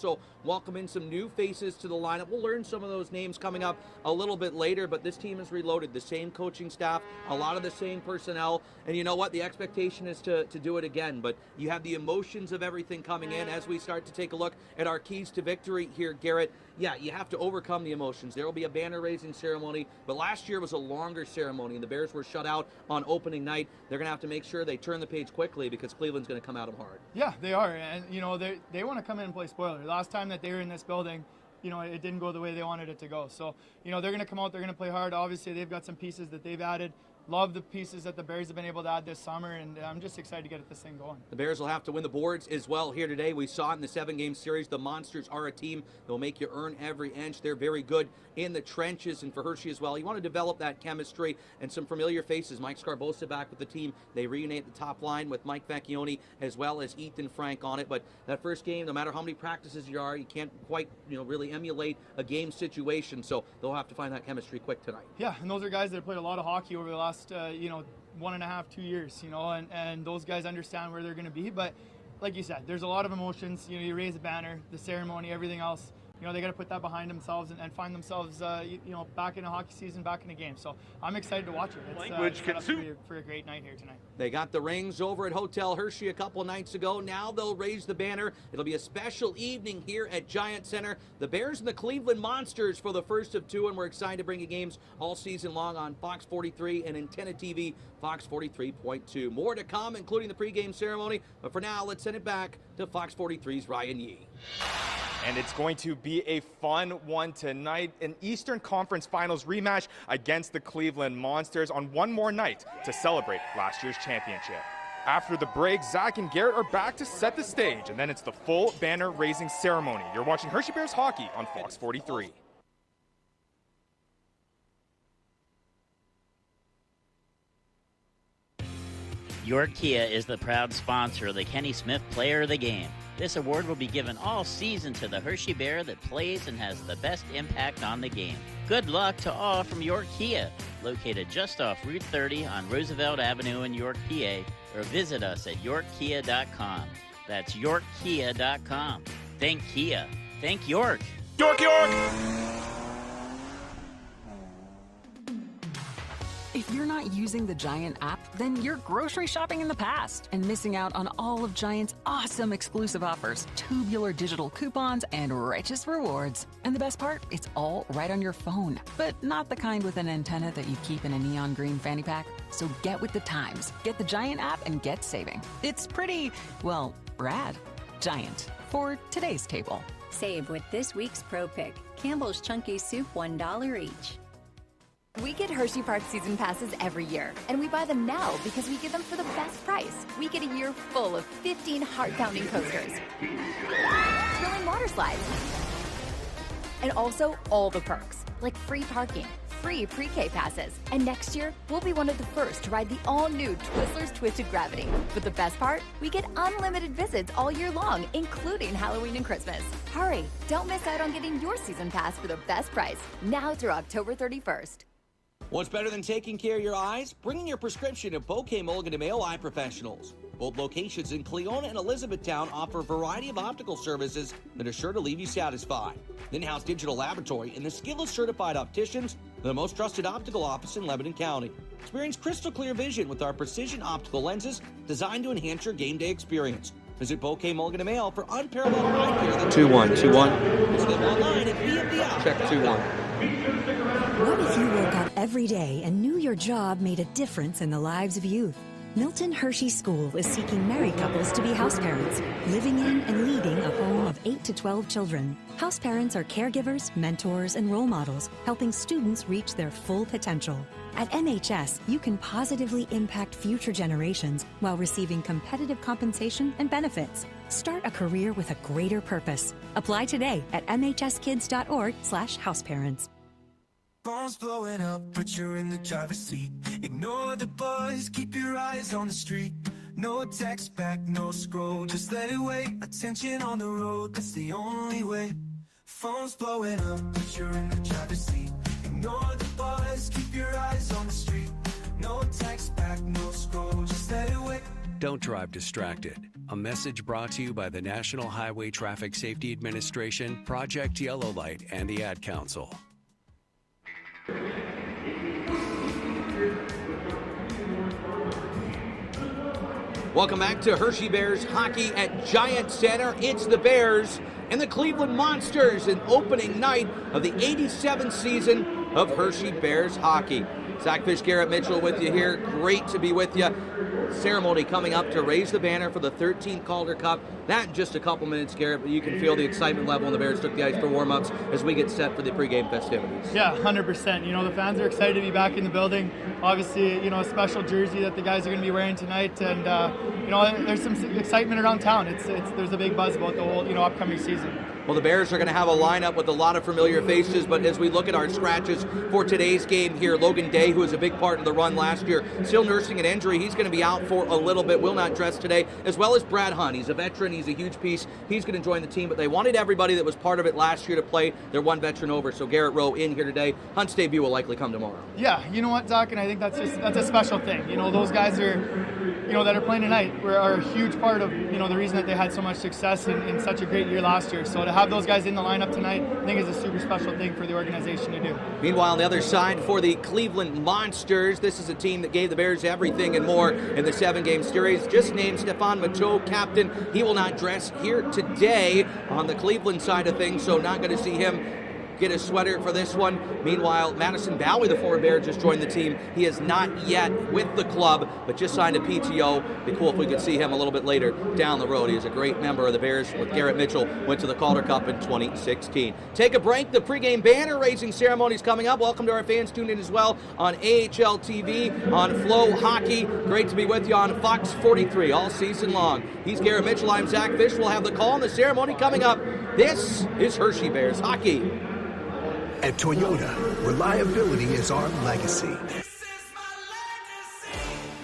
also welcome in some new faces to the lineup. We'll learn some of those names coming up a little bit later, but this team is reloaded. The same coaching staff, a lot of the same personnel, and you know what? The expectation is to do it again, but you have the emotions of everything coming in as we start to take a look at our keys to victory here, Garrett. Yeah, you have to overcome the emotions. There will be a banner-raising ceremony, but last year was a longer ceremony, and the Bears were shut out on opening night. They're going to have to make sure they turn the page quickly because Cleveland's going to come at them hard. Yeah, they are, and they want to come in and play spoiler. Last time that they were in this building, it didn't go the way they wanted it to go. So, they're going to come out, they're going to play hard. Obviously, they've got some pieces that they've added. Love the pieces that the Bears have been able to add this summer, and I'm just excited to get this thing going. The Bears will have to win the boards as well here today. We saw it in the 7-game series. The Monsters are a team that will make you earn every inch. They're very good in the trenches, and for Hershey as well. You want to develop that chemistry and some familiar faces. Mike Scarbosa back with the team. They reunite the top line with Mike Vecchione as well as Ethan Frank on it. But that first game, no matter how many practices you are, you can't quite really emulate a game situation. So they'll have to find that chemistry quick tonight. Yeah, and those are guys that have played a lot of hockey over the last 1.5, 2 years, and those guys understand where they're going to be. But like you said, there's a lot of emotions. You raise a banner, the ceremony, everything else. They got to put that behind themselves and find themselves, back in a hockey season, back in a game. So I'm excited to watch it. It's set up for a great night here tonight. They got the rings over at Hotel Hershey a couple nights ago. Now they'll raise the banner. It'll be a special evening here at Giant Center. The Bears and the Cleveland Monsters for the first of two, and we're excited to bring you games all season long on Fox 43 and Antenna TV, Fox 43.2. More to come, including the pregame ceremony. But for now, let's send it back to Fox 43's Ryan Yee. And it's going to be a fun one tonight. An Eastern Conference Finals rematch against the Cleveland Monsters on one more night to celebrate last year's championship. After the break, Zach and Garrett are back to set the stage, and then it's the full banner-raising ceremony. You're watching Hershey Bears hockey on Fox 43. York Kia is the proud sponsor of the Kenny Smith Player of the Game. This award will be given all season to the Hershey Bear that plays and has the best impact on the game. Good luck to all from York Kia, located just off Route 30 on Roosevelt Avenue in York, PA, or visit us at yorkkia.com. That's yorkkia.com. Think Kia. Think York. York, York! If you're not using the Giant app, then you're grocery shopping in the past and missing out on all of Giant's awesome exclusive offers, tubular digital coupons, and richest rewards. And the best part, it's all right on your phone, but not the kind with an antenna that you keep in a neon green fanny pack. So get with the times. Get the Giant app and get saving. It's pretty, rad. Giant, for today's table. Save with this week's Pro Pick. Campbell's Chunky Soup, $1 each. We get Hershey Park season passes every year, and we buy them now because we get them for the best price. We get a year full of 15 heart-pounding coasters, thrilling water slides, and also all the perks, like free parking, free pre-K passes. And next year, we'll be one of the first to ride the all-new Twizzlers Twisted Gravity. But the best part? We get unlimited visits all year long, including Halloween and Christmas. Hurry! Don't miss out on getting your season pass for the best price, now through October 31st. What's better than taking care of your eyes? Bringing your prescription to Bouquet Mulligan & Mayo Eye Professionals. Both locations in Cleona and Elizabethtown offer a variety of optical services that are sure to leave you satisfied. The in-house digital laboratory and the skilled certified opticians, the most trusted optical office in Lebanon County. Experience crystal clear vision with our precision optical lenses designed to enhance your game day experience. Visit Bouquet Mulligan & Mayo for unparalleled eye care. 2-1. Visit them online at bmdi.com. Check 2-1. What if you woke up every day and knew your job made a difference in the lives of youth? Milton Hershey School is seeking married couples to be house parents, living in and leading a home of 8 to 12 children. House parents are caregivers, mentors, and role models, helping students reach their full potential. At MHS, you can positively impact future generations while receiving competitive compensation and benefits. Start a career with a greater purpose. Apply today at mhskids.org/houseparents. Phone's blowing up, but you're in the driver's seat. Ignore the buzz, keep your eyes on the street. No text back, no scroll, just let it wait. Attention on the road, that's the only way. Phone's blowing up, but you're in the driver's seat. Ignore the buzz, keep your eyes on the street. No text back, no scroll, just let it wait. Don't drive distracted. A message brought to you by the National Highway Traffic Safety Administration, Project Yellow Light, and the Ad Council. Welcome back to Hershey Bears hockey at Giant Center. It's the Bears and the Cleveland Monsters, an opening night of the 87th season of Hershey Bears hockey. Zach Fish, Garrett Mitchell with you here. Great to be with you. Ceremony coming up to raise the banner for the 13th Calder Cup. That in just a couple minutes, Garrett, but you can feel the excitement level when the Bears took the ice for warm-ups as we get set for the pregame festivities. Yeah, 100%. You know, the fans are excited to be back in the building. Obviously, you know, a special jersey that the guys are going to be wearing tonight, and you know, there's some excitement around town. There's a big buzz about the whole, you know, upcoming season. Well, the Bears are going to have a lineup with a lot of familiar faces, but as we look at our scratches for today's game here, Logan Day, who was a big part of the run last year, still nursing an injury. He's going to be out for a little bit, will not dress today, as well as Brad Hunt. He's a veteran. He's a huge piece. He's going to join the team, but they wanted everybody that was part of it last year to play. They're one veteran over, so Garrett Rowe in here today. Hunt's debut will likely come tomorrow. Yeah, you know what, Zach, and I think that's a special thing. You know, those guys are, you know, that are playing tonight are a huge part of, you know, the reason that they had so much success in such a great year last year. So to have those guys in the lineup tonight, I think is a super special thing for the organization to do. Meanwhile, on the other side for the Cleveland Monsters, this is a team that gave the Bears everything and more in the 7-game series. Just named Stephane Machaut captain. He will not dress here today on the Cleveland side of things, so not going to see him get a sweater for this one. Meanwhile, Madison Bowie, the former Bear, just joined the team. He is not yet with the club, but just signed a PTO. It'd be cool if we could see him a little bit later down the road. He is a great member of the Bears with Garrett Mitchell, went to the Calder Cup in 2016. Take a break. The pregame banner raising ceremony is coming up. Welcome to our fans tuned in as well on AHL TV, on FloHockey. Great to be with you on Fox 43 all season long. He's Garrett Mitchell. I'm Zach Fish. We'll have the call and the ceremony coming up. This is Hershey Bears hockey. At Toyota, reliability is our legacy.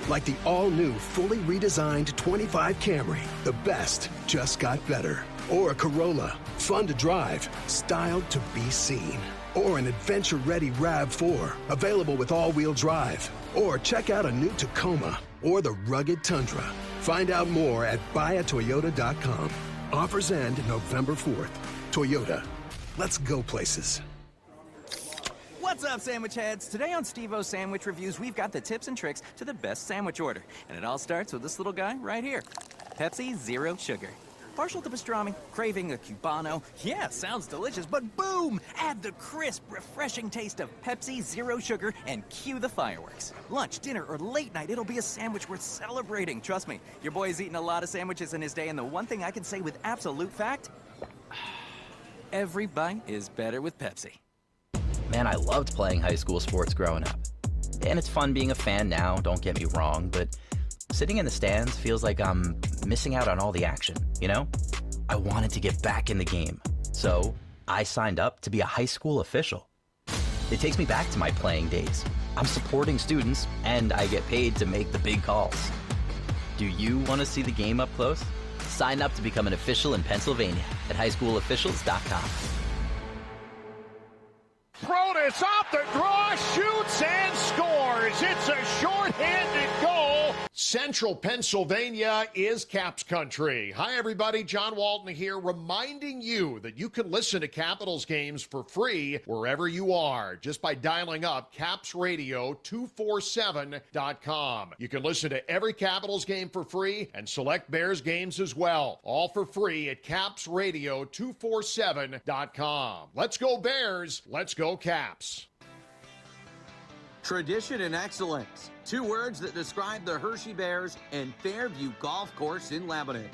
Like the all-new, fully redesigned 25 Camry, the best just got better. Or a Corolla, fun to drive, styled to be seen. Or an adventure-ready RAV4, available with all-wheel drive. Or check out a new Tacoma or the rugged Tundra. Find out more at buyatoyota.com. Offers end November 4th. Toyota, let's go places. What's up, sandwich heads? Today on Steve-O's Sandwich Reviews, we've got the tips and tricks to the best sandwich order. And it all starts with this little guy right here. Pepsi Zero Sugar. Partial to pastrami, craving a Cubano. Yeah, sounds delicious, but boom! Add the crisp, refreshing taste of Pepsi Zero Sugar and cue the fireworks. Lunch, dinner, or late night, it'll be a sandwich worth celebrating. Trust me, your boy's eaten a lot of sandwiches in his day, and the one thing I can say with absolute fact, every bite is better with Pepsi. Man, I loved playing high school sports growing up. And it's fun being a fan now, don't get me wrong, but sitting in the stands feels like I'm missing out on all the action, you know? I wanted to get back in the game, so I signed up to be a high school official. It takes me back to my playing days. I'm supporting students, and I get paid to make the big calls. Do you want to see the game up close? Sign up to become an official in Pennsylvania at highschoolofficials.com. Protas off the draw, shoots and scores. It's a short-handed goal. Central Pennsylvania is Caps country. Hi, everybody. John Walton here, reminding you that you can listen to Capitals games for free wherever you are just by dialing up capsradio247.com. You can listen to every Capitals game for free and select Bears games as well. All for free at capsradio247.com. Let's go Bears. Let's go Caps. Tradition and excellence, two words that describe the Hershey Bears and Fairview Golf Course in Lebanon.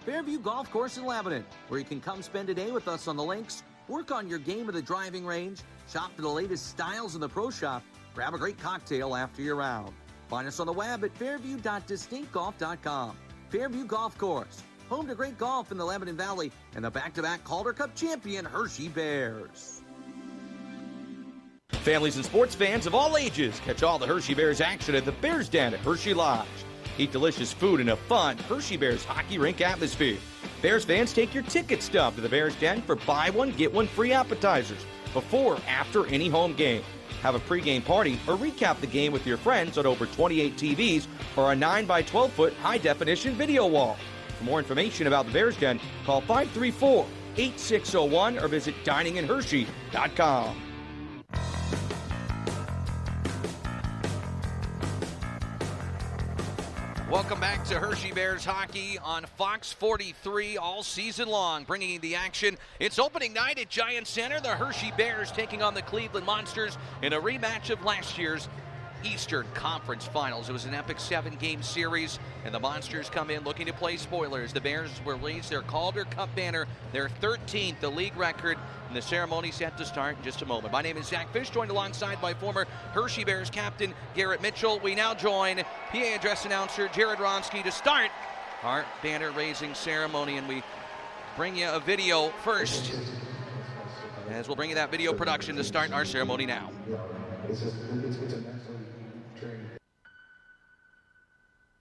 Fairview Golf Course in Lebanon, where you can come spend a day with us on the links, work on your game at the driving range, shop for the latest styles in the pro shop, grab a great cocktail after your round. Find us on the web at fairview.distinctgolf.com. Fairview Golf Course, home to great golf in the Lebanon Valley and the back-to-back Calder Cup champion Hershey Bears. Families and sports fans of all ages catch all the Hershey Bears action at the Bears Den at Hershey Lodge. Eat delicious food in a fun Hershey Bears hockey rink atmosphere. Bears fans, take your ticket stub to the Bears Den for buy one, get one free appetizers before, after any home game. have a pregame party, or recap the game with your friends on over 28 TVs or a 9 by 12 foot high-definition video wall. For more information about the Bears Den, call 534-8601 or visit dininginhershey.com. Welcome back to Hershey Bears hockey on Fox 43 all season long, bringing you the action. It's opening night at Giant Center. The Hershey Bears taking on the Cleveland Monsters in a rematch of last year's Eastern Conference Finals. It was an epic 7-game series, and the Monsters come in looking to play spoilers. The Bears will raise their Calder Cup banner, their 13th, the league record, and the ceremony set to start in just a moment. My name is Zach Fish, joined alongside by former Hershey Bears captain Garrett Mitchell. We now join PA address announcer Jared Ronski to start our banner raising ceremony, and we bring you a video first, as we'll bring you that video production to start our ceremony now.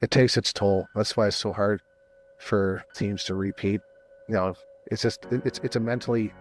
It takes its toll. That's why it's so hard for teams to repeat. You know, it's a mentally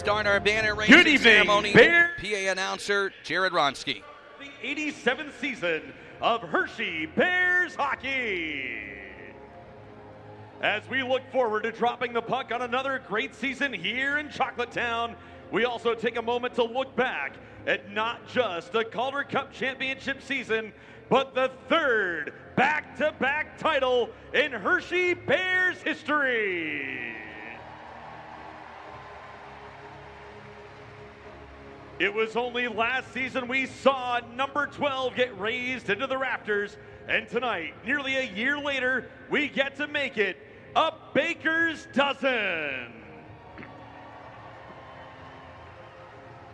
start our banner raising Good evening, ceremony. Bear. PA announcer Jared Ronsky. The 87th season of Hershey Bears hockey. As we look forward to dropping the puck on another great season here in Chocolatetown, we also take a moment to look back at not just the Calder Cup championship season, but the third back-to-back title in Hershey Bears history. It was only last season we saw number 12 get raised into the rafters, and tonight, nearly a year later, we get to make it a baker's dozen.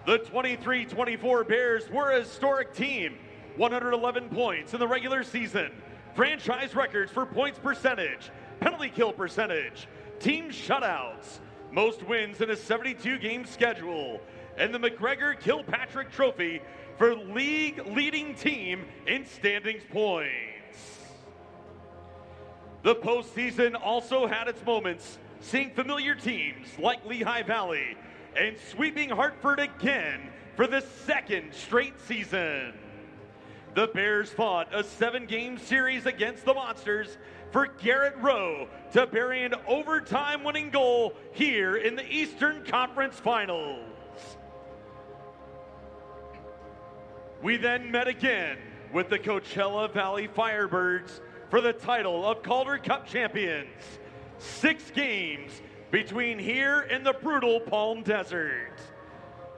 The 23-24 Bears were a historic team. 111 points in the regular season, franchise records for points percentage, penalty kill percentage, team shutouts, most wins in a 72-game schedule, and the McGregor Kilpatrick Trophy for league leading team in standings points. The postseason also had its moments, seeing familiar teams like Lehigh Valley and sweeping Hartford again for the second straight season. The Bears fought a 7-game series against the Monsters for Garrett Rowe to bury an overtime winning goal here in the Eastern Conference Finals. We then met again with the Coachella Valley Firebirds for the title of Calder Cup champions. 6 games between here and the brutal Palm Desert.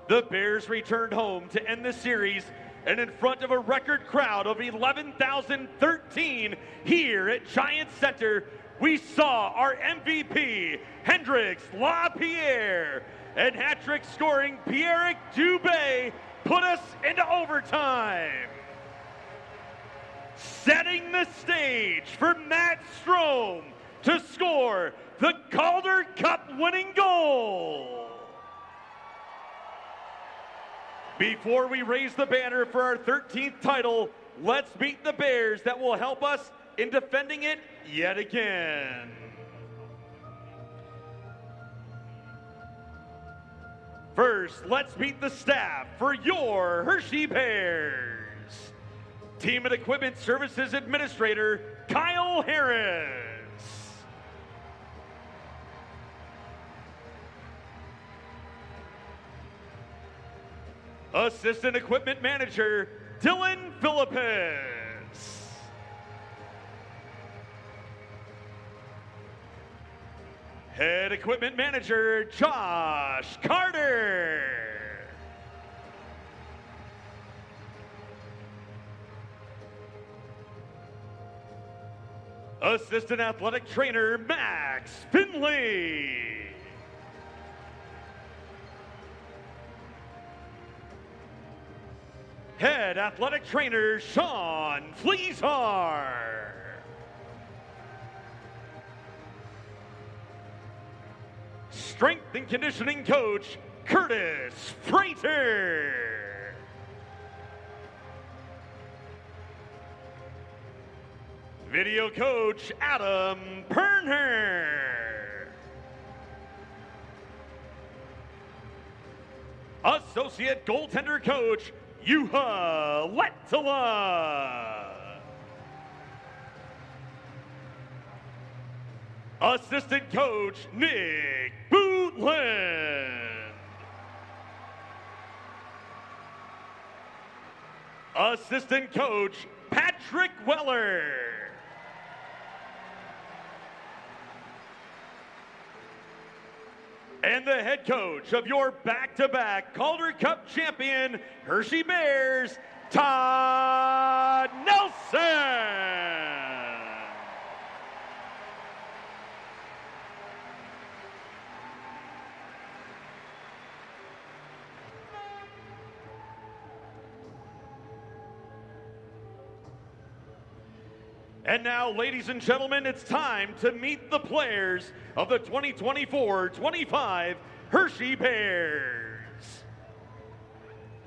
The Bears returned home to end the series and in front of a record crowd of 11,013 here at Giant Center, we saw our MVP, Hendrix LaPierre, and hat-trick scoring Pierrick Dubé put us into overtime. Setting the stage for Matt Strome to score the Calder Cup winning goal. Before we raise the banner for our 13th title, let's meet the Bears that will help us in defending it yet again. First, let's meet the staff for your Hershey Bears. Team and Equipment Services Administrator, Kyle Harris. Assistant Equipment Manager, Dylan Philippus. Head Equipment Manager, Josh Carter. Assistant Athletic Trainer, Max Finley. Head Athletic Trainer, Sean Fleeshar. Strength and Conditioning Coach, Curtis Frater. Video Coach, Adam Perner. Associate Goaltender Coach, Juha Lehtala. Assistant Coach, Nick Bootland. Assistant Coach, Patrick Weller. And the head coach of your back-to-back Calder Cup champion, Hershey Bears, Todd Nelson. And now, ladies and gentlemen, it's time to meet the players of the 2024-25 Hershey Bears.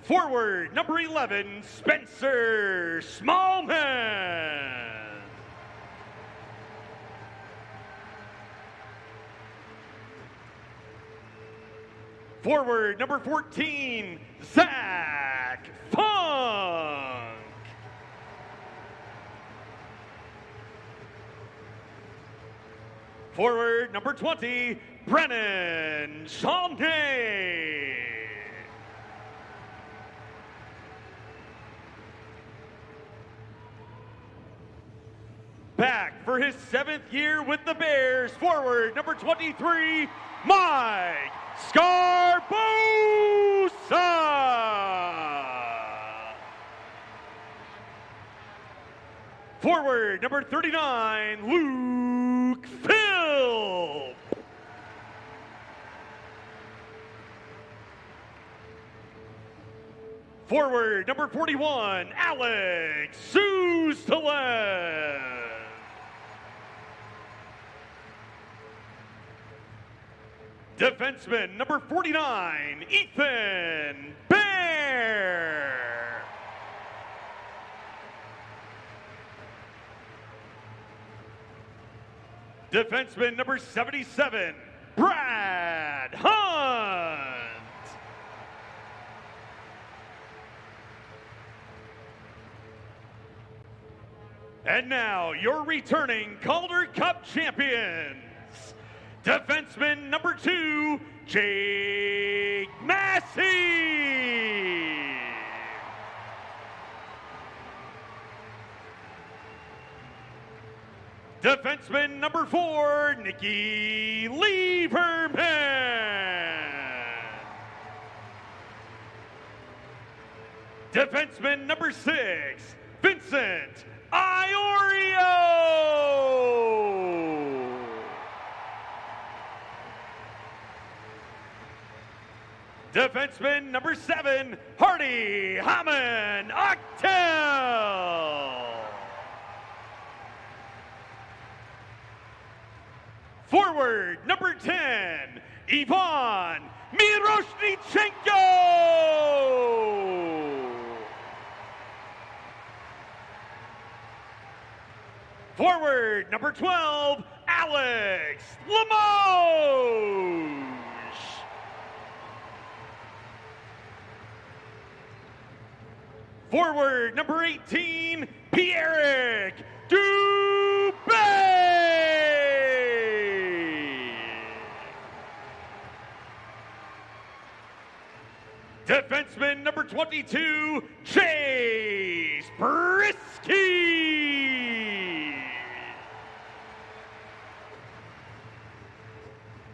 Forward, number 11, Spencer Smallman. Forward number 14, Zach Funk. Forward number 20, Brennan Chalmney. Back for his 7th year with the Bears, forward number 23, Mike Scarbosa. Forward number 39, Luke Phil. Forward number 41, Alex Soustalev. Defenseman number 49, Ethan Bear. Defenseman number 77, Brad Hunt. And now, your returning Calder Cup champions. Defenseman number 2, Jake Massey. Defenseman number 4, Nikki Lieberman. Defenseman number 6, Vincent Iorio. Defenseman number 7, Hardy Haman Octel. Forward number 10, Ivan Miroshnichenko. Forward number 12, Alex Limoges. Forward number 18, Pierrick Dubé. Defenseman number 22, Chase Brisky.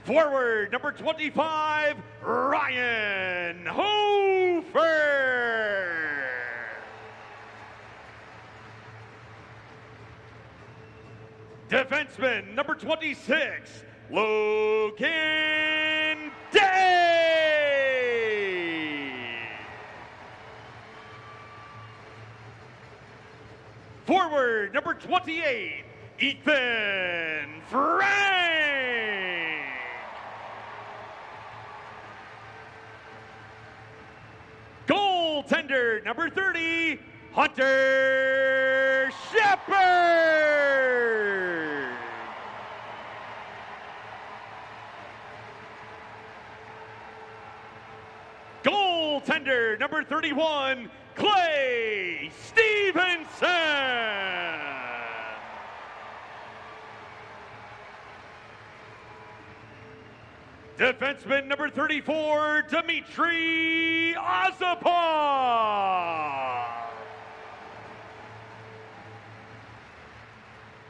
Forward number 25, Ryan Hofer. Defenseman number 26, Logan Day. Forward number 28, Ethan Frank. Goaltender number 30, Hunter Shepard. Goaltender number 31, Clay Stevenson. Defenseman number 34, Dmitry Ozapov.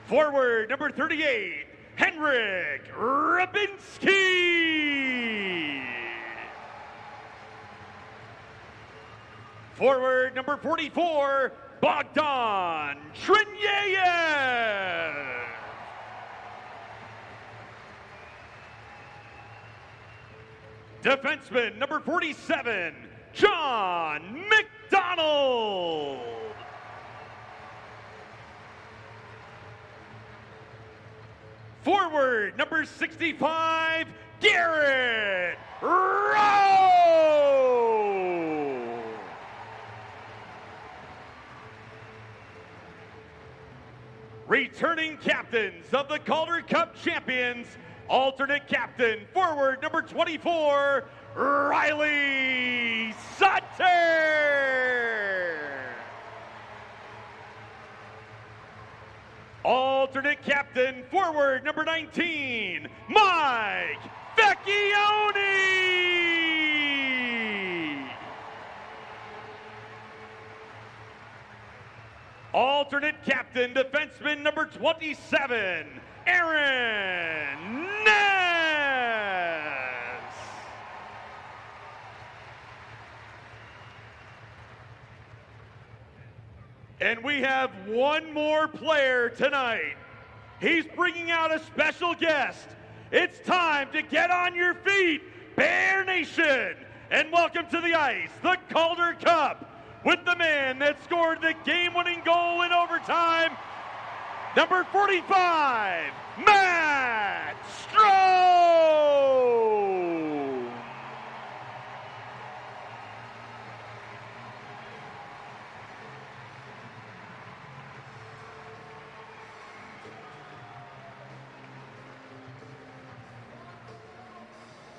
Forward number 38, Henrik Rabinski. Forward number 44, Bogdan Trinyeyev. Defenseman number 47, John McDonald. Forward number 65, Garrett Rowe. Returning captains of the Calder Cup champions, alternate captain, forward number 24, Riley Sutter. Alternate captain, forward number 19, Mike Vecchione. Alternate captain, defenseman number 27, Aaron Ness. And we have one more player tonight. He's bringing out a special guest. It's time to get on your feet, Bear Nation, and welcome to the ice, the Calder Cup, with the man that scored the game-winning goal in overtime, number 45, Matt Strome.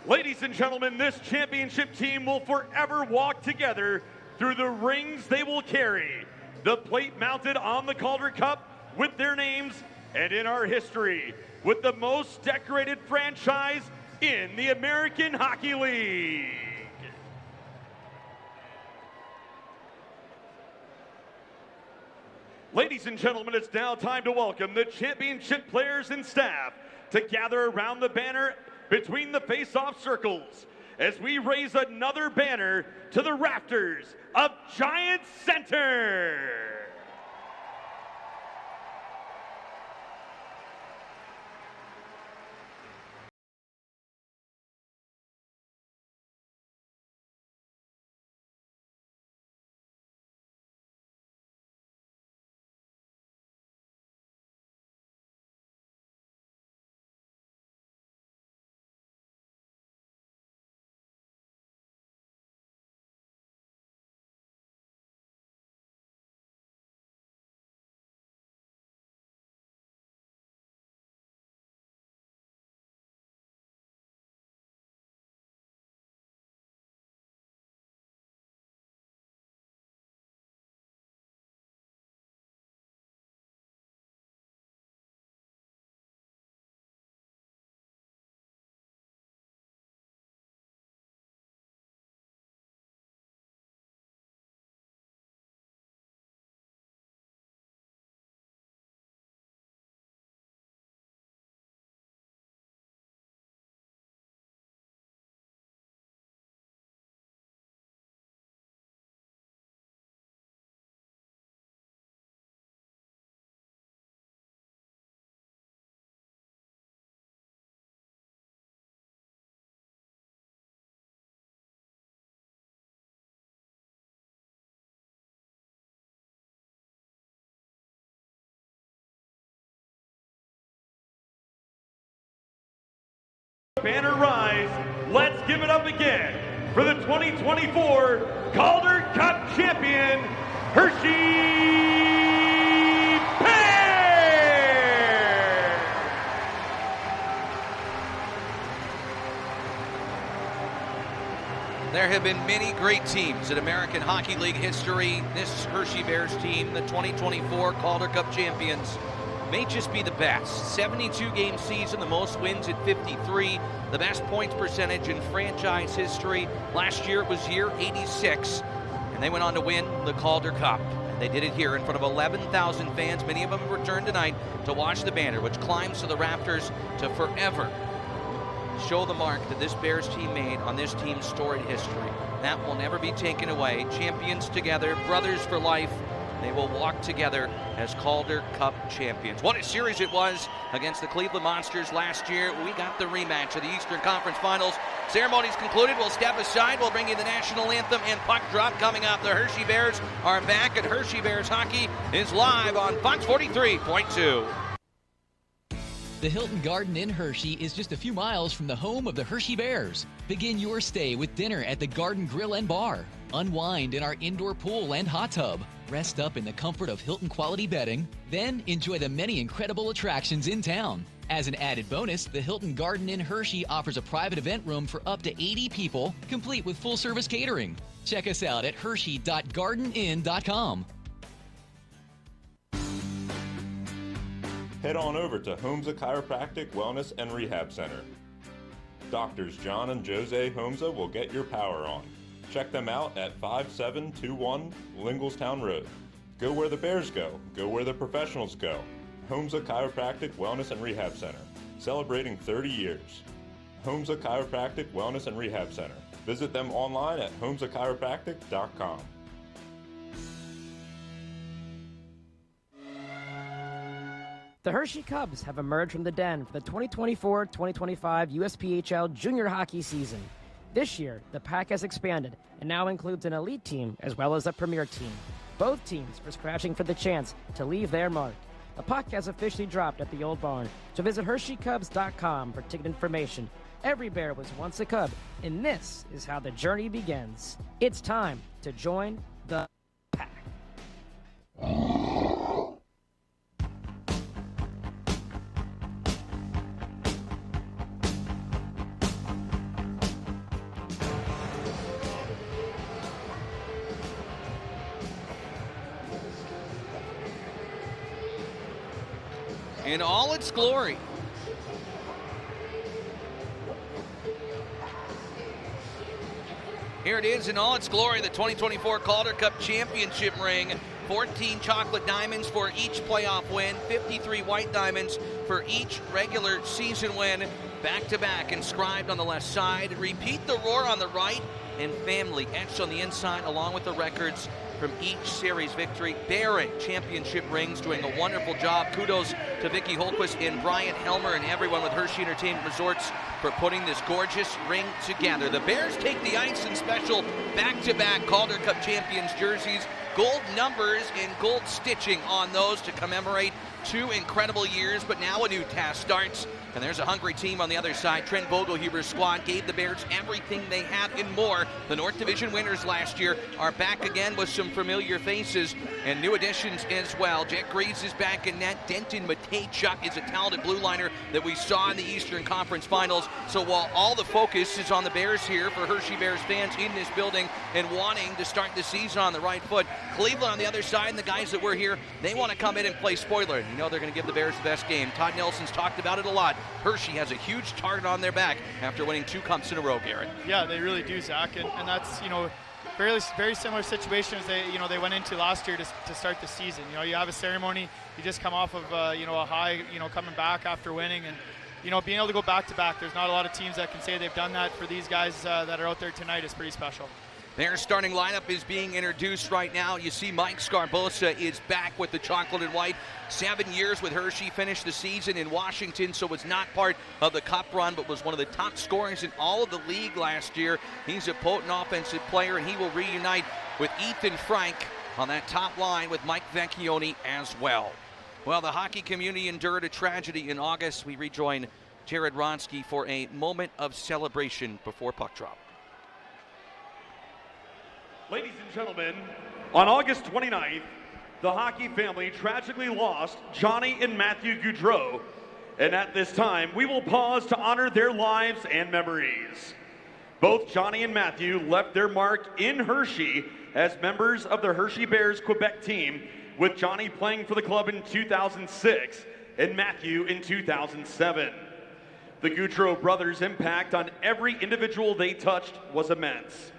Ladies and gentlemen, this championship team will forever walk together through the rings they will carry, the plate mounted on the Calder Cup with their names, and in our history, with the most decorated franchise in the American Hockey League. Ladies and gentlemen, it's now time to welcome the championship players and staff to gather around the banner between the face-off circles as we raise another banner to the rafters of Giant Center. Banner rise, let's give it up again for the 2024 Calder Cup champion, Hershey Bears! There have been many great teams in American Hockey League history. This Hershey Bears team, the 2024 Calder Cup champions, may just be the best. 72-game season, the most wins at 53, the best points percentage in franchise history. Last year it was year 86, and they went on to win the Calder Cup. They did it here in front of 11,000 fans. Many of them have returned tonight to watch the banner, which climbs to the rafters to forever show the mark that this Bears team made on this team's storied history. That will never be taken away. Champions together, brothers for life. They will walk together as Calder Cup champions. What a series it was against the Cleveland Monsters last year. We got the rematch of the Eastern Conference Finals. Ceremony's concluded. We'll step aside. We'll bring you the national anthem and puck drop coming up. The Hershey Bears are back, and Hershey Bears hockey is live on Fox 43.2. The Hilton Garden in Hershey is just a few miles from the home of the Hershey Bears. Begin your stay with dinner at the Garden Grill and Bar. Unwind in our indoor pool and hot tub. Rest up in the comfort of Hilton quality bedding. Then enjoy the many incredible attractions in town. As an added bonus, the Hilton Garden Inn Hershey offers a private event room for up to 80 people, complete with full-service catering. Check us out at hershey.gardeninn.com. Head on over to Homza Chiropractic Wellness and Rehab Center. Doctors John and Jose Homza will get your power on. Check them out at 5721 Lingelstown Road. Go where the Bears go. Go where the professionals go. Homza Chiropractic Wellness and Rehab Center, celebrating 30 years. Homza Chiropractic Wellness and Rehab Center. Visit them online at homzachiropractic.com. The Hershey Cubs have emerged from the den for the 2024-2025 USPHL Junior Hockey season. This year, the pack has expanded and now includes an elite team as well as a premier team. Both teams are scratching for the chance to leave their mark. The puck has officially dropped at the Old Barn, so visit HersheyCubs.com for ticket information. Every Bear was once a Cub, and this is how the journey begins. It's time to join the pack. In all its glory. Here it is in all its glory, the 2024 Calder Cup Championship ring. 14 chocolate diamonds for each playoff win, 53 white diamonds for each regular season win. Back-to-back inscribed on the left side. Repeat the roar on the right, and family etched on the inside along with the records from each series victory. Bearing championship rings, doing a wonderful job. Kudos to Vicky Holquist and Brian Helmer and everyone with Hershey Entertainment Resorts for putting this gorgeous ring together. The Bears take the ice in special back-to-back Calder Cup champions jerseys. Gold numbers and gold stitching on those to commemorate 2 incredible years, but now a new task starts. And there's a hungry team on the other side. Trent Vogelhuber's squad gave the Bears everything they had and more. The North Division winners last year are back again with some familiar faces and new additions as well. Jack Greaves is back in net. Denton Matejchuk is a talented blue liner that we saw in the Eastern Conference Finals. So while all the focus is on the Bears here for Hershey Bears fans in this building and wanting to start the season on the right foot, Cleveland on the other side and the guys that were here, they want to come in and play spoiler. You know they're going to give the Bears the best game. Todd Nelson's talked about it a lot. Hershey has a huge target on their back after winning 2 cups in a row, Garrett. Yeah, they really do, Zach, and that's, very similar situation as they went into last year to start the season. You have a ceremony, you just come off of a high, coming back after winning, and being able to go back to back. There's not a lot of teams that can say they've done that. For these guys that are out there tonight is pretty special. Their starting lineup is being introduced right now. You see Mike Scarbosa is back with the chocolate and white. 7 years with Hershey, finished the season in Washington, so was not part of the cup run, but was one of the top scorers in all of the league last year. He's a potent offensive player, and he will reunite with Ethan Frank on that top line with Mike Vecchione as well. Well, the hockey community endured a tragedy in August. We rejoin Jared Ronsky for a moment of celebration before puck drop. Ladies and gentlemen, on August 29th, the hockey family tragically lost Johnny and Matthew Gaudreau, and at this time, we will pause to honor their lives and memories. Both Johnny and Matthew left their mark in Hershey as members of the Hershey Bears Quebec team, with Johnny playing for the club in 2006 and Matthew in 2007. The Gaudreau brothers' impact on every individual they touched was immense.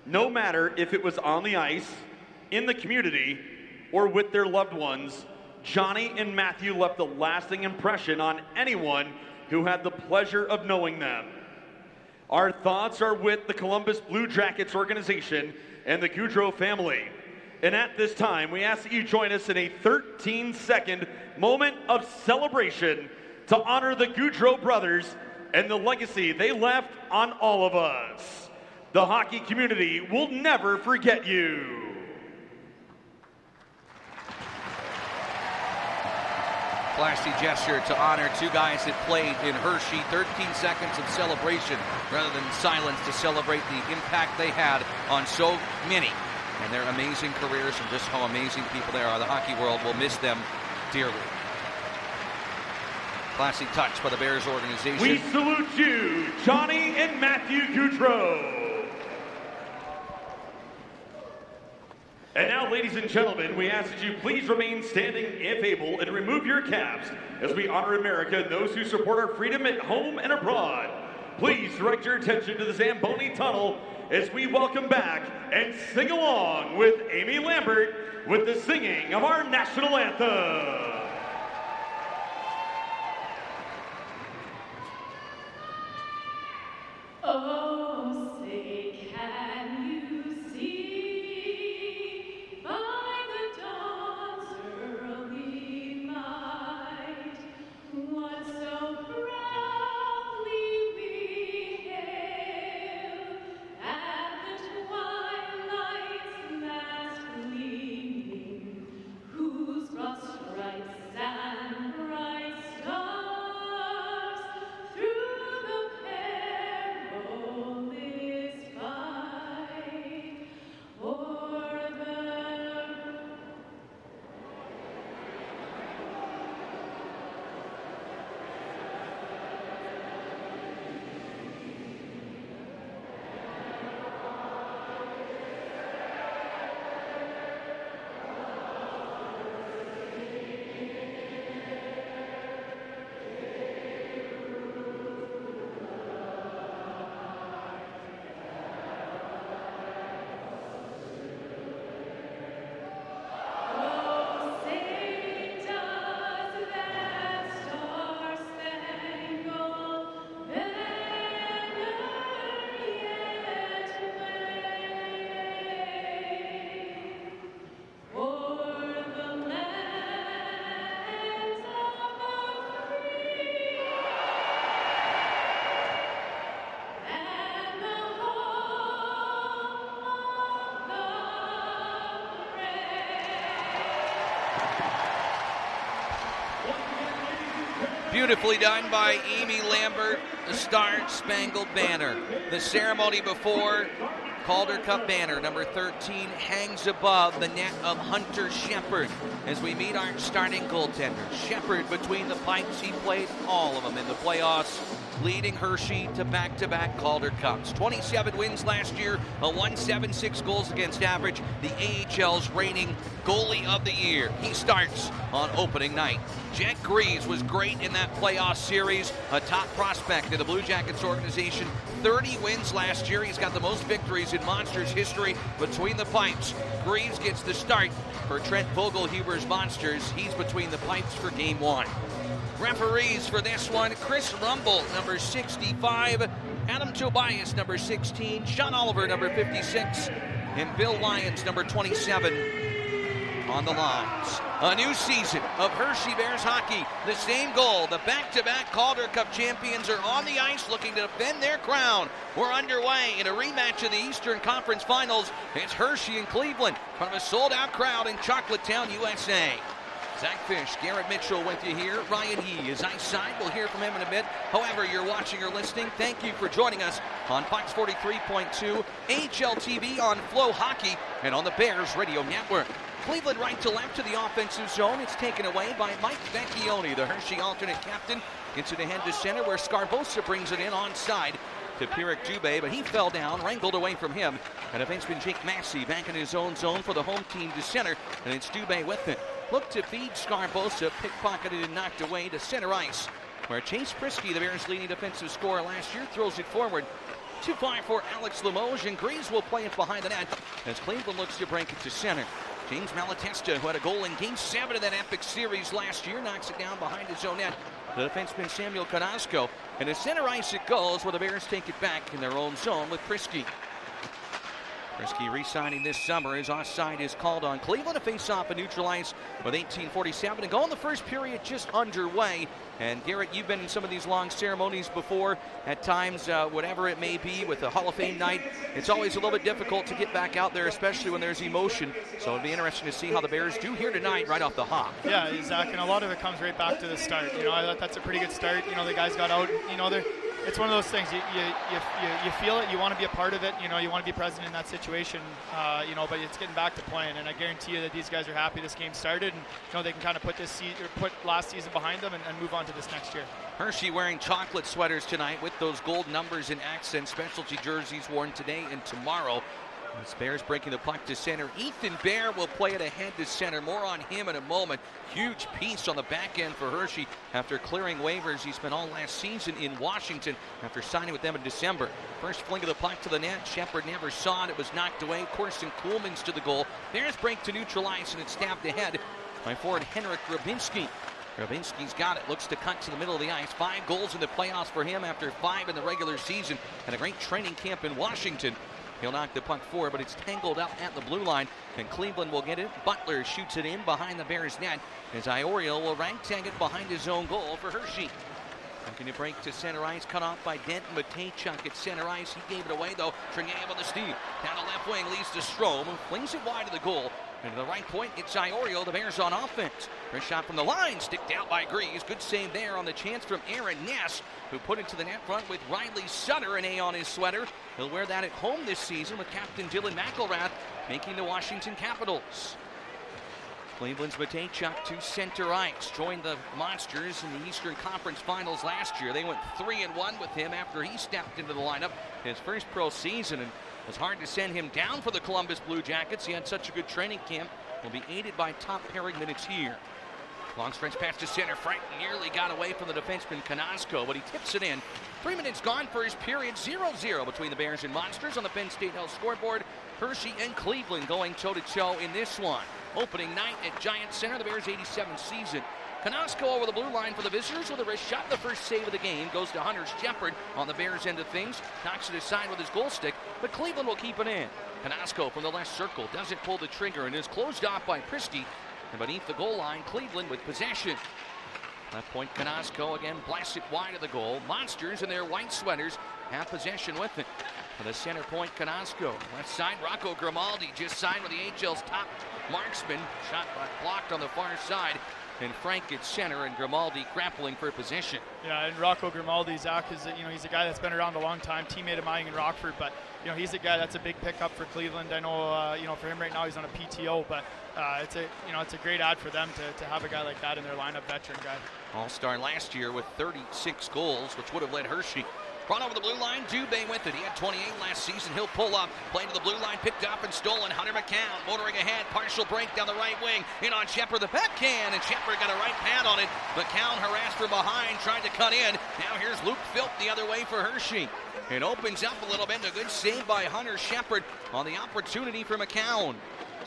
No matter if it was on the ice, in the community, or with their loved ones, Johnny and Matthew left a lasting impression on anyone who had the pleasure of knowing them. Our thoughts are with the Columbus Blue Jackets organization and the Gaudreau family. And at this time, we ask that you join us in a 13-second moment of celebration to honor the Gaudreau brothers and the legacy they left on all of us. The hockey community will never forget you. Classy gesture to honor 2 guys that played in Hershey. 13 seconds of celebration rather than silence to celebrate the impact they had on so many and their amazing careers and just how amazing people they are. The hockey world will miss them dearly. Classy touch by the Bears organization. We salute you, Johnny and Matthew Goudreau. And now, ladies and gentlemen, we ask that you please remain standing if able and remove your caps as we honor America and those who support our freedom at home and abroad. Please direct your attention to the Zamboni Tunnel as we welcome back and sing along with Amy Lambert with the singing of our national anthem. Oh, say can you see by the dawn's early light what so proudly we hail at the twilight's last gleaming, whose broad stripes and bright stars through the perilous fight o'er the Beautifully done by Amy Lambert, the Star-Spangled Banner. The ceremony before, Calder Cup banner, number 13, hangs above the net of Hunter Shepard as we meet our starting goaltender. Shepard, between the pipes, he played all of them in the playoffs, leading Hershey to back-to-back Calder Cups. 27 wins last year, a 1.76 goals against average, the AHL's reigning goalie of the year. He starts on opening night. Jack Greaves was great in that playoff series, a top prospect in the Blue Jackets organization. 30 wins last year. He's got the most victories in Monsters history between the pipes. Greaves gets the start for Trent Vogelhuber's Monsters. He's between the pipes for game one. Referees for this one, Chris Rumble, number 65, Adam Tobias, number 16, Sean Oliver, number 56, and Bill Lyons, number 27, on the lines. A new season of Hershey Bears hockey. The same goal. The back-to-back Calder Cup champions are on the ice looking to defend their crown. We're underway in a rematch of the Eastern Conference Finals. It's Hershey and Cleveland in front of a sold-out crowd in Chocolatetown, USA. Zach Fish, Garrett Mitchell with you here. Ryan Yee is ice side. We'll hear from him in a bit. However, you're watching or listening, thank you for joining us on Fox 43.2, AHL TV, on FloHockey, and on the Bears Radio Network. Cleveland right to left to the offensive zone. It's taken away by Mike Vecchione, the Hershey alternate captain. Into the head to center where Scarbosa brings it in onside to Pierrick Dubé, but he fell down, wrangled away from him. And defenseman Jake Massey back in his own zone for the home team to center, and it's Dubé with it. Look to feed Scarbosa, pickpocketed and knocked away to center ice, where Chase Prisky, the Bears' leading defensive scorer last year, throws it forward. Too far for Alex Limoges, and Greaves will play it behind the net as Cleveland looks to break it to center. James Malatesta, who had a goal in Game 7 of that epic series last year, knocks it down behind his own net. The defenseman Samuel Carrasco, and to center ice it goes, where the Bears take it back in their own zone with Prisky. Prisky re-signing this summer. His offside is called on. Cleveland to face off a neutral ice with 18:47 and go in the first period just underway. And Garrett, you've been in some of these long ceremonies before. At times, whatever it may be with a Hall of Fame night, it's always a little bit difficult to get back out there, especially when there's emotion. So it'll be interesting to see how the Bears do here tonight right off the hop. Yeah, Zach, and a lot of it comes right back to the start. You know, I thought that's a pretty good start. You know, the guys got out. You know, it's one of those things. You feel it. You want to be a part of it. You want to be present in that situation. But it's getting back to playing, and I guarantee you that these guys are happy this game started, and they can kind of put last season behind them and move on to this next year. Hershey wearing chocolate sweaters tonight with those gold numbers and accent specialty jerseys worn today and tomorrow. As Bears breaking the puck to center. Ethan Bear will play it ahead to center. More on him in a moment. Huge piece on the back end for Hershey after clearing waivers. He spent all last season in Washington after signing with them in December. First fling of the puck to the net. Shepard never saw it. It was knocked away. Corson Kuhlman's to the goal. Bears break to neutralize, and it's stabbed ahead by forward Henrik Grabinski. Grabinski's got it. Looks to cut to the middle of the ice. 5 goals in the playoffs for him after 5 in the regular season and a great training camp in Washington. He'll knock the puck forward, but it's tangled out at the blue line, and Cleveland will get it. Butler shoots it in behind the Bears' net as Iorio will ragtag it behind his own goal for Hershey. Looking to break to center ice, cut off by Denton Matejchuk at center ice. He gave it away, though. Tringaev on the steal. Down the left wing, leads to Strome, who flings it wide of the goal. And to the right point, it's Iorio, the Bears on offense. First shot from the line, sticked out by Greaves. Good save there on the chance from Aaron Ness, who put it to the net front with Riley Sutter, an A on his sweater. He'll wear that at home this season with Captain Dylan McElrath making the Washington Capitals. Cleveland's Matejchuk to center ice. Joined the Monsters in the Eastern Conference Finals last year. They went 3-1 with him after he stepped into the lineup his first pro season, and it was hard to send him down for the Columbus Blue Jackets. He had such a good training camp. Will be aided by top pairing minutes here. Long stretch pass to center. Frank nearly got away from the defenseman Konasco, but he tips it in. 3 minutes gone for his period. 0-0 between the Bears and Monsters on the Penn State Health scoreboard. Hershey and Cleveland going toe-to-toe in this one. Opening night at Giant Center, the Bears' 87th season. Konasco over the blue line for the visitors with a wrist shot. The first save of the game goes to Hunter Shepard on the Bears' end of things. Knocks it aside with his goal stick, but Cleveland will keep it in. Konasco from the left circle doesn't pull the trigger and is closed off by Priesty. And beneath the goal line, Cleveland with possession. Left point, Konasco again blasts it wide of the goal. Monsters in their white sweaters have possession with it. For the center point, Konasco. Left side, Rocco Grimaldi just signed with the AHL's top marksman. Shot blocked on the far side. And Frank at center and Grimaldi grappling for position. Yeah, and Rocco Grimaldi, Zach, is he's a guy that's been around a long time, teammate of mine in Rockford, but he's a guy that's a big pickup for Cleveland. I know for him right now he's on a PTO, but it's a great ad for them to have a guy like that in their lineup, veteran guy. All-star last year with 36 goals, which would have led Hershey. Run over the blue line, Dubé with it. He had 28 last season. He'll pull up, play to the blue line, picked up and stolen. Hunter McCown motoring ahead, partial break down the right wing. In on Shepard, the backhand, and Shepard got a right pad on it. McCown harassed from behind, tried to cut in. Now here's Luke Filp the other way for Hershey. It opens up a little bit, and a good save by Hunter Shepard on the opportunity for McCown.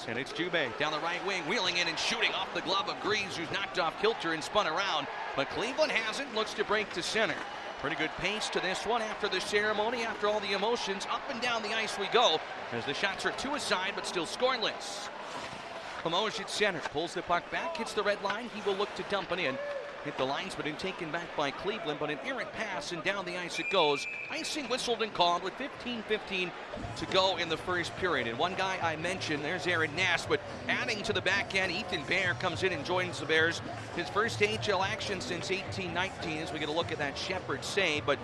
And it's Dubé down the right wing, wheeling in and shooting off the glove of Greaves, who's knocked off kilter and spun around. But Cleveland hasn't, looks to break to center. Pretty good pace to this one after the ceremony, after all the emotions. Up and down the ice we go as the shots are 2 aside but still scoreless. Limoges at center, pulls the puck back, hits the red line. He will look to dump it in. Hit the linesman and taken back by Cleveland, but an errant pass and down the ice it goes. Icing whistled and called with 15:15 to go in the first period. And one guy I mentioned, there's Aaron Ness, but adding to the back end, Ethan Bear comes in and joins the Bears. His first AHL action since 18-19 as we get a look at that Shepard save, but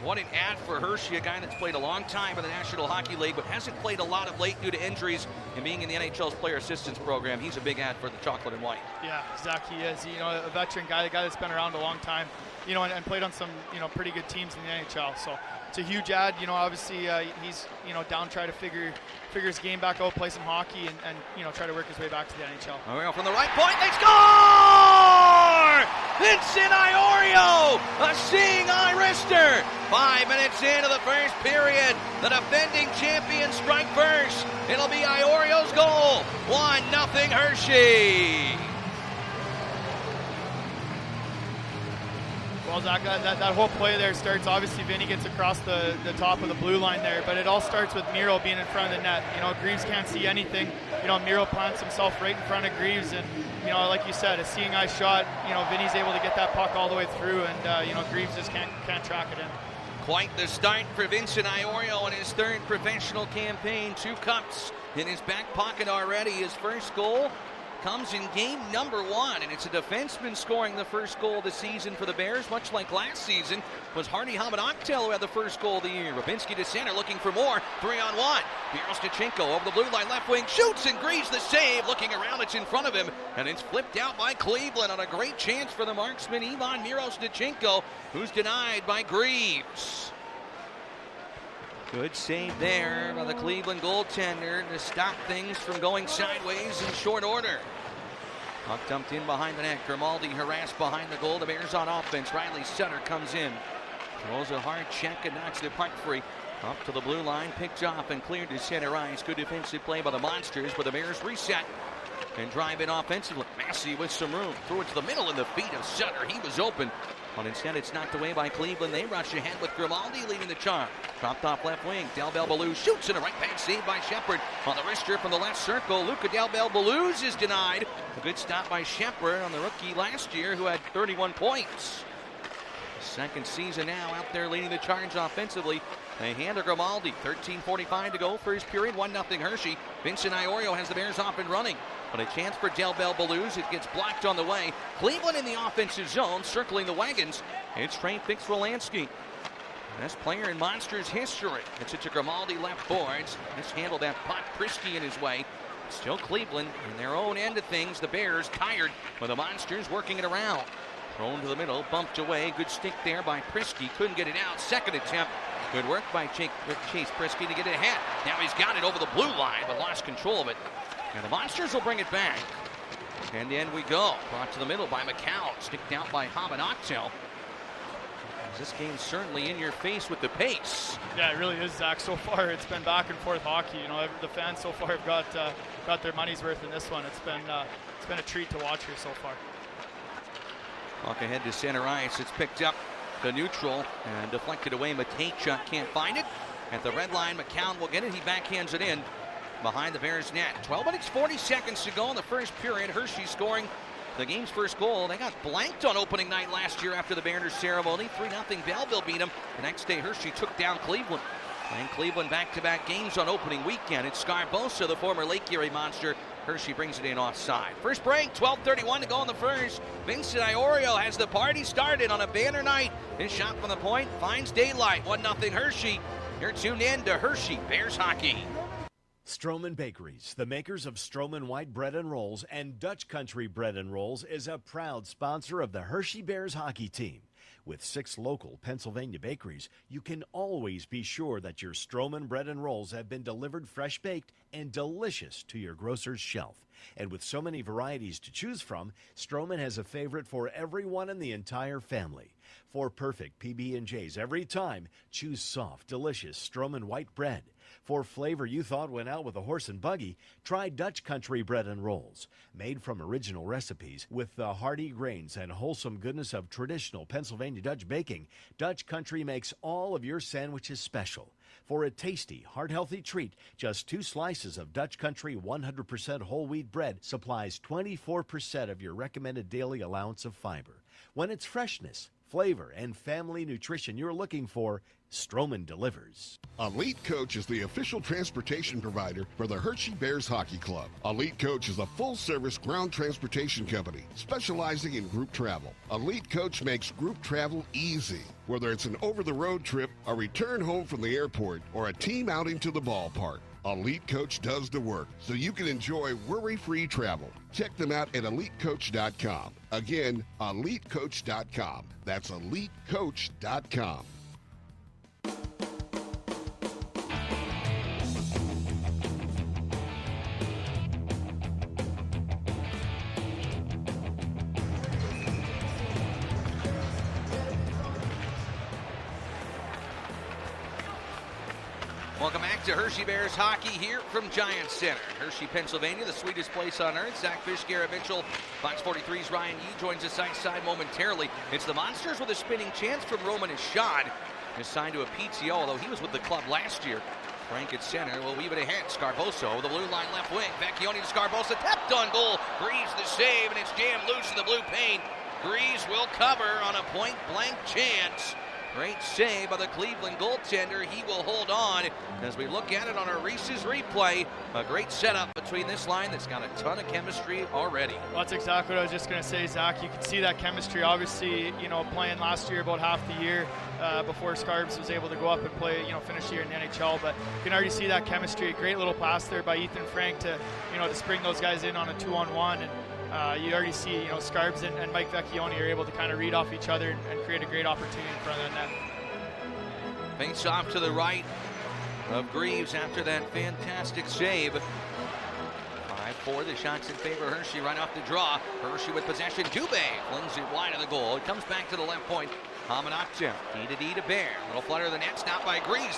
what an ad for Hershey, a guy that's played a long time in the National Hockey League, but hasn't played a lot of late due to injuries and being in the NHL's player assistance program. He's a big ad for the Chocolate and White. Yeah, Zach, he is. A veteran guy, the guy that's been around a long time, and played on some, pretty good teams in the NHL. So it's a huge ad. Obviously he's, down, try to figure his game back out, play some hockey, and try to work his way back to the NHL. Iorio from the right point, they score! Vincent Iorio, a seeing eye wrister. 5 minutes into the first period, the defending champions strike first. It'll be Iorio's goal. 1-0 Hershey. Well, Zach, that whole play there starts, obviously Vinny gets across the top of the blue line there, but it all starts with Miro being in front of the net. Greaves can't see anything. Miro plants himself right in front of Greaves, and, like you said, a seeing eye shot, Vinny's able to get that puck all the way through, and, Greaves just can't track it in. Quite the start for Vincent Iorio in his third professional campaign. 2 cups in his back pocket already. His first goal comes in game number 1, and it's a defenseman scoring the first goal of the season for the Bears, much like last season was Hardy Hamanaktel who had the first goal of the year. Babinski to center, looking for more, 3-on-1. Mirosnichenko over the blue line, left wing, shoots and grieves the save. Looking around, it's in front of him, and it's flipped out by Cleveland on a great chance for the marksman Ivan Mirosnichenko, who's denied by Greaves. Good save there by the Cleveland goaltender to stop things from going sideways in short order. Puck dumped in behind the net. Grimaldi harassed behind the goal. The Bears on offense. Riley Sutter comes in. Throws a hard check and knocks the puck free. Up to the blue line. Picked off and cleared to center ice. Good defensive play by the Monsters, but the Bears reset and drive in offensively. Massey with some room. Threw it to the middle in the feet of Sutter. He was open. But instead, it's knocked away by Cleveland. They rush ahead with Grimaldi leading the charge. Dropped off left wing. Del Bel-Belluz shoots in a right back save by Shepard. On the wrister from the left circle, Luca Del Bel-Belluz is denied. A good stop by Shepard on the rookie last year who had 31 points. Second season now out there leading the charge offensively. They hand to Grimaldi. 13:45 to go, first period. 1-0 Hershey. Vincent Iorio has the Bears off and running. But a chance for Del Bel-Belluz. It gets blocked on the way. Cleveland in the offensive zone, circling the wagons. It's Trey Fix-Wolansky. Best player in Monsters history. It's it to Grimaldi left boards. Mishandled that puck. Prisky in his way. Still Cleveland in their own end of things. The Bears tired with the Monsters working it around. Thrown to the middle, bumped away. Good stick there by Prisky. Couldn't get it out. Second attempt. Good work by Chase Prisky to get it ahead. Now he's got it over the blue line, but lost control of it. And the Monsters will bring it back. And in we go. Brought to the middle by McCown. Sticked out by Hamanaktel. This game's certainly in your face with the pace. Yeah, it really is, Zach. So far, it's been back and forth hockey. You know, the fans so far have got their money's worth in this one. It's been a treat to watch here so far. Puck ahead to center ice. It's picked up to neutral and deflected away. Matejchuk can't find it. At the red line, McCown will get it. He backhands it in behind the Bears net. 12 minutes, 40 seconds to go in the first period. Hershey scoring the game's first goal. They got blanked on opening night last year after the banner ceremony. 3-0 Belleville beat them. The next day, Hershey took down Cleveland. And Cleveland back-to-back games on opening weekend. It's Scarbosa, the former Lake Erie Monster. Hershey brings it in offside. First break, 12:31 to go in the first. Vincent Iorio has the party started on a banner night. His shot from the point finds daylight. 1-0 Hershey. You're tuned in to Hershey Bears Hockey. Stroman Bakeries, the makers of Stroman White Bread and Rolls and Dutch Country Bread and Rolls, is a proud sponsor of the Hershey Bears hockey team. With 6 local Pennsylvania bakeries, you can always be sure that your Stroman bread and rolls have been delivered fresh baked and delicious to your grocer's shelf. And with so many varieties to choose from, Stroman has a favorite for everyone in the entire family. For perfect PB&Js every time, choose soft, delicious Stroman white bread. For flavor you thought went out with a horse and buggy, try Dutch Country Bread and Rolls. Made from original recipes with the hearty grains and wholesome goodness of traditional Pennsylvania Dutch baking, Dutch Country makes all of your sandwiches special. For a tasty, heart-healthy treat, just 2 slices of Dutch Country 100% whole wheat bread supplies 24% of your recommended daily allowance of fiber. When it's freshness, flavor, and family nutrition you're looking for, Stroman delivers. Elite Coach is the official transportation provider for the Hershey Bears Hockey Club. Elite Coach is a full-service ground transportation company specializing in group travel. Elite Coach makes group travel easy. Whether it's an over-the-road trip, a return home from the airport, or a team outing to the ballpark, Elite Coach does the work so you can enjoy worry-free travel. Check them out at EliteCoach.com. Again, EliteCoach.com. That's EliteCoach.com. Welcome back to Hershey Bears Hockey here from Giants Center. Hershey, Pennsylvania, the sweetest place on earth. Zach Fish, Garrett Mitchell, Fox 43's Ryan Yee joins us side momentarily. It's the Monsters with a spinning chance from Roman Ishad. Assigned to a PTO, although he was with the club last year. Frank at center will weave it ahead. Scarbosa, the blue line left wing. Vecchione to Scarbosa, tapped on goal. Greaves the save, and it's jammed loose in the blue paint. Greaves will cover on a point-blank chance. Great save by the Cleveland goaltender. He will hold on as we look at it on our Reese's replay. A great setup between this line that's got a ton of chemistry already. Well, that's exactly what I was just going to say, Zach. You can see that chemistry. Obviously, playing last year about half the year before Scarbs was able to go up and play, finish the year in the NHL. But you can already see that chemistry. A great little pass there by Ethan Frank to spring those guys in on a 2-on-1. And you already see, Scarbs and Mike Vecchione are able to kind of read off each other and create a great opportunity in front of the net. Face off to the right of Greaves after that fantastic save. 5-4, the shots in favor of Hershey right off the draw. Hershey with possession. Dubé flings it wide of the goal. It comes back to the left point. Hamanakja, D to Bear. Little flutter of the net, stopped by Greaves.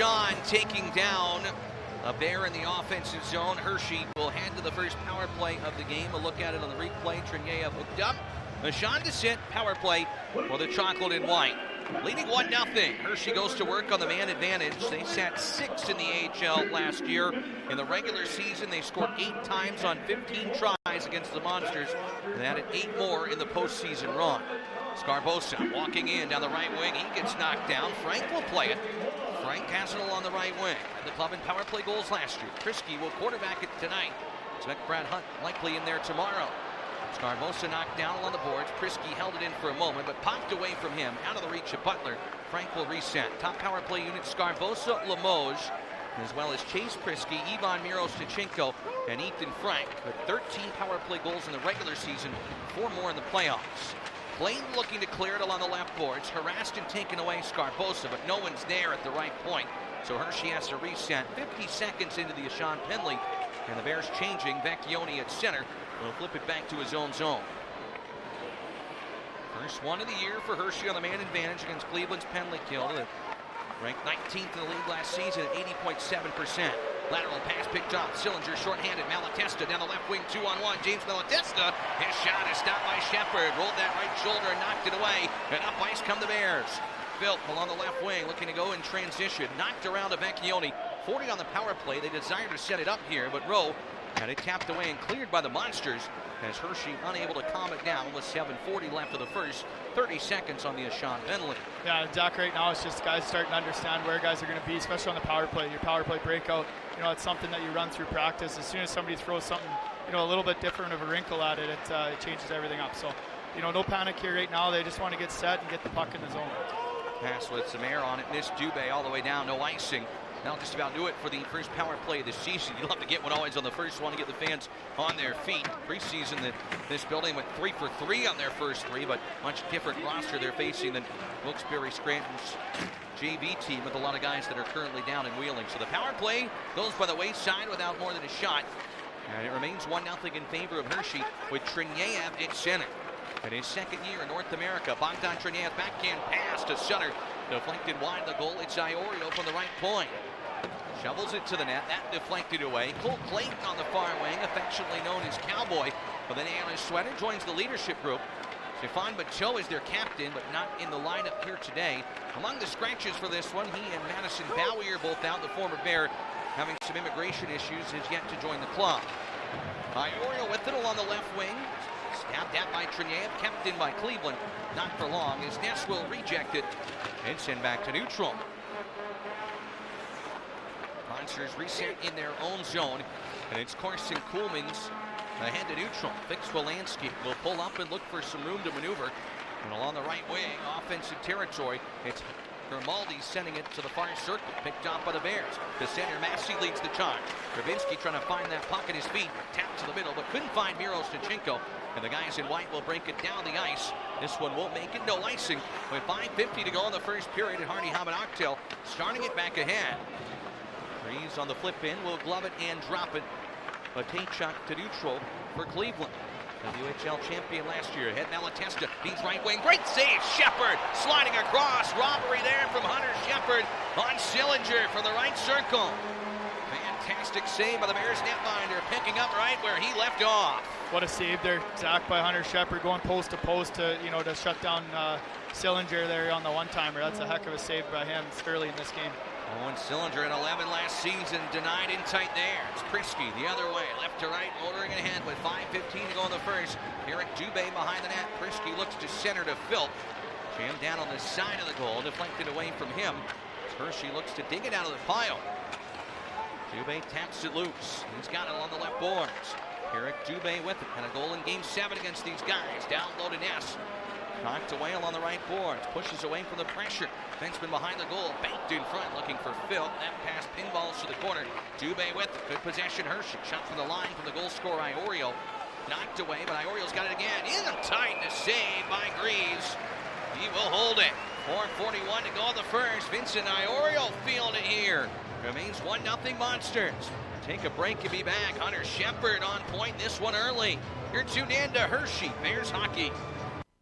Ashawn taking down a Bear in the offensive zone. Hershey will hand to the first power play of the game. A look at it on the replay. Trinyev hooked up. Ashawn to sit. Power play for the chocolate and white. Leading 1-0. Hershey goes to work on the man advantage. They sat 6 in the AHL last year. In the regular season, they scored 8 times on 15 tries against the Monsters. And added 8 more in the postseason run. Scarbosa walking in down the right wing. He gets knocked down. Frank will play it. Frank has it on the right wing. The club in power play goals last year. Prisky will quarterback it tonight. Expect Brad Hunt likely in there tomorrow. Scarbosa knocked down along the boards. Prisky held it in for a moment, but popped away from him, out of the reach of Butler. Frank will reset. Top power play unit, Scarbosa, Limoges, as well as Chase Prisky, Ivan Miroshnichenko, and Ethan Frank. With 13 power play goals in the regular season, 4 more in the playoffs. Blaine looking to clear it along the left boards. Harassed and taken away Scarbosa, but no one's there at the right point. So Hershey has to reset. 50 seconds into the Ashawn Penley, and the Bears changing. Vecchione at center. Will flip it back to his own zone. First one of the year for Hershey on the man advantage against Cleveland's Penley Kill. Ranked 19th in the league last season at 80.7%. Lateral pass picked up. Sillinger shorthanded. Malatesta down the left wing, 2-on-1. James Malatesta. His shot is stopped by Shepard. Rolled that right shoulder and knocked it away. And up ice come the Bears. Philp along the left wing looking to go in transition. Knocked around to Vecchione. 40 on the power play. They desire to set it up here, but Rowe had it tapped away and cleared by the Monsters as Hershey unable to calm it down with 7:40 left of the first. 30 seconds on the Ashawn Penley. Yeah, Zach, right now it's just guys starting to understand where guys are going to be, especially on the power play. Your power play breakout, it's something that you run through practice. As soon as somebody throws something, a little bit different of a wrinkle at it, it changes everything up. So, no panic here right now. They just want to get set and get the puck in the zone. Pass with some air on it. Missed Dubé all the way down. No icing. That'll just about do it for the first power play of the season. You'll have to get one always on the first one to get the fans on their feet. Preseason, this building went 3 for 3 on their first 3, but much different roster they're facing than Wilkes-Barre Scranton's JV team with a lot of guys that are currently down in Wheeling. So the power play goes by the wayside without more than a shot. And it remains 1-0 in favor of Hershey with Trinyev at center. In his second year in North America, Bogdan Trinyev backhand pass to Sutter. Deflected wide of the goal. It's Iorio from the right point. Shovels it to the net. That deflected away. Cole Clayton on the far wing, affectionately known as Cowboy, with an A on his sweater, joins the leadership group. Stefan Bateau is their captain, but not in the lineup here today. Among the scratches for this one, he and Madison Bowie are both out. The former Bear, having some immigration issues, has yet to join the club. Iorio with it along the left wing. Stabbed at by Trinyev, kept in by Cleveland. Not for long, as Ness will reject it and send back to neutral. Monsters reset in their own zone, and it's Carson Kuhlman's ahead to neutral. Fix Wolanski will pull up and look for some room to maneuver. And along the right wing, offensive territory, it's Grimaldi sending it to the far circle, picked off by the Bears. The center, Massey leads the charge. Gravinsky trying to find that puck at his feet, tapped to the middle, but couldn't find Miroshnichenko. And the guys in white will break it down the ice. This one won't make it, no icing. With 5:50 to go in the first period, and Hardy Hamanoktel starting it back ahead. Reeves on the flip in, will glove it and drop it. A take shot to neutral for Cleveland. WHL champion last year. Head Malatesta, he's right wing. Great save, Shepard sliding across. Robbery there from Hunter Shepard on Sillinger from the right circle. Fantastic save by the Bears netminder, picking up right where he left off. What a save there, Zach, by Hunter Shepard, going post to post to to shut down Sillinger there on the one-timer. That's a heck of a save by him early in this game. Owen Sillinger at 11 last season, denied in tight there. It's Prisky the other way, left to right, motoring ahead with 5:15 to go in the first. Eric Dubé behind the net. Prisky looks to center to Philp. Jammed down on the side of the goal, deflected away from him. Hershey looks to dig it out of the pile. Dubé taps it loose. He's got it on the left boards. Eric Dubé with it, and a goal in Game 7 against these guys. Down low to Ness. Knocked away along the right boards, pushes away from the pressure. Fenceman behind the goal, banked in front, looking for Phil. That pass pinballs to the corner. Dubé with it, good possession. Hershey shot from the line from the goal scorer Iorio. Knocked away, but Iorio's got it again. In tight, to save by Greaves. He will hold it. 4:41 to go in the first. Vincent Iorio field it here. Remains 1-0 Monsters. Take a break and be back. Hunter Shepard on point this one early. You're tuned in to Hershey Bears Hockey.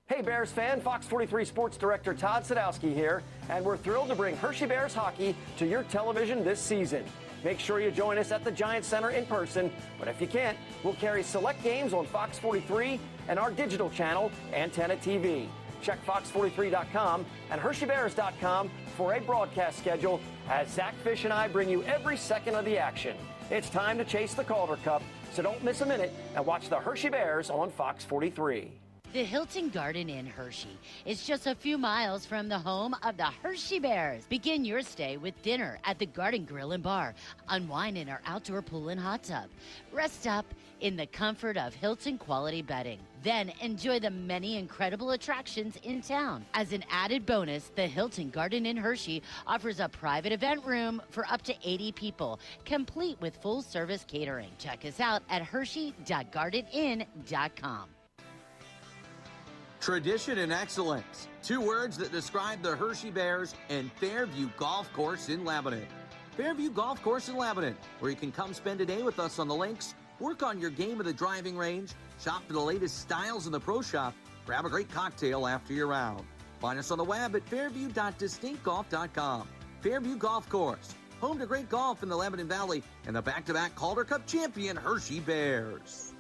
Hey, Hi, Bears fan. Fox 43 Sports Director Todd Sadowski here, and we're thrilled to bring Hershey Bears hockey to your television this season. Make sure you join us at the Giant Center in person, but if you can't, we'll carry select games on Fox 43 and our digital channel, Antenna TV. Check fox43.com and hersheybears.com for a broadcast schedule as Zach Fish and I bring you every second of the action. It's time to chase the Calder Cup, so don't miss a minute and watch the Hershey Bears on Fox 43. The Hilton Garden Inn Hershey is just a few miles from the home of the Hershey Bears. Begin your stay with dinner at the Garden Grill and Bar. Unwind in our outdoor pool and hot tub. Rest up in the comfort of Hilton quality bedding. Then enjoy the many incredible attractions in town. As an added bonus, the Hilton Garden Inn Hershey offers a private event room for up to 80 people, complete with full-service catering. Check us out at hershey.gardeninn.com. Tradition and excellence. Two words that describe the Hershey Bears and Fairview Golf Course in Lebanon. Fairview Golf Course in Lebanon, where you can come spend a day with us on the links, work on your game at the driving range, shop for the latest styles in the pro shop, grab a great cocktail after your round. Find us on the web at fairview.distinctgolf.com. Fairview Golf Course, home to great golf in the Lebanon Valley and the back-to-back Calder Cup champion Hershey Bears.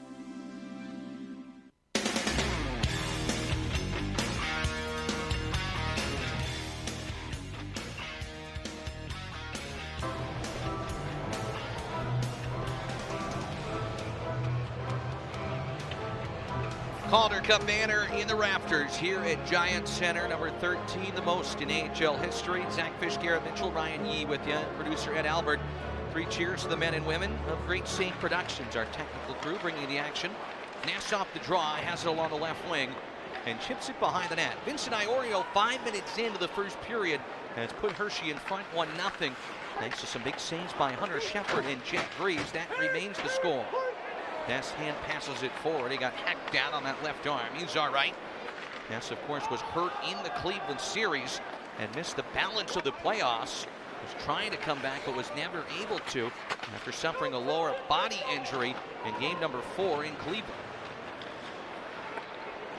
Calder Cup banner in the rafters here at Giant Center, number 13, the most in AHL history. Zach Fish, Garrett Mitchell, Ryan Yee with you, producer Ed Albert. 3 cheers to the men and women of Great Saint Productions, our technical crew bringing the action. Ness off the draw, has it along the left wing, and chips it behind the net. Vincent Iorio, 5 minutes into the first period, has put Hershey in front 1-0. Thanks to some big saves by Hunter Shepard and Jet Greaves, that remains the score. Ness hand passes it forward. He got hacked down on that left arm. He's all right. Ness, of course, was hurt in the Cleveland series and missed the balance of the playoffs. Was trying to come back, but was never able to after suffering a lower body injury in game number 4 in Cleveland.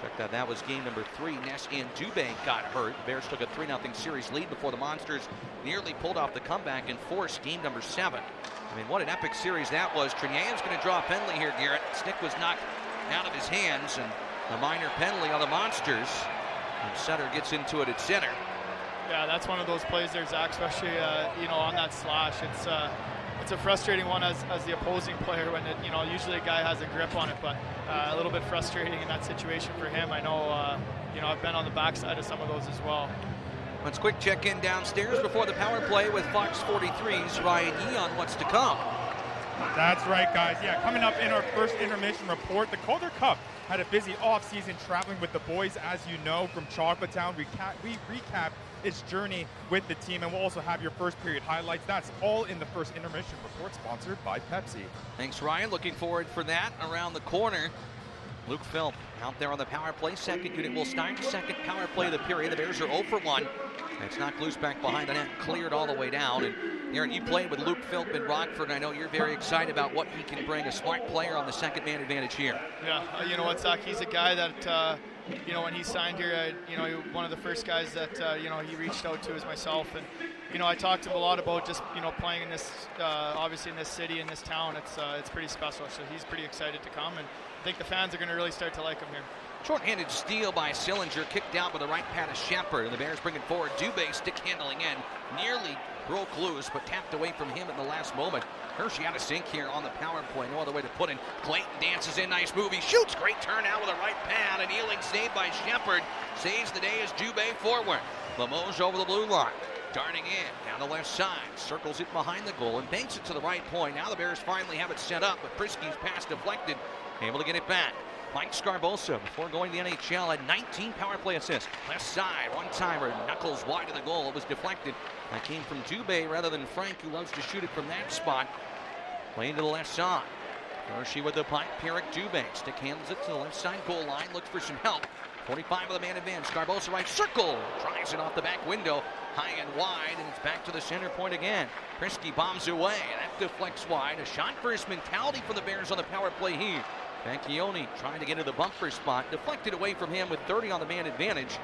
Check that. That was game number 3. Ness and Dubé got hurt. The Bears took a 3-0 series lead before the Monsters nearly pulled off the comeback and forced game number 7. I mean, what an epic series that was. Trinidad's going to draw a penalty here, Garrett. Stick was knocked out of his hands, and a minor penalty on the Monsters. And Sutter gets into it at center. Yeah, that's one of those plays there, Zach, especially on that slash. It's a frustrating one as the opposing player when usually a guy has a grip on it, but a little bit frustrating in that situation for him. I know I've been on the backside of some of those as well. Let's quick check in downstairs before the power play with Fox 43's Ryan Yee on what's to come. That's right, guys. Yeah, coming up in our first intermission report, the Calder Cup had a busy off-season traveling with the boys, as you know, from Chocolatown. We recap its journey with the team, and we'll also have your first period highlights. That's all in the first intermission report, sponsored by Pepsi. Thanks, Ryan. Looking forward for that. Around the corner, Luke Philp out there on the power play. Second unit will start. Second power play of the period. The Bears are 0 for 1. It's knocked loose back behind the net, cleared all the way down. And Aaron, you played with Luke Philp in Rockford, and I know you're very excited about what he can bring. A smart player on the second man advantage here. Yeah, you know what, Zach? He's a guy that, when he signed here, one of the first guys that, he reached out to is myself. And, I talked to him a lot about just, playing in this, obviously in this city, in this town. It's pretty special. So he's pretty excited to come, and I think the fans are going to really start to like him here. Short-handed steal by Sillinger, kicked out with the right pad of Shepard, and the Bears bring it forward. Dubé stick handling in, nearly broke loose, but tapped away from him at the last moment. Hershey out of sync here on the power play, no other way to put it. Clayton dances in, nice move, he shoots, great turn out with a right pad, and Ealing saved by Shepard. Saves the day as Dubé forward. Limoges over the blue line, darting in, down the left side, circles it behind the goal, and banks it to the right point. Now the Bears finally have it set up, but Prisky's pass deflected, able to get it back. Mike Scarbosa, before going to the NHL, had 19 power play assists. Left side, one-timer, knuckles wide of the goal. It was deflected. That came from Dubé rather than Frank, who loves to shoot it from that spot. Playing to the left side. Hershey with the puck. Pierrick Dubé stick handles it to the left side goal line. Looks for some help. 45 of the man advance. Scarbosa right circle. Drives it off the back window. High and wide, and it's back to the center point again. Prisky bombs away. That deflects wide. A shot for his mentality for the Bears on the power play here. Vecchione trying to get to the bumper spot, deflected away from him with 30 on the man advantage.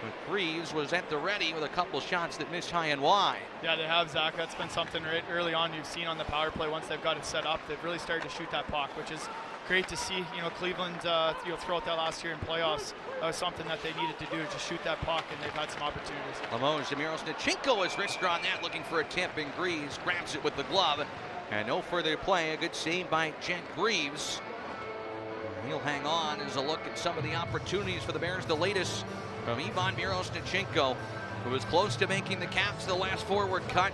But Greaves was at the ready with a couple shots that missed high and wide. Yeah, they have, Zach. That's been something right early on you've seen on the power play. Once they've got it set up, they've really started to shoot that puck, which is great to see. You know, Cleveland, throughout that last year in playoffs, that was something that they needed to do, just shoot that puck, and they've had some opportunities. Limoges, Miroshnichenko is wrister on that, looking for a tip, and Greaves grabs it with the glove. And no further play. A good save by Jack Greaves. He'll hang on as a look at some of the opportunities for the Bears. The latest from Ivan Miroshnichenko, who was close to making the Caps the last forward cut.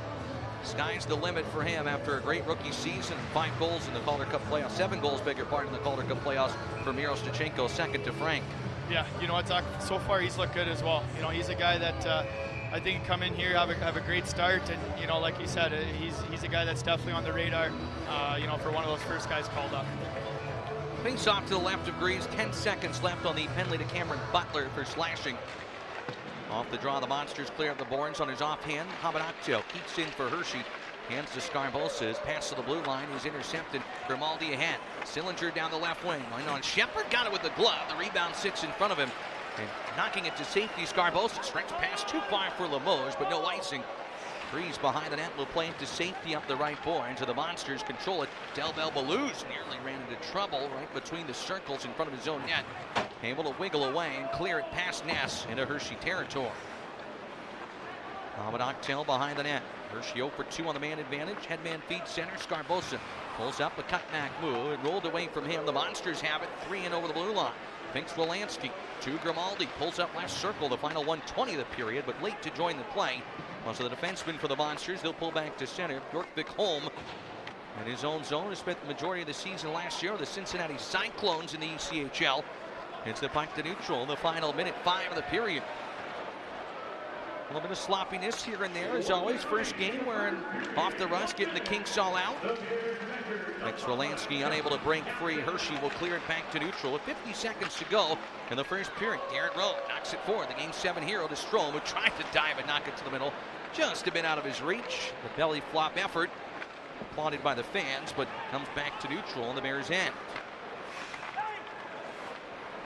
Sky's the limit for him after a great rookie season. 5 goals in the Calder Cup playoffs. 7 goals, bigger part in the Calder Cup playoffs for Miroshnichenko, second to Frank. Yeah, you know what, Zach? So far he's looked good as well. You know, he's a guy that I think come in here, have a great start, and you know, like you said, he's a guy that's definitely on the radar. You know, for one of those first guys called up. Face off to the left of Greaves. 10 seconds left on the penalty to Cameron Butler for slashing. Off the draw, the Monsters clear up the boards on his offhand. Habanaccio keeps in for Hershey. Hands to Scarbosa. His pass to the blue line. He's intercepted. Grimaldi ahead. Sillinger down the left wing. Line on Shepard. Got it with the glove. The rebound sits in front of him. And knocking it to safety, Scarbosa. Stretch pass too far for Limoges, but no icing. Greaves behind the net will play into safety up the right board. So the Monsters control it. Delbel Balouz nearly ran into trouble right between the circles in front of his own net. Able to wiggle away and clear it past Ness into Hershey territory. Habanaccio behind the net. Hershey 0 for 2 on the man advantage. Headman feeds center. Scarbosa pulls up a cutback move. It rolled away from him. The Monsters have it. 3 in over the blue line. Thinks Wolansky to Grimaldi. Pulls up last circle. The final 1:20 of the period, but late to join the play. So the defenseman for the Monsters, they'll pull back to center. Bjorkvik home in his own zone. Has spent the majority of the season last year with the Cincinnati Cyclones in the ECHL. It's the puck to neutral in the final minute 5 of the period. A little bit of sloppiness here and there, as always. First game wearing off the rust, getting the kinks all out. Next, Wolansky unable to break free. Hershey will clear it back to neutral with 50 seconds to go in the first period. Garrett Rowe knocks it forward. The Game 7 hero to Strome, who tried to dive and knock it to the middle. Just a bit out of his reach. The belly flop effort applauded by the fans, but comes back to neutral on the Bears' end.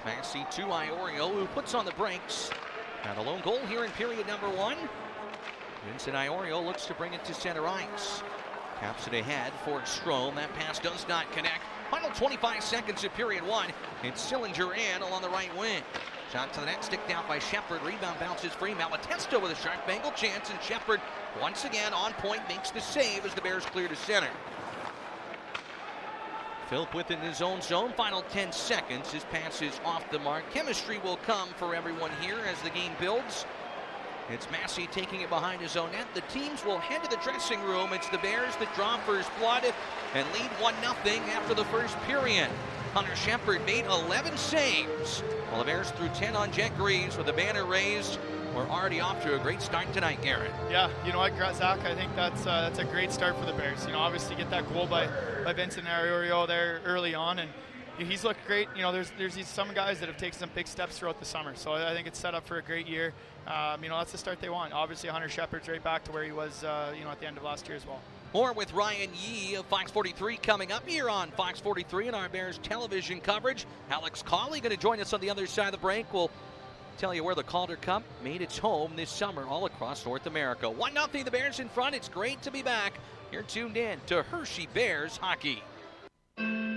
Massey to Iorio, who puts on the brakes. And a lone goal here in period number 1. Vincent Iorio looks to bring it to center ice. Taps it ahead for Strome. That pass does not connect. Final 25 seconds of period 1. It's Sillinger in along the right wing. Shot to the net, stick down by Shepard. Rebound bounces free. Malatesta with a sharp angle chance, and Shepard once again on point makes the save as the Bears clear to center. Philp within his own zone. Final 10 seconds. His pass is off the mark. Chemistry will come for everyone here as the game builds. It's Massey taking it behind his own net. The teams will head to the dressing room. It's the Bears that draw first blood and lead 1-0 after the first period. Hunter Shepard made 11 saves, while the Bears threw 10 on Jack Greaves with the banner raised. We're already off to a great start tonight, Garrett. Yeah, you know what, Zach, I think that's a great start for the Bears. You know, obviously get that goal by Vincent Iorio there early on, and he's looked great. You know, there's some guys that have taken some big steps throughout the summer, so I think it's set up for a great year. You know, that's the start they want. Obviously, Hunter Shepard's right back to where he was, you know, at the end of last year as well. More with Ryan Yee of Fox 43 coming up here on Fox 43 in our Bears television coverage. Alex Cawley going to join us on the other side of the break. We'll tell you where the Calder Cup made its home this summer all across North America. 1-0 the Bears in front. It's great to be back. You're tuned in to Hershey Bears hockey.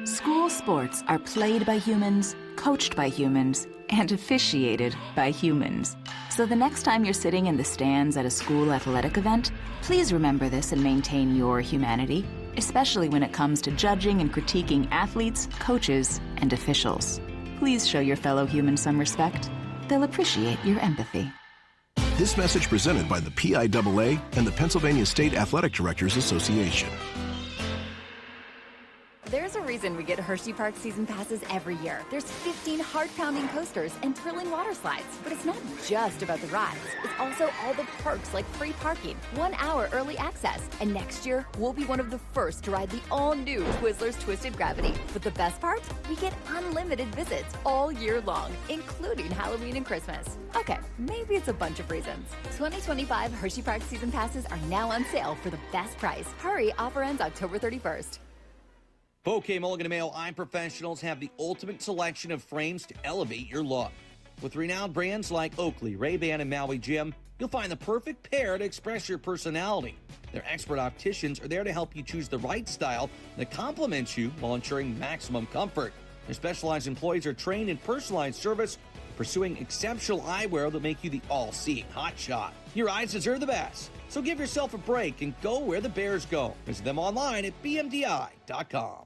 School sports are played by humans, coached by humans, and officiated by humans. So the next time you're sitting in the stands at a school athletic event, please remember this and maintain your humanity, especially when it comes to judging and critiquing athletes, coaches, and officials. Please show your fellow humans some respect. They'll appreciate your empathy. This message presented by the PIAA and the Pennsylvania State Athletic Directors Association. There's a reason we get Hershey Park season passes every year. There's 15 heart-pounding coasters and thrilling water slides. But it's not just about the rides. It's also all the perks like free parking, 1 hour early access. And next year, we'll be one of the first to ride the all-new Twizzlers Twisted Gravity. But the best part? We get unlimited visits all year long, including Halloween and Christmas. Okay, maybe it's a bunch of reasons. 2025 Hershey Park season passes are now on sale for the best price. Hurry, offer ends October 31st. Bouquet Mulligan & Mayo Eye Professionals have the ultimate selection of frames to elevate your look. With renowned brands like Oakley, Ray-Ban, and Maui Jim, you'll find the perfect pair to express your personality. Their expert opticians are there to help you choose the right style that complements you while ensuring maximum comfort. Their specialized employees are trained in personalized service, pursuing exceptional eyewear that make you the all-seeing hotshot. Your eyes deserve the best, so give yourself a break and go where the Bears go. Visit them online at bmdi.com.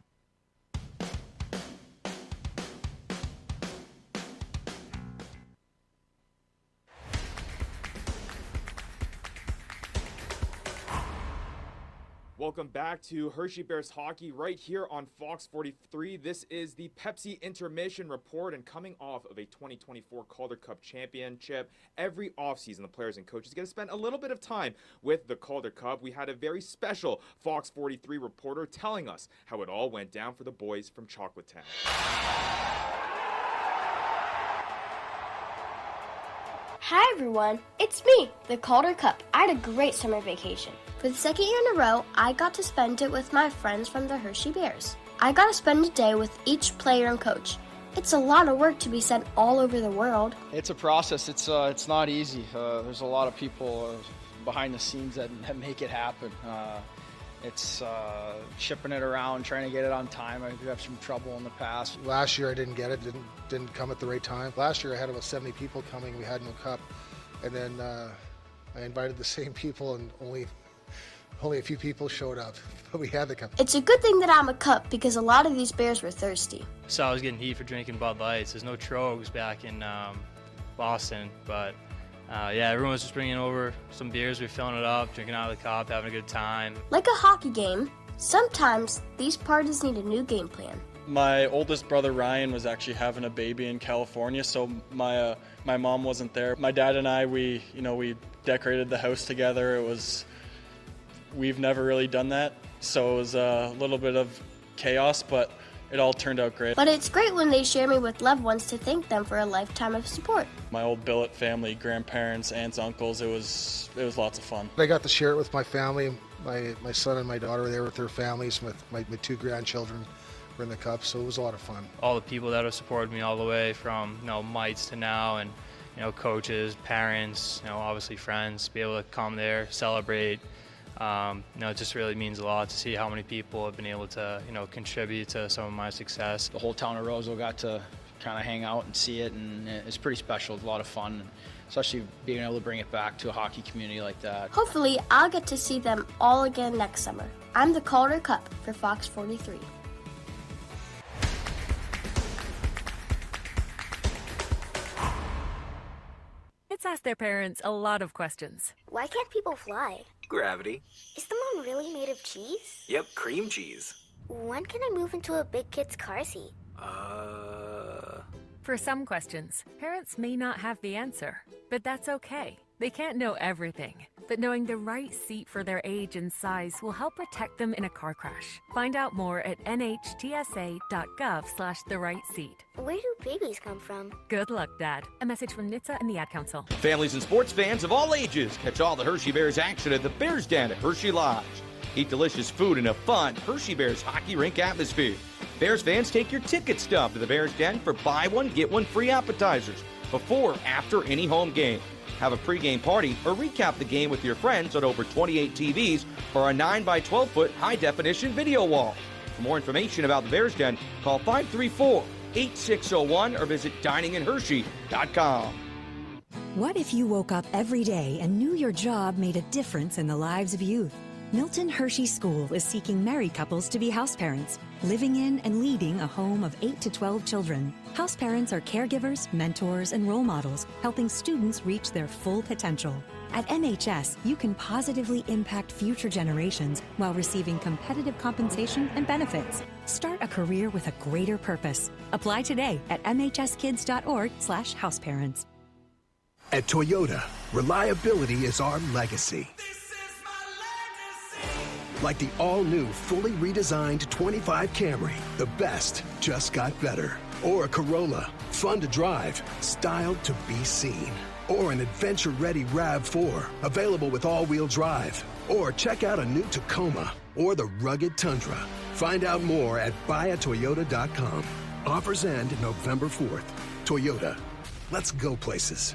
Welcome back to Hershey Bears Hockey right here on Fox 43. This is the Pepsi Intermission Report, and coming off of a 2024 Calder Cup championship, every offseason the players and coaches get to spend a little bit of time with the Calder Cup. We had a very special Fox 43 reporter telling us how it all went down for the boys from Chocolatetown. Hi everyone, it's me, the Calder Cup. I had a great summer vacation. For the second year in a row, I got to spend it with my friends from the Hershey Bears. I got to spend a day with each player and coach. It's a lot of work to be sent all over the world. It's a process. It's not easy. There's a lot of people behind the scenes that make it happen. It's shipping it around, trying to get it on time. I did have some trouble in the past. Last year I didn't get it, didn't come at the right time. Last year I had about 70 people coming, we had no cup. And then I invited the same people and only a few people showed up, but we had the cup. It's a good thing that I'm a cup because a lot of these Bears were thirsty. So I was getting heat for drinking Bud Lights. There's no Trogs back in Boston, but yeah, everyone was just bringing over some beers. We were filling it up, drinking out of the cup, having a good time. Like a hockey game, sometimes these parties need a new game plan. My oldest brother Ryan was actually having a baby in California, so my mom wasn't there. My dad and I, we decorated the house together. We've never really done that, so it was a little bit of chaos, but it all turned out great. But it's great when they share me with loved ones to thank them for a lifetime of support. My old billet family, grandparents, aunts, uncles, it was lots of fun. I got to share it with my family. My son and my daughter were there with their families. My two grandchildren were in the cup, so it was a lot of fun. All the people that have supported me all the way from mites to now, and coaches, parents, obviously friends, be able to come there, celebrate. It just really means a lot to see how many people have been able to, contribute to some of my success. The whole town of Roseville got to kind of hang out and see it, and it's pretty special. It's a lot of fun, especially being able to bring it back to a hockey community like that. Hopefully, I'll get to see them all again next summer. I'm the Calder Cup for Fox 43. Kids ask their parents a lot of questions. Why can't people fly? Gravity. Is the moon really made of cheese? Yep, cream cheese. When can I move into a big kid's car seat? For some questions, parents may not have the answer, but that's okay. They can't know everything, but knowing the right seat for their age and size will help protect them in a car crash. Find out more at nhtsa.gov/therightseat. Where do babies come from? Good luck, Dad. A message from NHTSA and the Ad Council. Families and sports fans of all ages catch all the Hershey Bears action at the Bears Den at Hershey Lodge. Eat delicious food in a fun Hershey Bears hockey rink atmosphere. Bears fans, take your ticket stub to the Bears Den for buy one, get one free appetizers before or after any home game. Have a pregame party or recap the game with your friends on over 28 TVs or a 9x12-foot high-definition video wall. For more information about the Bears Den, call 534-8601 or visit dininginhershey.com. What if you woke up every day and knew your job made a difference in the lives of youth? Milton Hershey School is seeking married couples to be house parents, living in and leading a home of 8 to 12 children. House parents are caregivers, mentors, and role models, helping students reach their full potential. At MHS, you can positively impact future generations while receiving competitive compensation and benefits. Start a career with a greater purpose. Apply today at mhskids.org/houseparents. At Toyota, reliability is our legacy. Like the all-new, fully redesigned 25 Camry, the best just got better. Or a Corolla, fun to drive, styled to be seen. Or an adventure-ready RAV4, available with all-wheel drive. Or check out a new Tacoma or the rugged Tundra. Find out more at buyatoyota.com. Offers end November 4th. Toyota. Let's go places.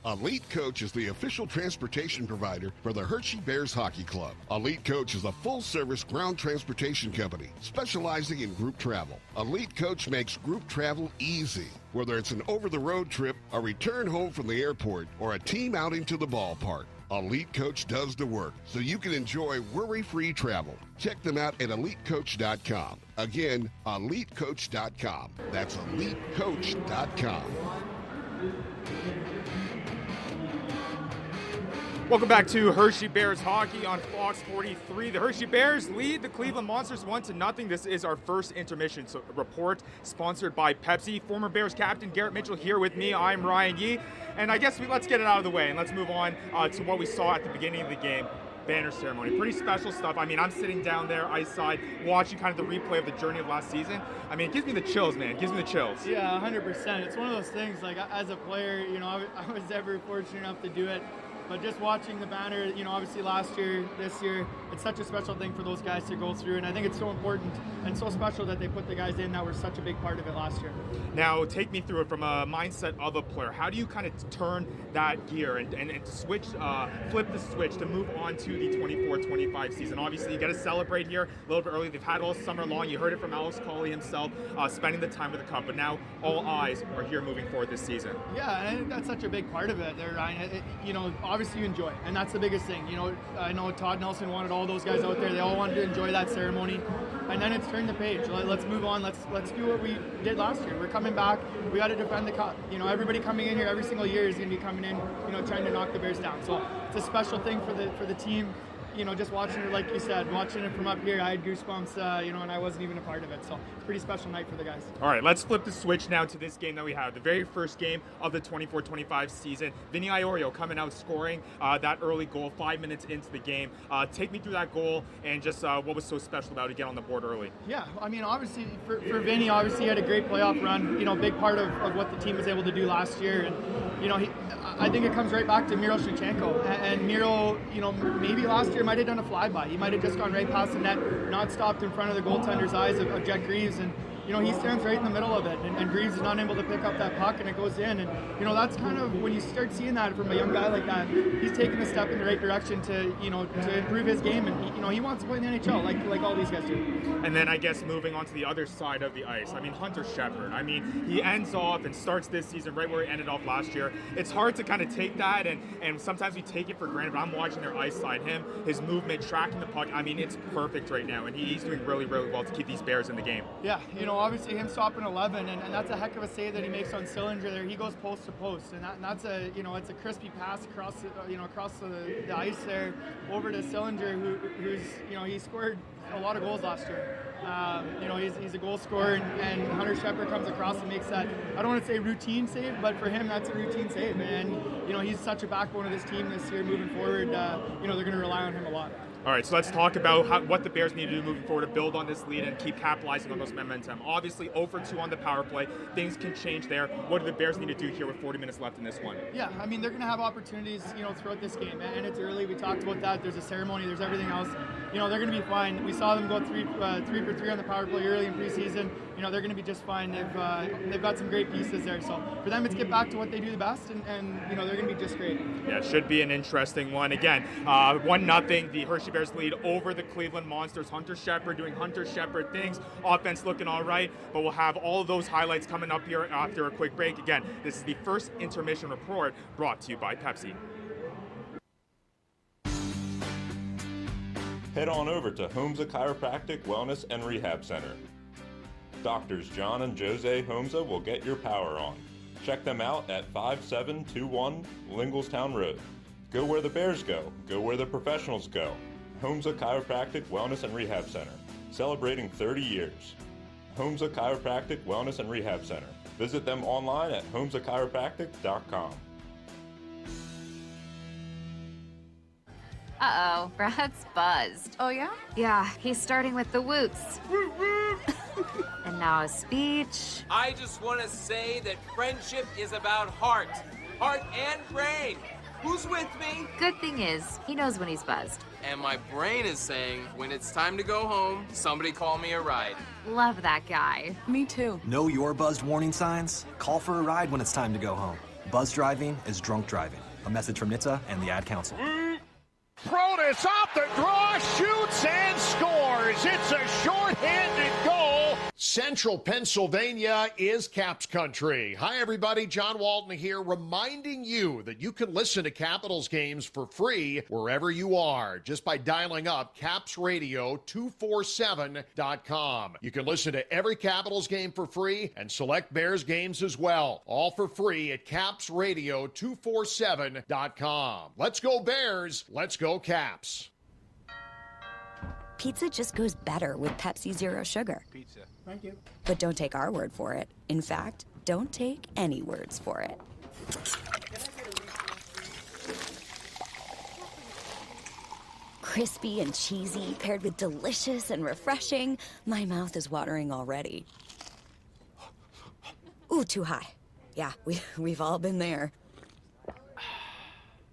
Elite Coach is the official transportation provider for the Hershey Bears Hockey Club. Elite Coach is a full-service ground transportation company specializing in group travel. Elite Coach makes group travel easy, whether it's an over-the-road trip, a return home from the airport, or a team outing to the ballpark. Elite Coach does the work so you can enjoy worry-free travel. Check them out at EliteCoach.com. Again, EliteCoach.com. That's EliteCoach.com. Welcome back to Hershey Bears Hockey on Fox 43. The Hershey Bears lead the Cleveland Monsters 1-0. This is our first intermission report sponsored by Pepsi. Former Bears captain Garrett Mitchell here with me. I'm Ryan Yee. And I guess let's get it out of the way and let's move on to what we saw at the beginning of the game. Banner ceremony. Pretty special stuff. I mean, I'm sitting down there ice side watching kind of the replay of the journey of last season. I mean, it gives me the chills, man. It gives me the chills. Yeah, 100%. It's one of those things, like, as a player, you know, I was ever fortunate enough to do it. But just watching the banner, you know, obviously last year, this year, it's such a special thing for those guys to go through. And I think it's so important and so special that they put the guys in that were such a big part of it last year. Now, take me through it from a mindset of a player. How do you kind of turn that gear and switch, flip the switch to move on to the 24-25 season? Obviously, you got to celebrate here a little bit early. They've had all summer long. You heard it from Alex Coley himself, spending the time with the Cup. But now all eyes are here moving forward this season. Yeah, and I think that's such a big part of it there, Ryan. You know, obviously you enjoy it, and that's the biggest thing. You know, I know Todd Nelson wanted all those guys out there. They all wanted to enjoy that ceremony, and then it's turn the page. Let's move on. Let's do what we did last year. We're coming back. We got to defend the Cup. You know, everybody coming in here every single year is going to be coming in, you know, trying to knock the Bears down. So it's a special thing for the team. You know, just watching it, like you said, watching it from up here, I had goosebumps, you know, and I wasn't even a part of it. So it's a pretty special night for the guys. All right, let's flip the switch now to this game that we have, the very first game of the 24-25 season. Vinny Iorio coming out scoring that early goal 5 minutes into the game. Take me through that goal and just what was so special about it to get on the board early. Yeah, I mean, obviously, for Vinny, obviously he had a great playoff run, you know, big part of what the team was able to do last year. And, you know, I think it comes right back to Miro Shevchenko. And Miro, you know, maybe last year might have done a flyby. He might have just gone right past the net, not stopped in front of the goaltender's eyes of Jack Greaves. And, you know, he stands right in the middle of it, and Greaves is not able to pick up that puck, and it goes in. And, you know, that's kind of, when you start seeing that from a young guy like that, he's taking a step in the right direction to, you know, to improve his game. And, you know, he wants to play in the NHL like all these guys do. And then I guess moving on to the other side of the ice, I mean, Hunter Shepard. I mean, he ends off and starts this season right where he ended off last year. It's hard to kind of take that, and sometimes we take it for granted, but I'm watching their ice side, his movement, tracking the puck. I mean, it's perfect right now, and he's doing really, really well to keep these Bears in the game. Yeah, you know, obviously him stopping 11, and that's a heck of a save that he makes on Sillinger there. He goes post to post, and that's a, you know, it's a crispy pass across the ice there over to Sillinger, who's, you know, he scored a lot of goals last year. You know, he's a goal scorer, and Hunter Shepard comes across and makes that, I don't want to say routine save, but for him that's a routine save. And, you know, he's such a backbone of this team this year moving forward. You know, they're going to rely on him a lot. All right, so let's talk about what the Bears need to do moving forward to build on this lead and keep capitalizing on those momentum. Obviously, 0-for-2 on the power play. Things can change there. What do the Bears need to do here with 40 minutes left in this one? Yeah, I mean, they're going to have opportunities, you know, throughout this game, and it's early. We talked about that. There's a ceremony. There's everything else. You know, they're going to be fine. We saw them go 3 for 3 on the power play early in preseason. You know, they're going to be just fine. They've got some great pieces there. So for them, it's get back to what they do the best, and you know, they're going to be just great. Yeah, it should be an interesting one. Again, 1-0. The Hershey Bears lead over the Cleveland Monsters. Hunter Shepard doing Hunter Shepard things. Offense looking all right, but we'll have all of those highlights coming up here after a quick break. Again, this is the first intermission report brought to you by Pepsi. Head on over to Homza Chiropractic Wellness and Rehab Center. Doctors John and Jose Homza will get your power on. Check them out at 5721 Lingelstown Road. Go where the Bears go. Go where the professionals go. Homza Chiropractic Wellness and Rehab Center. Celebrating 30 years. Homza Chiropractic Wellness and Rehab Center. Visit them online at homzachiropractic.com. Uh-oh, Brad's buzzed. Oh, yeah? Yeah, he's starting with the woots. And now a speech. I just want to say that friendship is about heart and brain. Who's with me? Good thing is, he knows when he's buzzed. And my brain is saying, when it's time to go home, somebody call me a ride. Love that guy. Me too. Know your buzzed warning signs? Call for a ride when it's time to go home. Buzz driving is drunk driving. A message from NHTSA and the Ad Council. Protas off the draw, shoots and scores. It's a short-handed goal. Central Pennsylvania is Caps country. Hi, everybody. John Walton here, reminding you that you can listen to Capitals games for free wherever you are just by dialing up capsradio247.com. You can listen to every Capitals game for free and select Bears games as well. All for free at capsradio247.com. Let's go Bears. Let's go Caps. Pizza just goes better with Pepsi Zero Sugar. Pizza. Thank you. But don't take our word for it. In fact, don't take any words for it. Crispy and cheesy, paired with delicious and refreshing. My mouth is watering already. Ooh, too high. Yeah, we've all been there.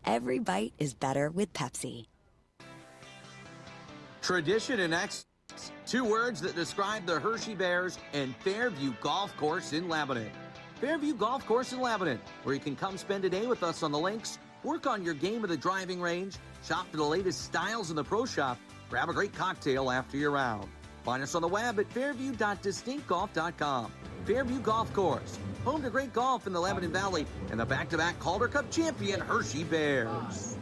Every bite is better with Pepsi. Tradition and excellence. 2 words that describe the Hershey Bears and Fairview Golf Course in Lebanon. Fairview Golf Course in Lebanon, where you can come spend a day with us on the links, work on your game at the driving range, shop for the latest styles in the pro shop, grab a great cocktail after your round. Find us on the web at fairview.distinctgolf.com. Fairview Golf Course, home to great golf in the Lebanon Valley and the back-to-back Calder Cup champion Hershey Bears.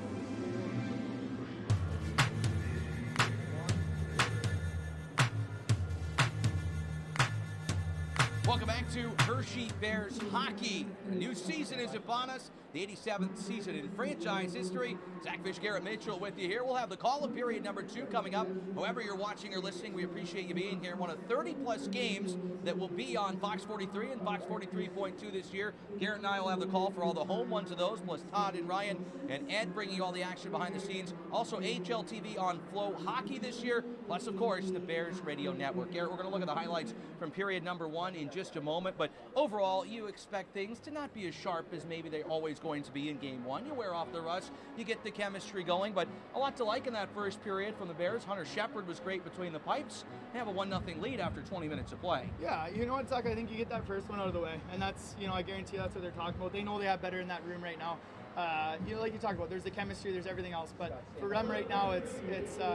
Welcome back to Hershey Bears hockey. A new season is upon us. The 87th season in franchise history. Zach Fish, Garrett Mitchell with you here. We'll have the call-up period number 2 coming up. However you're watching or listening, we appreciate you being here. One of 30-plus games that will be on Fox 43 and Fox 43.2 this year. Garrett and I will have the call for all the home ones of those, plus Todd and Ryan and Ed bringing you all the action behind the scenes. Also AHL TV on FloHockey this year, plus, of course, the Bears Radio Network. Garrett, we're going to look at the highlights from period number 1 in just a moment, but overall, you expect things to not be as sharp as maybe they're always going to be in game 1. You wear off the rust, you get the chemistry going, but a lot to like in that first period from the Bears. Hunter Shepard was great between the pipes. They have a 1-0 lead after 20 minutes of play. Yeah, you know what, Zach, I think you get that first one out of the way, and that's, I guarantee that's what they're talking about. They know they have better in that room right now. Like you talked about, there's the chemistry, there's everything else, but for them right now, it's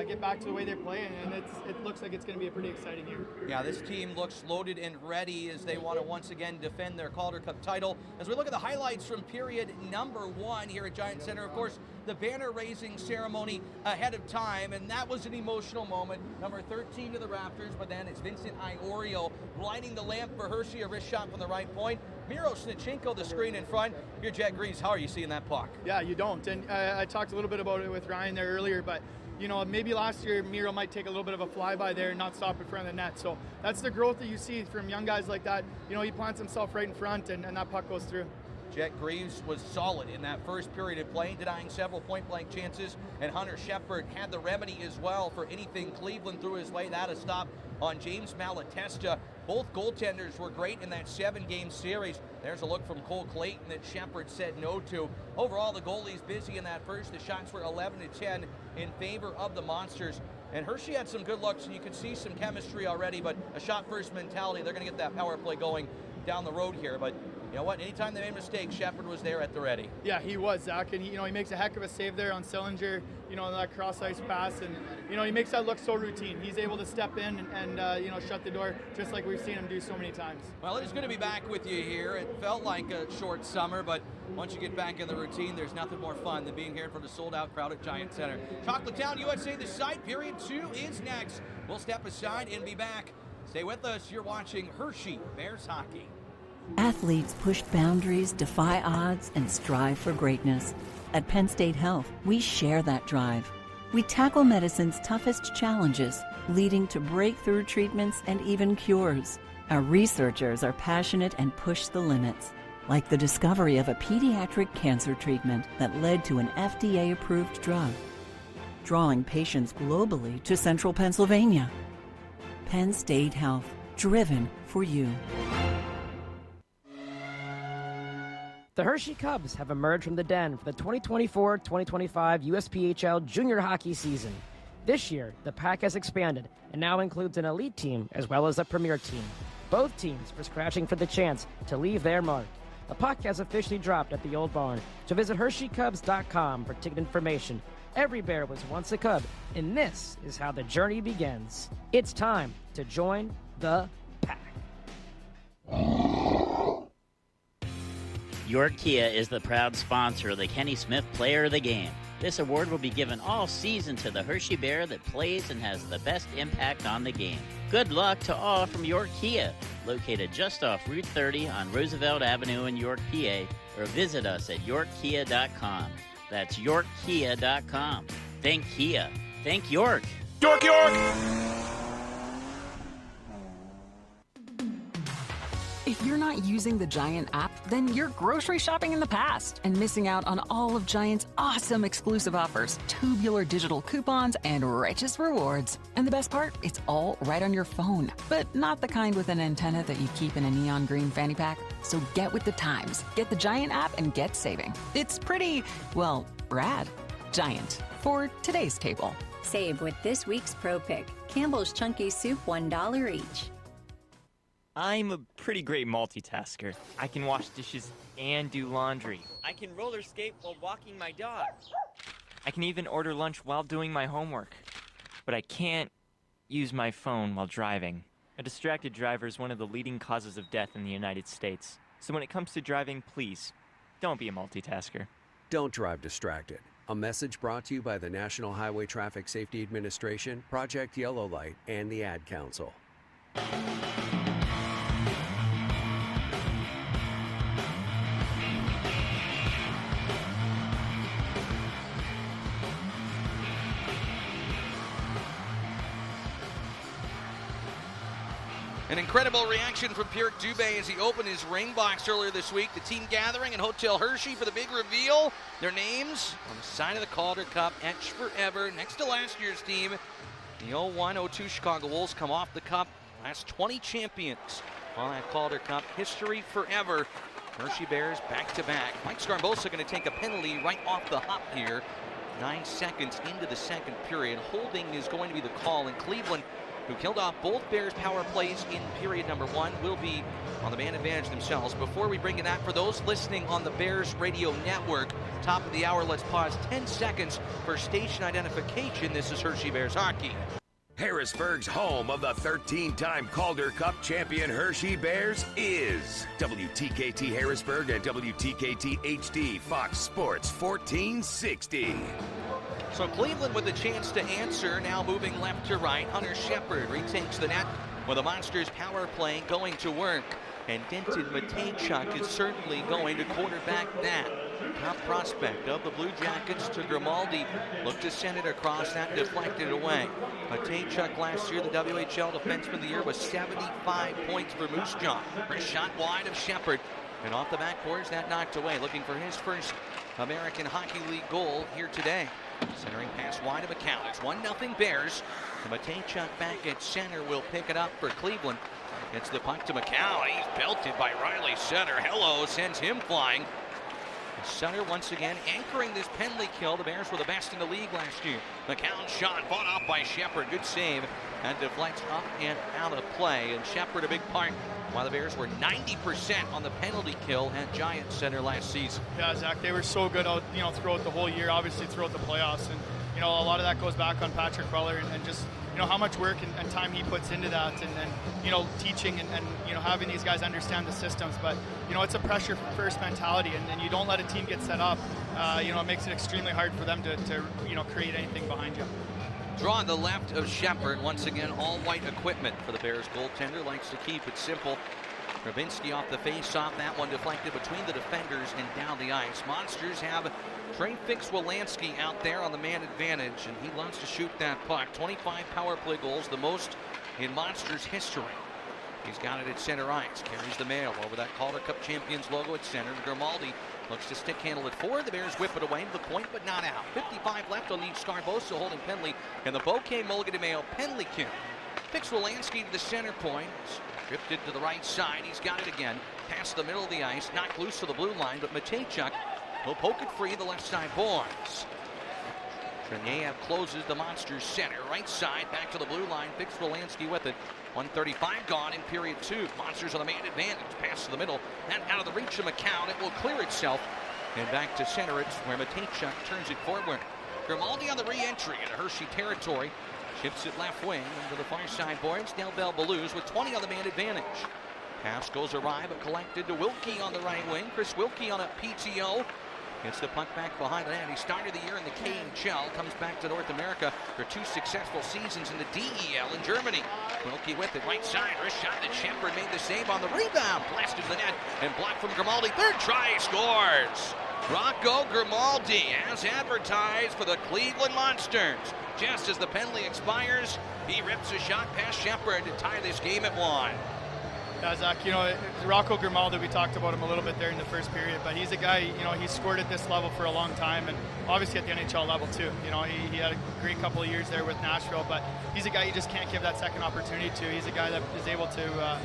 get back to the way they play, and it looks like it's going to be a pretty exciting year. Yeah, this team looks loaded and ready as they want to once again defend their Calder Cup title. As we look at the highlights from period number 1 here at Giant Center, of course, the banner-raising ceremony ahead of time, and that was an emotional moment. Number 13 to the Raptors, but then it's Vincent Iorio lighting the lamp for Hershey, a wrist shot from the right point. Miro Snichenko, the screen in front. You're Jet Greaves. How are you seeing that puck? Yeah, you don't. And I talked a little bit about it with Ryan there earlier, but maybe last year Miro might take a little bit of a flyby there and not stop in front of the net. So that's the growth that you see from young guys like that. He plants himself right in front, and that puck goes through. Jet Greaves was solid in that first period of play, denying several point-blank chances, and Hunter Shepard had the remedy as well for anything Cleveland threw his way. That a stop on James Malatesta. Both goaltenders were great in that 7-game series. There's a look from Cole Clayton that Shepard said no to. Overall, the goalie's busy in that first. The shots were 11-10 in favor of the Monsters. And Hershey had some good looks, and you could see some chemistry already, but a shot-first mentality. They're going to get that power play going down the road here. But you know what? Anytime they made mistakes, Shepard was there at the ready. Yeah, he was, Zach. And, he makes a heck of a save there on Sillinger, that cross-ice pass. And, he makes that look so routine. He's able to step in and shut the door, just like we've seen him do so many times. Well, it is good to be back with you here. It felt like a short summer, but once you get back in the routine, there's nothing more fun than being here in front of the sold-out crowd at Giant Center. Chocolate Town, USA, the site. Period 2 is next. We'll step aside and be back. Stay with us. You're watching Hershey Bears hockey. Athletes push boundaries, defy odds, and strive for greatness. At Penn State Health, we share that drive. We tackle medicine's toughest challenges, leading to breakthrough treatments and even cures. Our researchers are passionate and push the limits, like the discovery of a pediatric cancer treatment that led to an FDA-approved drug, drawing patients globally to Central Pennsylvania. Penn State Health, driven for you. The Hershey Cubs have emerged from the den for the 2024-2025 USPHL junior hockey season. This year, the pack has expanded and now includes an elite team as well as a premier team. Both teams were scratching for the chance to leave their mark. The puck has officially dropped at the Old Barn, so visit HersheyCubs.com for ticket information. Every Bear was once a Cub, and this is how the journey begins. It's time to join the pack. York Kia is the proud sponsor of the Kenny Smith Player of the Game. This award will be given all season to the Hershey Bear that plays and has the best impact on the game. Good luck to all from York Kia, located just off Route 30 on Roosevelt Avenue in York, PA, or visit us at yorkkia.com. That's yorkkia.com. Think Kia. Think York. York, York! If you're not using the Giant app, then you're grocery shopping in the past and missing out on all of Giant's awesome exclusive offers, tubular digital coupons, and richest rewards. And the best part, it's all right on your phone, but not the kind with an antenna that you keep in a neon green fanny pack. So get with the times. Get the Giant app and get saving. It's pretty, well, rad. Giant, for today's table. Save with this week's Pro Pick. Campbell's Chunky Soup, $1 each. I'm a pretty great multitasker. I can wash dishes and do laundry. I can roller skate while walking my dog. I can even order lunch while doing my homework. But I can't use my phone while driving. A distracted driver is one of the leading causes of death in the United States. So when it comes to driving, please, don't be a multitasker. Don't drive distracted. A message brought to you by the National Highway Traffic Safety Administration, Project Yellow Light, and the Ad Council. An incredible reaction from Pierre Dubé as he opened his ring box earlier this week. The team gathering in Hotel Hershey for the big reveal. Their names on the side of the Calder Cup, etched forever, next to last year's team. The 01-02 Chicago Wolves come off the cup. Last 20 champions on that Calder Cup. History forever. Hershey Bears back-to-back. Mike Scarbosa going to take a penalty right off the hop here. 9 seconds into the second period. Holding is going to be the call in Cleveland, who killed off both Bears power plays in period number 1, will be on the man advantage themselves. Before we bring it up, for those listening on the Bears radio network, top of the hour, let's pause 10 seconds for station identification. This is Hershey Bears Hockey. Harrisburg's home of the 13-time Calder Cup champion Hershey Bears is WTKT Harrisburg and WTKT HD Fox Sports 1460. So Cleveland with a chance to answer, now moving left to right. Hunter Shepard retakes the net with a Monsters power play going to work. And Denton Matejchuk is certainly going to quarterback that. Top prospect of the Blue Jackets to Grimaldi. Looked to send it across, that deflected away. Matejchuk last year, the WHL Defenseman of the Year, was 75 points for Moose Jaw. First shot wide of Shepard. And off the backboards, that knocked away. Looking for his first American Hockey League goal here today. Centering pass wide of McCown. It's 1-0 Bears. And Matejchuk back at center will pick it up for Cleveland. It's the puck to McCown. He's belted by Riley Sutter. Hello, sends him flying. Sutter once again anchoring this penalty kill. The Bears were the best in the league last year. McCown shot fought off by Shepard. Good save. And deflects up and out of play. And Shepard a big part while the Bears were 90% on the penalty kill at Giant Center last season. Yeah, Zach, they were so good out, throughout the whole year, obviously throughout the playoffs. And, a lot of that goes back on Patrick Weller and just, how much work and time he puts into that and teaching and having these guys understand the systems. But, it's a pressure first mentality and you don't let a team get set up. It makes it extremely hard for them to create anything behind you. Draw on the left of Shepard. Once again, all white equipment for the Bears goaltender. Likes to keep it simple. Kravinsky off the face-off. That one deflected between the defenders and down the ice. Monsters have Trey Fix-Wolanski out there on the man advantage, and he loves to shoot that puck. 25 power play goals, the most in Monsters history. He's got it at center ice. Carries the mail over that Calder Cup Champions logo at center. Grimaldi looks to stick handle it forward. The Bears whip it away to the point, but not out. 55 left on the Scarbosa holding penalty, and the Bouquet Mulligan de Mayo penalty kill. Fix-Wolanski to the center point. Drifted to the right side. He's got it again. Past the middle of the ice. Knocked loose to the blue line, but Matejchuk will poke it free, the left side boards. Treniev closes the Monsters center. Right side, back to the blue line. Fix Wolanski with it. 1:35 gone in period 2. Monsters on the man advantage. Pass to the middle. And out of the reach of McCown. It will clear itself. And back to center. It's where Matejchuk turns it forward. Grimaldi on the re-entry into Hershey territory. Chips it left wing into the far side boards. Del Bell Belouz with 20 on the man advantage. Pass goes awry, but collected to Wilkie on the right wing. Chris Wilkie on a PTO. Gets the puck back behind the net. He started the year in the KHL, comes back to North America for 2 successful seasons in the DEL in Germany. Wilkie with it, right side, wrist shot that Shepard made the save on the rebound. Blasted to the net and blocked from Grimaldi. Third try, he scores. Rocco Grimaldi, as advertised for the Cleveland Monsters. Just as the penalty expires, he rips a shot past Shepard to tie this game at 1. Yeah, Zach, Rocco Grimaldi, we talked about him a little bit there in the first period, but he's a guy, he's scored at this level for a long time, and obviously at the NHL level too. He had a great couple of years there with Nashville, but he's a guy you just can't give that second opportunity to. He's a guy that is able to,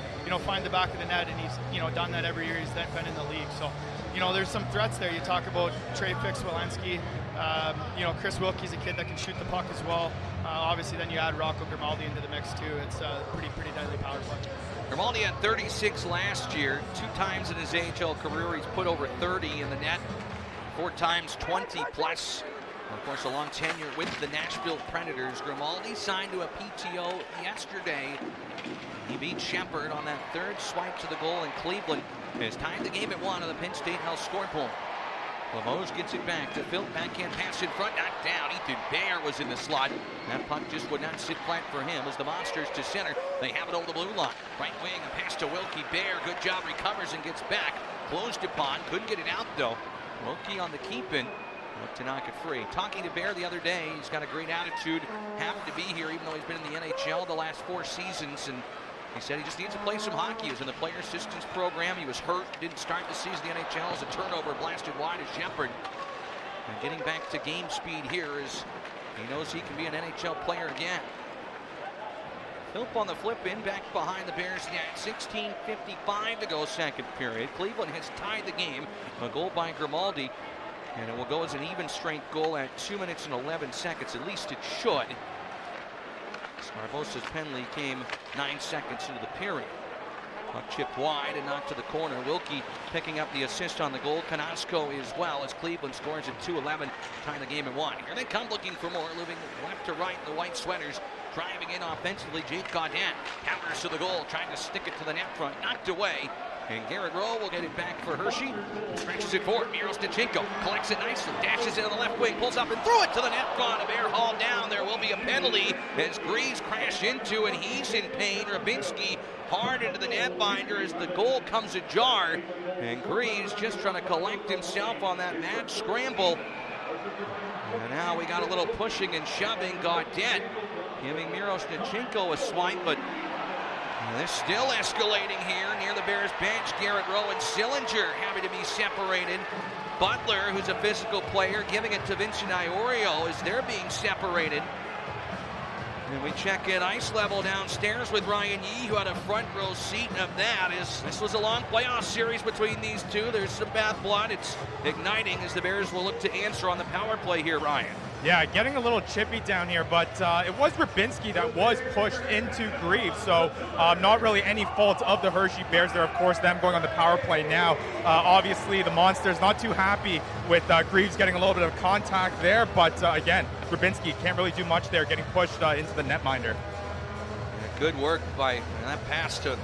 find the back of the net, and he's, done that every year he's been in the league. So, there's some threats there. You talk about Trey Fix-Wolanski. Chris Wilkie's a kid that can shoot the puck as well. Obviously, then you add Rocco Grimaldi into the mix too. It's a pretty deadly power play. Grimaldi had 36 last year. 2 times in his AHL career, he's put over 30 in the net. 4 times 20 plus. Of course, a long tenure with the Nashville Predators. Grimaldi signed to a PTO yesterday. He beat Shepard on that third swipe to the goal in Cleveland. Has tied the game at 1 on the Penn State Health scoreboard. Lemos gets it back to Phil. Backhand pass in front, knocked down. Ethan Bear was in the slot. That puck just would not sit flat for him as the Monsters to center. They have it over the blue line. Right wing, a pass to Wilkie. Bear, good job, recovers and gets back. Closed upon, couldn't get it out though. Wilkie on the keep-in. Looked to knock it free. Talking to Bear the other day, he's got a great attitude. Happy to be here, even though he's been in the NHL the last 4 seasons. And he said he just needs to play some hockey. He was in the player assistance program. He was hurt, didn't start the season in the NHL as a turnover blasted wide to Shepard. And getting back to game speed here as he knows he can be an NHL player again. Philp on the flip in, back behind the Bears net. 16:55 to go, second period. Cleveland has tied the game. A goal by Grimaldi. And it will go as an even strength goal at 2 minutes and 11 seconds. At least it should. Barbosa's penalty came 9 seconds into the period. Puck chipped wide and knocked to the corner. Wilkie picking up the assist on the goal. Canasco as well as Cleveland scores at 2:11, tying the game at 1. Here they come looking for more, moving left to right. The white sweaters driving in offensively. Jake Gaudin counters to the goal, trying to stick it to the net front, knocked away. And Garrett Rowe will get it back for Hershey. Stretches it forward. Mirostichenko collects it nicely. Dashes it on the left wing. Pulls up and threw it to the net. Gone. A Bear hauled down. There will be a penalty as Greaves crashed into, and he's in pain. Rubinski hard into the netbinder as the goal comes ajar. And Greaves just trying to collect himself on that mad scramble. And now we got a little pushing and shoving. Gaudin giving Mirostichenko a swipe, but they're still escalating here near the Bears bench. Garrett Rowe and Sillinger having to be separated. Butler, who's a physical player, giving it to Vincent Iorio as they're being separated. And we check in ice level downstairs with Ryan Yee, who had a front row seat of that. This was a long playoff series between these two. There's some bad blood. It's igniting as the Bears will look to answer on the power play here, Ryan. Yeah, getting a little chippy down here, but it was Rubinski that was pushed into Greaves, so not really any fault of the Hershey Bears there. Of course, them going on the power play now. Obviously, the Monsters not too happy with Greaves getting a little bit of contact there, but again, Rubinski can't really do much there, getting pushed into the netminder. Yeah, good work by that pass to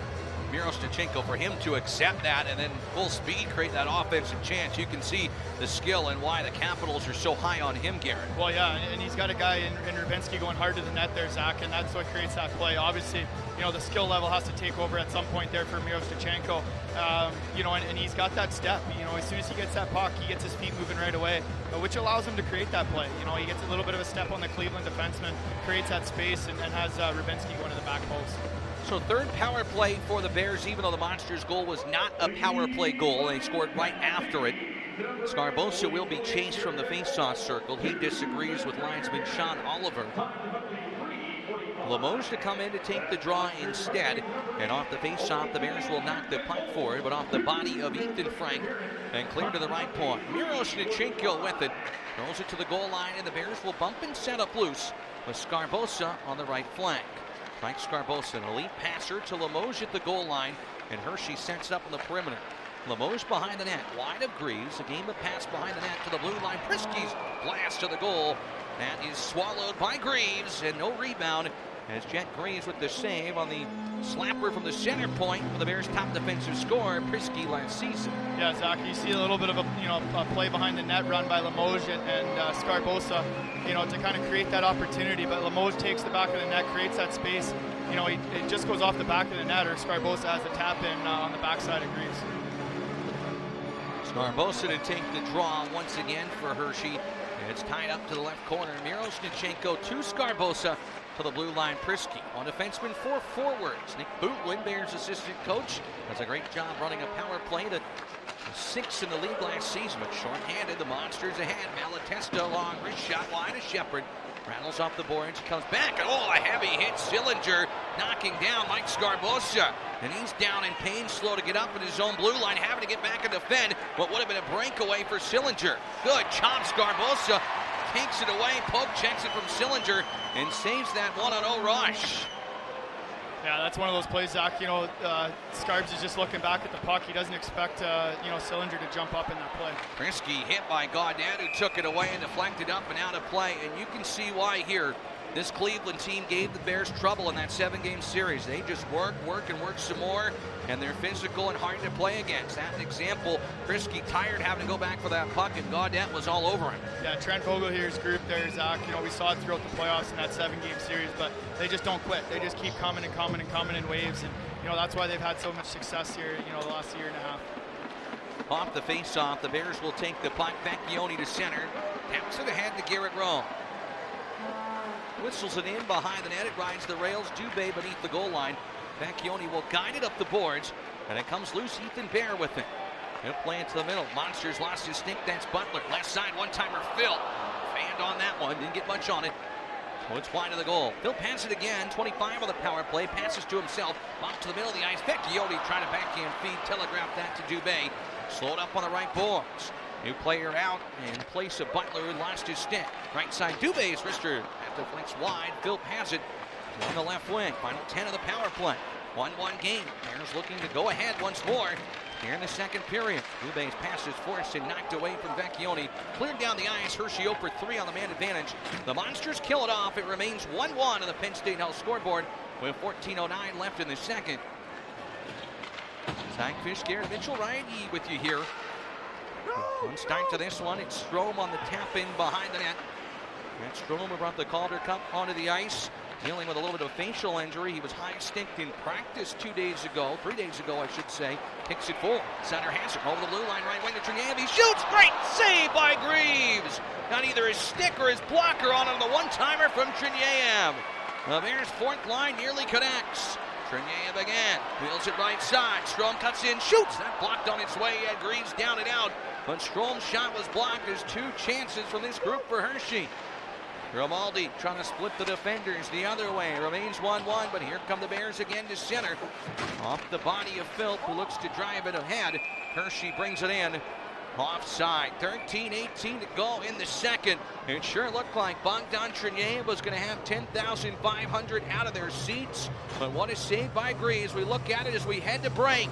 Mirostichenko for him to accept that and then full speed create that offensive chance. You can see the skill and why the Capitals are so high on him, Garrett. Well, yeah, and he's got a guy in Rubinski going hard to the net there, Zach, and that's what creates that play. Obviously, the skill level has to take over at some point there for Mirostichenko. And he's got that step. As soon as he gets that puck, he gets his feet moving right away, which allows him to create that play. He gets a little bit of a step on the Cleveland defenseman, creates that space, and has Rubinski going to the back post. So third power play for the Bears, even though the Monsters' goal was not a power play goal. They scored right after it. Scarbosa will be chased from the faceoff circle. He disagrees with linesman Sean Oliver. Limoges to come in to take the draw instead. And off the faceoff, the Bears will knock the puck forward, but off the body of Ethan Frank and clear to the right point. Miroshnichenko with it. Throws it to the goal line, and the Bears will bump and set up loose with Scarbosa on the right flank. Mike Scarbosa, an elite passer to Limoges at the goal line, and Hershey sets up on the perimeter. Limoges behind the net, wide of Greaves. A game of pass behind the net to the blue line. Prisky's blast to the goal. That is swallowed by Greaves, and no rebound as Jet Greaves with the save on the slapper from the center point for the Bears' top defensive scorer, Prisky, last season. Yeah, Zach, you see a little bit of a play behind the net run by Limoges and Scarbosa, to kind of create that opportunity. But Limoges takes the back of the net, creates that space. It just goes off the back of the net, or Scarbosa has the tap in on the backside of Greaves. Scarbosa to take the draw once again for Hershey. It's tied up to the left corner. Miroshnichenko to Scarbosa to the blue line. Prisky on defenseman, 4 forwards. Nick Bootlin, Bears assistant coach, does a great job running a power play to 6 in the league last season, but short-handed. The Monsters ahead. Malatesta long wrist shot wide of Shepard. Rattles off the boards, comes back, and a heavy hit. Sillinger knocking down Mike Scarbosa. And he's down in pain, slow to get up in his own blue line, having to get back and defend what would have been a breakaway for Sillinger. Good job, Scarbosa. Takes it away, poke checks it from Sillinger, and saves that 1-0 rush. Yeah, that's one of those plays, Zach. Scarbs is just looking back at the puck. He doesn't expect, Sillinger to jump up in that play. Prisky hit by Gaudette, who took it away and deflected up and out of play. And you can see why here. This Cleveland team gave the Bears trouble in that 7-game series. They just work some more, and they're physical and hard to play against. That's an example. Prisky tired having to go back for that puck, and Gaudette was all over him. Yeah, Trent Vogelheer's group there, Zach, we saw it throughout the playoffs in that 7-game series, but they just don't quit. They just keep coming and coming and coming in waves, and that's why they've had so much success here, the last year and a half. Off the face-off, the Bears will take the puck. Vecchione to center. Taps it ahead to Garrett Rome. Whistles it in behind the net. It rides the rails. Dubé beneath the goal line. Vecchione will guide it up the boards, and it comes loose. Ethan Bear with it. He'll play it to the middle. Monsters lost his stick. That's Butler. Left side, one-timer Phil. Fanned on that one. Didn't get much on it. So it's wide of the goal. Phil passes it again. 25 on the power play. Passes to himself. Off to the middle of the ice. Vecchione trying to backhand feed. Telegraph that to Dubé. Slowed up on the right boards. New player out in place of Butler, who lost his stick. Right side, Dubé's wrister deflects wide. Phil has it on the left wing. Final 10 of the power play. 1-1 game. Bears looking to go ahead once more here in the second period. Dubé's pass is forced and knocked away from Vecchione. Cleared down the ice. Hershey 0 for 3 on the man advantage. The Monsters kill it off. It remains 1-1 on the Penn State Health scoreboard with 14:09 left in the second. Zach Fish, Garrett Mitchell, Ryan Yee with you here. One start to this one. It's Strome on the tap in behind the net. That's Strome who brought the Calder Cup onto the ice, dealing with a little bit of facial injury. He was high-sticked in practice 3 days ago, I should say. Kicks it forward. Center has it over the blue line, right wing to Triniev. He shoots. Great save by Greaves. Got either his stick or his blocker on him. The one-timer from Triniev. The Bears' fourth line nearly connects. Triniev again. Wheels it right side. Strome cuts in, shoots. That blocked on its way. He had Greaves down and out. But Strome's shot was blocked. There's 2 chances from this group for Hershey. Grimaldi trying to split the defenders the other way. Remains 1-1, but here come the Bears again to center. Off the body of Philp, who looks to drive it ahead. Hershey brings it in. Offside. 13-18 to go in the second. It sure looked like Bogdan Triniev was going to have 10,500 out of their seats. But what a save by Greaves. We look at it as we head to break.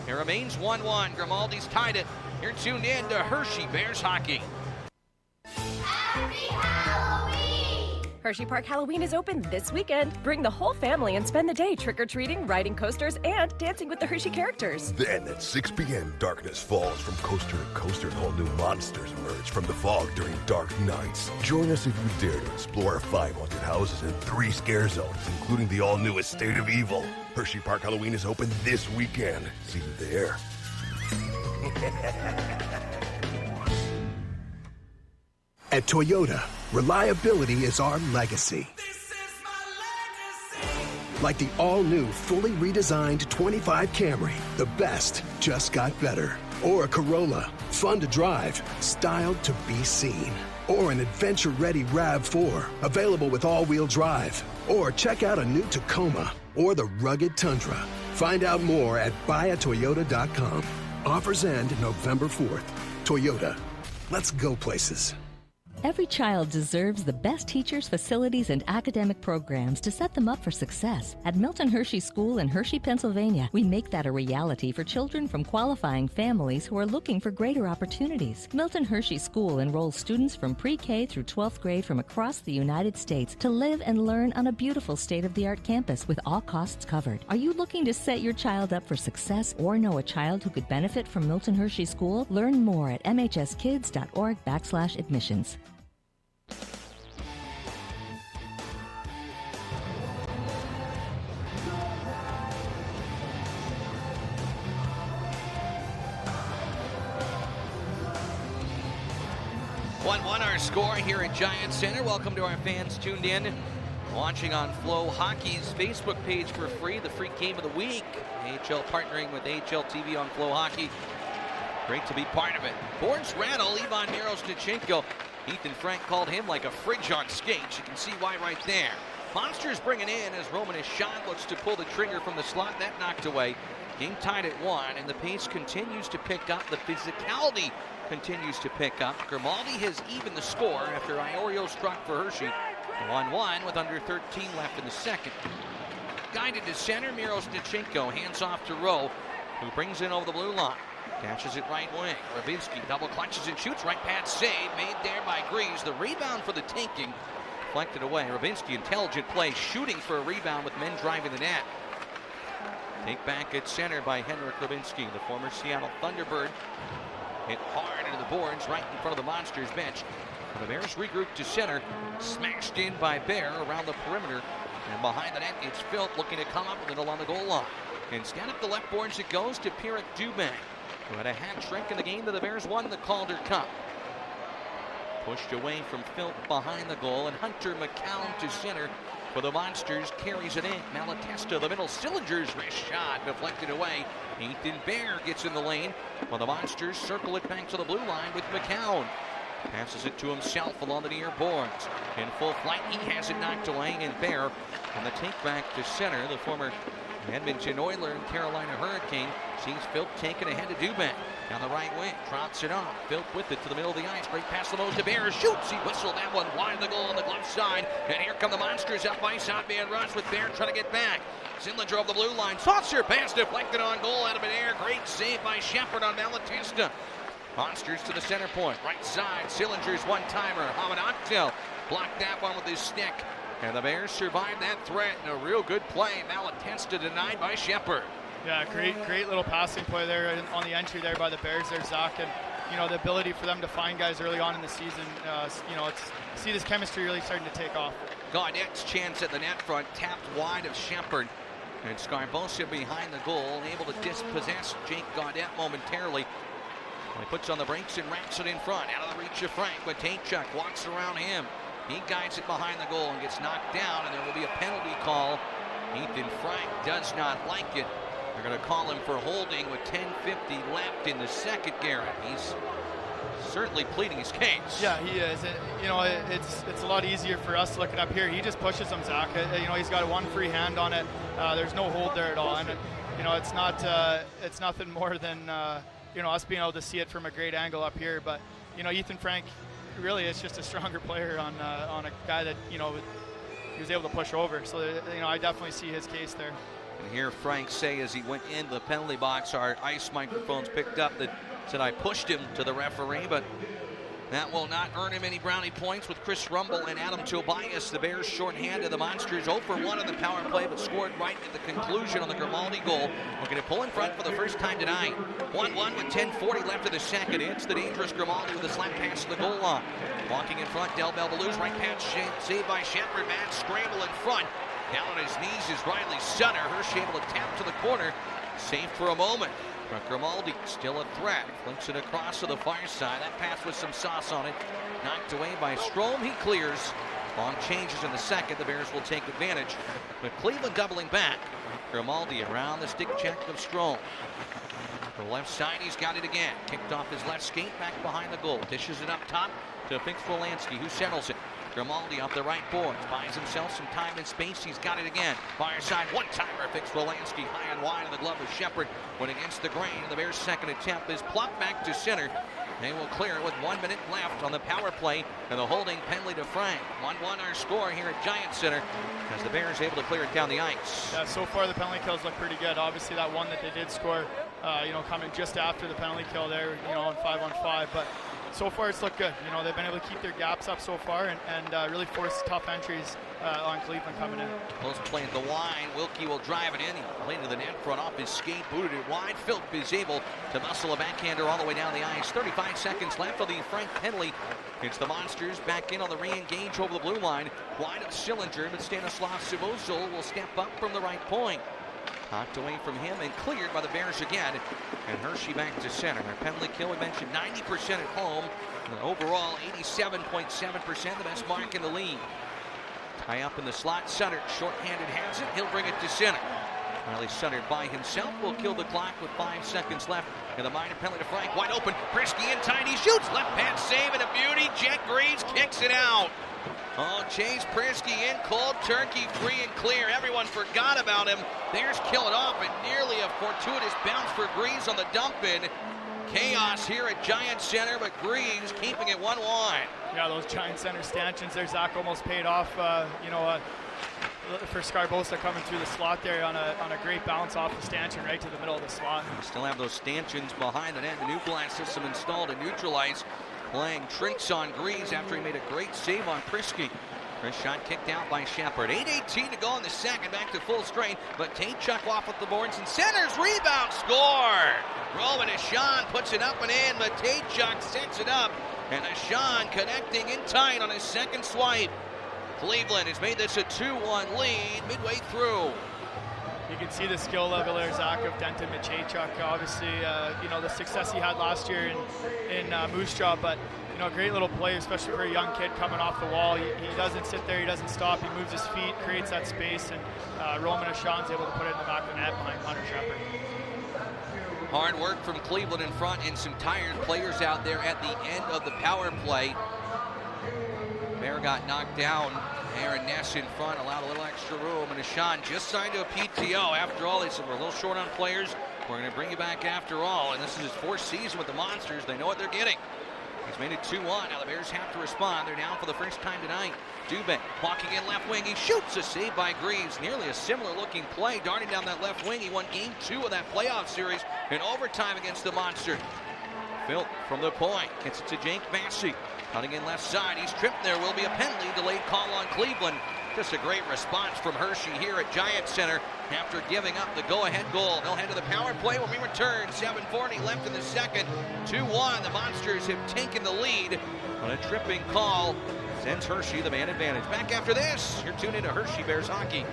It remains 1-1. Grimaldi's tied it. You're tuned in to Hershey Bears Hockey. Hershey Park Halloween is open this weekend. Bring the whole family and spend the day trick-or-treating, riding coasters, and dancing with the Hershey characters. Then at 6 p.m., darkness falls from coaster to coaster, and all new monsters emerge from the fog during dark nights. Join us if you dare to explore 5 haunted houses and 3 scare zones, including the all-new Estate of Evil. Hershey Park Halloween is open this weekend. See you there. At Toyota, reliability is our legacy. Like the all-new, fully redesigned 25 Camry, the best just got better. Or a Corolla, fun to drive, styled to be seen. or an adventure-ready RAV4, available with all-wheel drive. Or check out a new Tacoma or the rugged Tundra. Find out more at buyatoyota.com. Offers end November 4th. Toyota. Let's go places. Every child deserves the best teachers, facilities, and academic programs to set them up for success. At Milton Hershey School in Hershey, Pennsylvania, we make that a reality for children from qualifying families who are looking for greater opportunities. Milton Hershey School enrolls students from pre-K through 12th grade from across the United States to live and learn on a beautiful state-of-the-art campus with all costs covered. Are you looking to set your child up for success or know a child who could benefit from Milton Hershey School? Learn more at mhskids.org/admissions. Our score here at Giant Center. Welcome to our fans tuned in, watching on FloHockey's Facebook page for free. The free game of the week. AHL partnering with AHL TV on FloHockey. Great to be part of it. Boards rattle, Ivan Miroshnichenko. Ethan Frank called him like a fridge on skates. You can see why right there. Monsters bringing in as Roman Ishad looks to pull the trigger from the slot. That knocked away. Game tied at 1, and the pace continues to pick up. The physicality continues to pick up. Grimaldi has evened the score after Iorio struck for Hershey. 1-1 with under 13 left in the second. Guided to center, Miroshnichenko hands off to Rowe, who brings in over the blue line. Dashes it right wing. Rybinski double clutches and shoots. Right pad save made there by Greaves. The rebound for the taking. Deflected away. Rybinski, intelligent play, shooting for a rebound with men driving the net. Take back at center by Henrik Rybinski, the former Seattle Thunderbird. Hit hard into the boards right in front of the Monsters bench. The Bears regroup to center. Smashed in by Bear around the perimeter. And behind the net, it's Philp looking to come up with it along the goal line. Instead of the left boards, it goes to Pierre Dubin, who had a hat trick in the game that the Bears won the Calder Cup. Pushed away from Philp behind the goal, and Hunter McCown to center for the Monsters, carries it in. Malatesta, the middle, Sillinger's wrist shot deflected away. Ethan Bear gets in the lane, while the Monsters circle it back to the blue line with McCown. Passes it to himself along the near boards. In full flight, he has it knocked away, and Bear on the take back to center. The former Edmonton Oiler and Carolina Hurricane sees Philp taken ahead of Dubin. Down the right wing, drops it off. Philp with it to the middle of the ice. Break past the nose to Bear. Shoots. He whistled that one wide of the goal on the glove side. And here come the Monsters up ice. Out man rush with Bear trying to get back. Zindler drove the blue line. Saucer pass deflected on goal out of midair. Great save by Shepard on Malatesta. Monsters to the center point. Right side. Sillinger's one-timer. Hamid Octel blocked that one with his stick. And the Bears survived that threat. And a real good play. Malatesta denied by Shepard. Yeah, great little passing play there on the entry there by the Bears there, Zach. And, you know, the ability for them to find guys early on in the season, you know, see this chemistry really starting to take off. Gaudette's chance at the net front, tapped wide of Shepard. And Scarbosa behind the goal, able to dispossess Jake Gaudette momentarily. He puts on the brakes and wraps it in front, out of the reach of Frank, but Tatechuk walks around him. He guides it behind the goal and gets knocked down, and there will be a penalty call. Ethan Frank does not like it. They're going to call him for holding with 10:50 left in the second, Garrett. He's certainly pleading his case. Yeah, he is. You know, it's a lot easier for us looking up here. He just pushes him, Zach. You know, he's got one free hand on it. There's no hold there at all. And, you know, it's nothing more than, you know, us being able to see it from a great angle up here. But, you know, Ethan Frank really is just a stronger player on a guy that, you know, he was able to push over. So, you know, I definitely see his case there. And here Frank say as he went into the penalty box, our ice microphones picked up that said I pushed him to the referee, but that will not earn him any brownie points with Chris Rumble and Adam Tobias. The Bears shorthanded. The Monsters 0 for 1 on the power play, but scored right at the conclusion on the Grimaldi goal. We're going to pull in front for the first time tonight. 1-1 with 10:40 left in the second. It's the dangerous Grimaldi with a slap pass to the goal line. Walking in front, Del Belbaloo's right pass saved by Shepard. Matt scramble in front. Down on his knees is Riley Sutter. Hershey able to tap to the corner. Safe for a moment. But Grimaldi still a threat. Flinks it across to the far side. That pass with some sauce on it. Knocked away by Strome. He clears. Long changes in the second. The Bears will take advantage. But Cleveland doubling back. Grimaldi around the stick check of Strome. The left side, he's got it again. Kicked off his left skate, back behind the goal. Dishes it up top to Fix-Wolanski, who settles it. Grimaldi off the right boards, buys himself some time and space. He's got it again. Fire side, one-timer. Fix-Wolanski high and wide on the glove of Shepard. Went against the grain. The Bears' second attempt is plopped back to center. They will clear it with 1 minute left on the power play, and the holding penalty to Frank. 1-1 our score here at Giant Center as the Bears able to clear it down the ice. Yeah, so far the penalty kills look pretty good. Obviously that one that they did score, coming just after the penalty kill there, on 5-on-5, but so far it's looked good. They've been able to keep their gaps up so far and really force tough entries on Cleveland coming in. Close play at the line. Wilkie will drive it in. He played to the net front off his skate, booted it wide. Philp is able to muscle a backhander all the way down the ice. 35 seconds left on the Frank penalty. It's the Monsters back in on the re-engage over the blue line. Wide of Sillinger, but Stanislav Savozil will step up from the right point. Knocked away from him and cleared by the Bears again. And Hershey back to center. Their penalty kill, we mentioned 90% at home. Overall, 87.7%, the best mark in the league. Tie up in the slot. Sutter, short-handed, has it. He'll bring it to center. Riley Sutter by himself will kill the clock with 5 seconds left. And the minor penalty to Frank. Wide open. Prisky in tight. He shoots. Left pad save and a beauty. Jet Greaves kicks it out. Oh, Chase Prisky in cold turkey, free and clear. Everyone forgot about him. Bears kill it off, and nearly a fortuitous bounce for Greaves on the dump-in. Chaos here at Giant Center, but Greaves keeping it 1-1. Yeah, those Giant Center stanchions there, Zach, almost paid off. For Scarbosa coming through the slot there on a great bounce off the stanchion right to the middle of the slot. We still have those stanchions behind the net. The new glass system installed to neutralize. Playing tricks on Greaves after he made a great save on Prisky. First shot kicked out by Shepard. 8:18 to go in the second, back to full strength. But Tate-Chuck off with the boards and centers, rebound, score! Roman Ashan puts it up and in, but Tate-Chuck sets it up. And Ashan connecting in tight on his second swipe. Cleveland has made this a 2-1 lead midway through. You can see the skill level there, Zach, of Denton Matejchuk. Obviously, the success he had last year in Moose Jaw, but a great little play, especially for a young kid coming off the wall. He doesn't sit there, he doesn't stop, he moves his feet, creates that space, and Roman Ashan's able to put it in the back of the net behind Hunter Shepard. Hard work from Cleveland in front, and some tired players out there at the end of the power play. Bear got knocked down. Aaron Ness in front, allowed a little extra room, and Ashan just signed to a PTO. After all, they said, we're a little short on players. We're going to bring you back after all. And this is his 4th season with the Monsters. They know what they're getting. He's made it 2-1. Now the Bears have to respond. They're down for the first time tonight. Dubé walking in left wing. He shoots a save by Greaves. Nearly a similar looking play. Darting down that left wing. He won game 2 of that playoff series in overtime against the Monsters. Phil from the point. Gets it to Jake Massey. Cutting in left side. He's tripped. There will be a penalty. Delayed call on Cleveland. Just a great response from Hershey here at Giant Center after giving up the go-ahead goal. They'll head to the power play when we return. 7:40 left in the second. 2-1. The Monsters have taken the lead on a tripping call. Sends Hershey the man advantage. Back after this. You're tuned into Hershey Bears Hockey.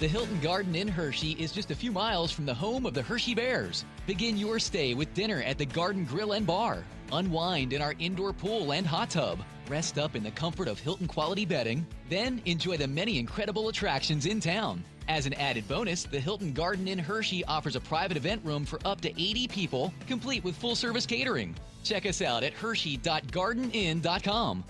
The Hilton Garden Inn Hershey is just a few miles from the home of the Hershey Bears. Begin your stay with dinner at the Garden Grill and Bar. Unwind in our indoor pool and hot tub. Rest up in the comfort of Hilton quality bedding. Then enjoy the many incredible attractions in town. As an added bonus, the Hilton Garden Inn Hershey offers a private event room for up to 80 people, complete with full-service catering. Check us out at hershey.gardeninn.com.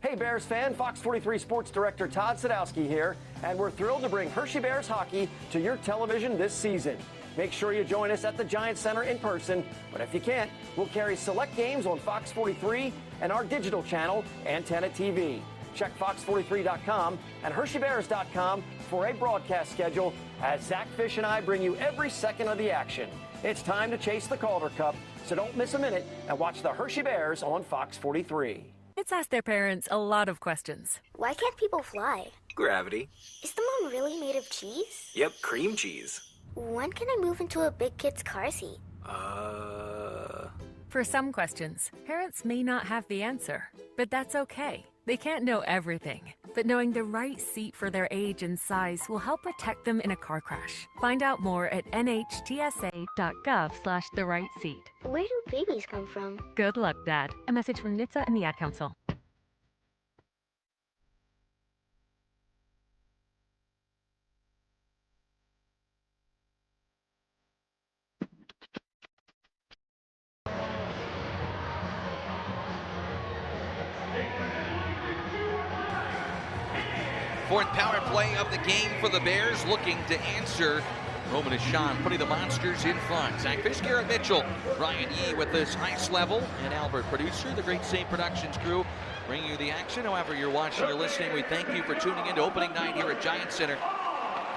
Hey Bears fan, Fox 43 Sports Director Todd Sadowski here, and we're thrilled to bring Hershey Bears hockey to your television this season. Make sure you join us at the Giant Center in person, but if you can't, we'll carry select games on Fox 43 and our digital channel, Antenna TV. Check fox43.com and hersheybears.com for a broadcast schedule as Zach Fish and I bring you every second of the action. It's time to chase the Calder Cup, so don't miss a minute and watch the Hershey Bears on Fox 43. Kids ask their parents a lot of questions. Why can't people fly? Gravity. Is the moon really made of cheese? Yep, cream cheese. When can I move into a big kid's car seat? For some questions, parents may not have the answer, but that's okay. They can't know everything, but knowing the right seat for their age and size will help protect them in a car crash. Find out more at nhtsa.gov/the-right-seat. Where do babies come from? Good luck, Dad. A message from NHTSA and the Ad Council. Fourth power play of the game for the Bears, looking to answer. Roman and Sean putting the Monsters in front. Zach Fish, Garrett Mitchell, Ryan Yee with this ice level, and Albert Producer, the Great Save Productions crew, bringing you the action. However you're watching or listening, we thank you for tuning in to opening night here at Giant Center.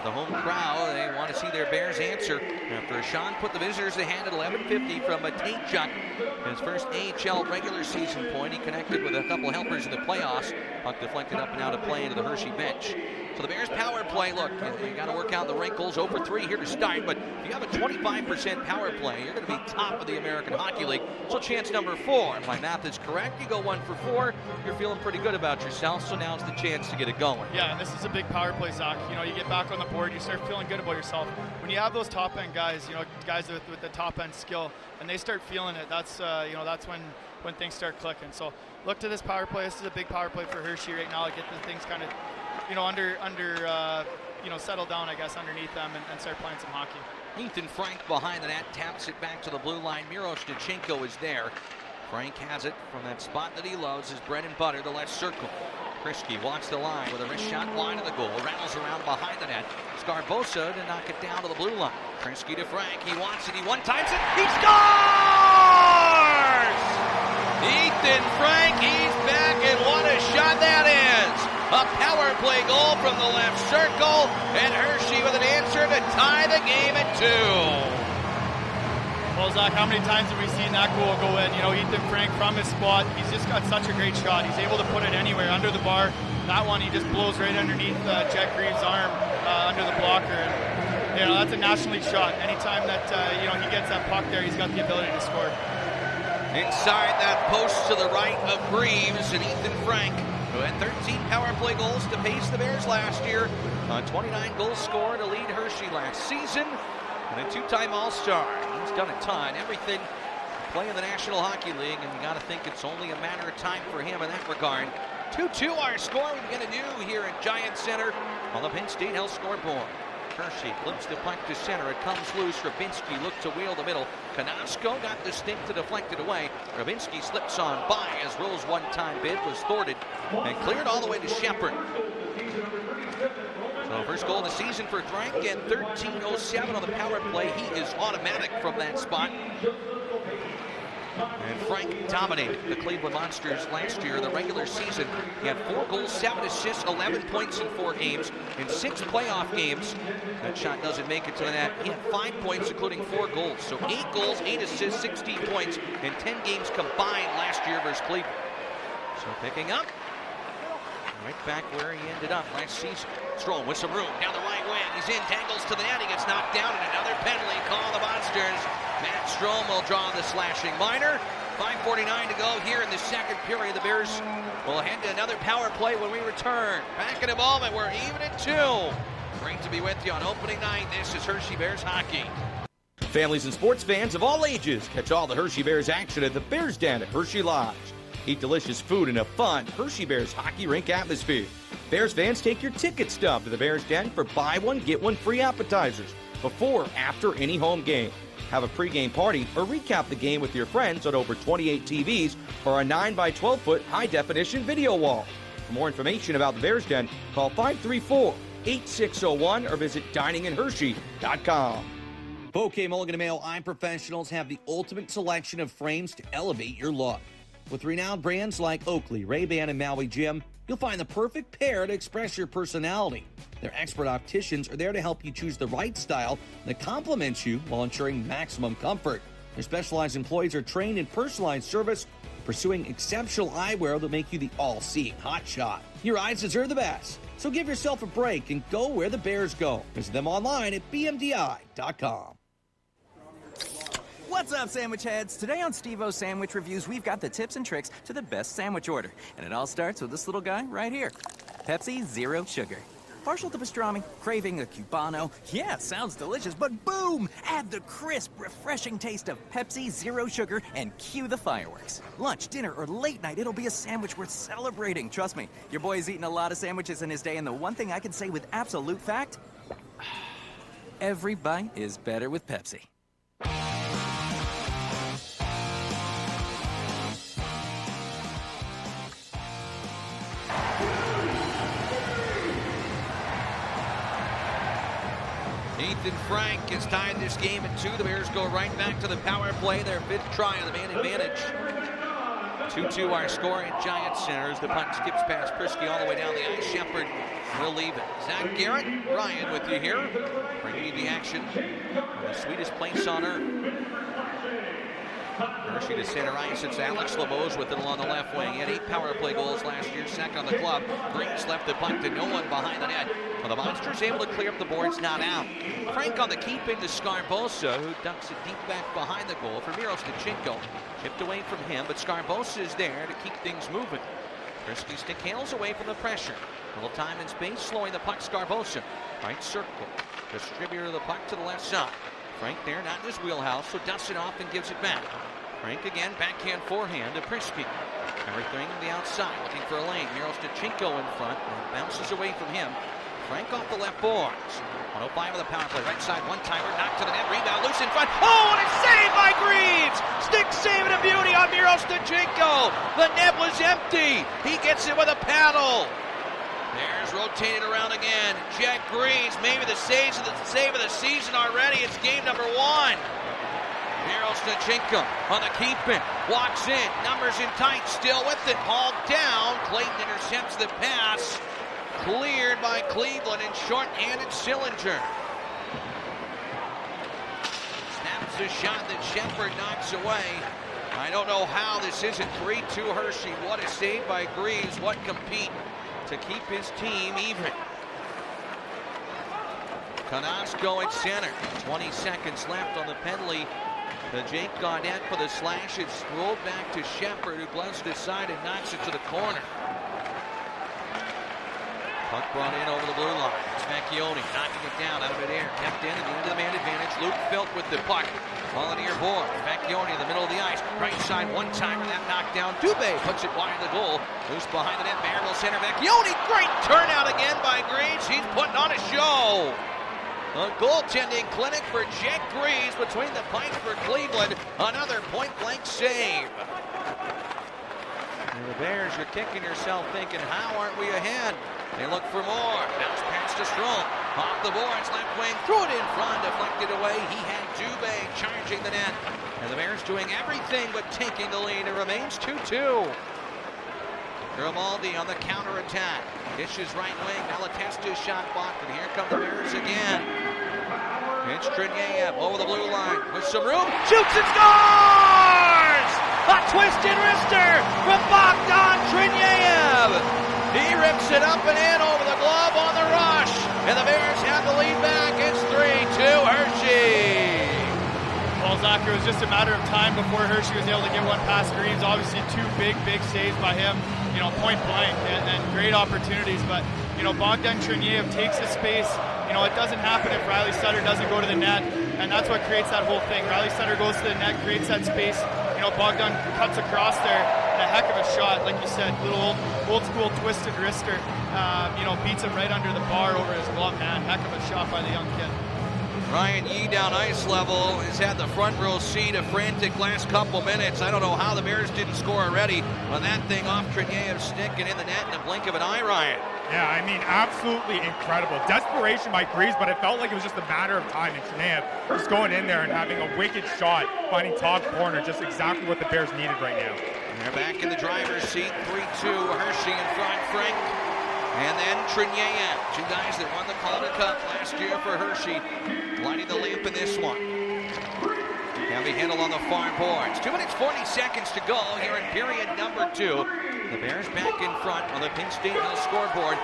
The home crowd, they want to see their Bears answer after Sean put the visitors ahead at 11:50 from a Tate-Chuck. His first AHL regular season point. He connected with a couple of helpers in the playoffs. Puck deflected up and out of play into the Hershey bench. So the Bears power play, look, you got to work out the wrinkles. 0 for 3 here to start, but if you have a 25% power play, you're going to be top of the American Hockey League. So chance number 4. If my math is correct, you go 1 for 4. You're feeling pretty good about yourself, so now's the chance to get it going. Yeah, and this is a big power play, Zach. You know, you get back on the board, you start feeling good about yourself. When you have those top-end guys, you know, guys with the top-end skill, and they start feeling it, that's, you know, that's when things start clicking. So look to this power play. This is a big power play for Hershey right now to get the things kind of, you know, you know, settle down, I guess, underneath them and start playing some hockey. Ethan Frank behind the net, taps it back to the blue line. Miro Stachenko is there. Frank has it from that spot that he loves, his bread and butter, the left circle. Krisky walks the line with a wrist shot wide of the goal, rattles around behind the net. Scarbosa to knock it down to the blue line. Krisky to Frank, he wants it, he one-times it, he scores! Ethan Frank, he's back, and what a shot that is! A power play goal from the left circle, and Hershey with an answer to tie the game at 2. Well, Zach, how many times have we seen that goal go in? You know, Ethan Frank from his spot, he's just got such a great shot. He's able to put it anywhere under the bar. That one, he just blows right underneath Jet Greaves' arm under the blocker. And, you know, that's a National League shot. Anytime that, you know, he gets that puck there, he's got the ability to score. Inside that post to the right of Greaves and Ethan Frank, who had 13 power play goals to pace the Bears last year. 29 goals scored to lead Hershey last season. And a 2-time All-Star. He's done a ton. Everything play in the National Hockey League, and you got to think it's only a matter of time for him in that regard. 2-2 our score. We begin anew here at Giant Center on the Penn State Health scoreboard. Hershey flips the puck to center. It comes loose. Rabinski looked to wheel the middle. Konowsko got the stick to deflect it away. Rabinski slips on by as Rowe's one-time bid was thwarted and cleared all the way to Shepard. So first goal of the season for Frank, and 13:07 on the power play. He is automatic from that spot. And Frank dominated the Cleveland Monsters last year in the regular season. He had 4 goals, 7 assists, 11 points in 4 games. In 6 playoff games, that shot doesn't make it to the net. He had 5 points, including 4 goals. So 8 goals, 8 assists, 16 points in 10 games combined last year versus Cleveland. So picking up right back where he ended up last season. Strome with some room down the right wing. He's in, tangles to the net. He gets knocked down, and another penalty call on the Monsters. Matt Strome will draw the slashing minor. 5:49 to go here in the second period. The Bears will head to another power play when we return. Back in a moment, we're even at 2. Great to be with you on opening night. This is Hershey Bears hockey. Families and sports fans of all ages catch all the Hershey Bears action at the Bears Den at Hershey Lodge. Eat delicious food in a fun Hershey Bears hockey rink atmosphere. Bears fans, take your ticket stub to the Bears Den for buy one, get one free appetizers before or after any home game. Have a pregame party or recap the game with your friends on over 28 TVs or a 9x12-foot high-definition video wall. For more information about the Bears Den, call 534-8601 or visit dininginhershey.com. Bouquet Mulligan & Mayo Eye Professionals have the ultimate selection of frames to elevate your look. With renowned brands like Oakley, Ray-Ban, and Maui Jim, you'll find the perfect pair to express your personality. Their expert opticians are there to help you choose the right style that complements you while ensuring maximum comfort. Their specialized employees are trained in personalized service, pursuing exceptional eyewear that make you the all-seeing hotshot. Your eyes deserve the best, so give yourself a break and go where the Bears go. Visit them online at bmdi.com. What's up, sandwich heads? Today on Steve-O's Sandwich Reviews, we've got the tips and tricks to the best sandwich order. And it all starts with this little guy right here. Pepsi Zero Sugar. Partial to pastrami, craving a Cubano. Yeah, sounds delicious, but boom! Add the crisp, refreshing taste of Pepsi Zero Sugar and cue the fireworks. Lunch, dinner, or late night, it'll be a sandwich worth celebrating. Trust me, your boy's eaten a lot of sandwiches in his day, and the one thing I can say with absolute fact, every bite is better with Pepsi. Ethan Frank has tied this game at 2. The Bears go right back to the power play, their 5th try on the man advantage. 2-2 our score at Giant Center as the punt skips past Prisky all the way down the ice. Shepard will leave it. Zach Garrett, Ryan with you here, bringing you the action. The sweetest place on earth. Hershey to center ice. It's Alex LeBeau's with it along the left wing. He had 8 power play goals last year, second on the club. Green's left the puck to no one behind the net. Well, the Monsters able to clear up the boards, not out. Frank on the keep into Scarbosa, who ducks it deep back behind the goal for Miros Stachenko. Chipped away from him, but Scarbosa is there to keep things moving. Prisky stick handles away from the pressure. A little time and space, slowing the puck. Scarbosa, right circle. Distributor of the puck to the left side. Frank there, not in his wheelhouse, so dusts it off and gives it back. Frank again, backhand, forehand to Prisky. Everything to the outside, looking for a lane. Miros Stachenko in front, and bounces away from him. Frank off the left boards. 105 with a power play. Right side, one-timer, knocked to the net, rebound, loose in front. Oh, and a save by Greaves! Stick save and a beauty on Miros Stachenko. The net was empty. He gets it with a paddle. Bears rotated around again. Jack Greaves, maybe the save of the season already. It's game number 1. Miros Stachenko on the keep-in. Walks in. Numbers in tight. Still with it. Hauled down. Clayton intercepts the pass. Cleared by Cleveland and short-handed Sillinger. Snaps the shot that Shepard knocks away. I don't know how this isn't 3-2 Hershey. What a save by Greaves. What compete to keep his team even. Konasco at center. 20 seconds left on the penalty. To Jake Gaudette for the slash. It's rolled back to Shepard, who gloves it aside and knocks it to the corner. Puck brought in over the blue line. It's Vecchione knocking it down out of midair. Kept in at the end of the man advantage. Luke Felt with the puck. On the near board. Vecchione in the middle of the ice. Right side, one-timer. That knocked down. Dubé puts it wide of the goal. Loose behind the net. Maryville center. Vecchione. Great turnout again by Greaves. He's putting on a show. A goaltending clinic for Jack Greaves between the pipes for Cleveland. Another point-blank save. And the Bears are kicking yourself thinking, how aren't we ahead? They look for more. Bounce pass to Strome. Off the boards, left wing, threw it in front, deflected away. He had Dubé charging the net. And the Bears doing everything but taking the lead. It remains 2-2. Grimaldi on the counterattack. Dishes right wing. Malatesta's shot blocked, and here come the Bears again. It's Trinyev over the blue line with some room. Shoots and scores! A twisted wrister from Bogdan Trinyev. He rips it up and in over the glove on the rush. And the Bears have the lead back. It's 3-2 Hershey. Well, Zach, it was just a matter of time before Hershey was able to get one past Greaves. Obviously, 2 big saves by him, point blank, and great opportunities. But, Bogdan Trinyev takes the space. It doesn't happen if Riley Sutter doesn't go to the net, and that's what creates that whole thing. Riley Sutter goes to the net, creates that space. Bogdan cuts across there, and a heck of a shot, like you said, little old school twisted wrister. Beats him right under the bar over his glove hand. Heck of a shot by the young kid. Ryan Yee down ice level has had the front row seat a frantic last couple minutes. I don't know how the Bears didn't score already on that thing off Trinyev's stick and in the net in a blink of an eye, Ryan. Yeah, absolutely incredible. Desperation by Greaves, but it felt like it was just a matter of time. And Trinyev just going in there and having a wicked shot, finding top corner, just exactly what the Bears needed right now. They're back in the driver's seat, 3-2, Hershey in front, Frank. And then Trinyev, 2 guys that won the Calder Cup last year for Hershey, lighting the lamp in this one. Heavy handle on the far boards. 2 minutes, 40 seconds to go here in period number 2. The Bears back in front on the Penn State Hill scoreboard.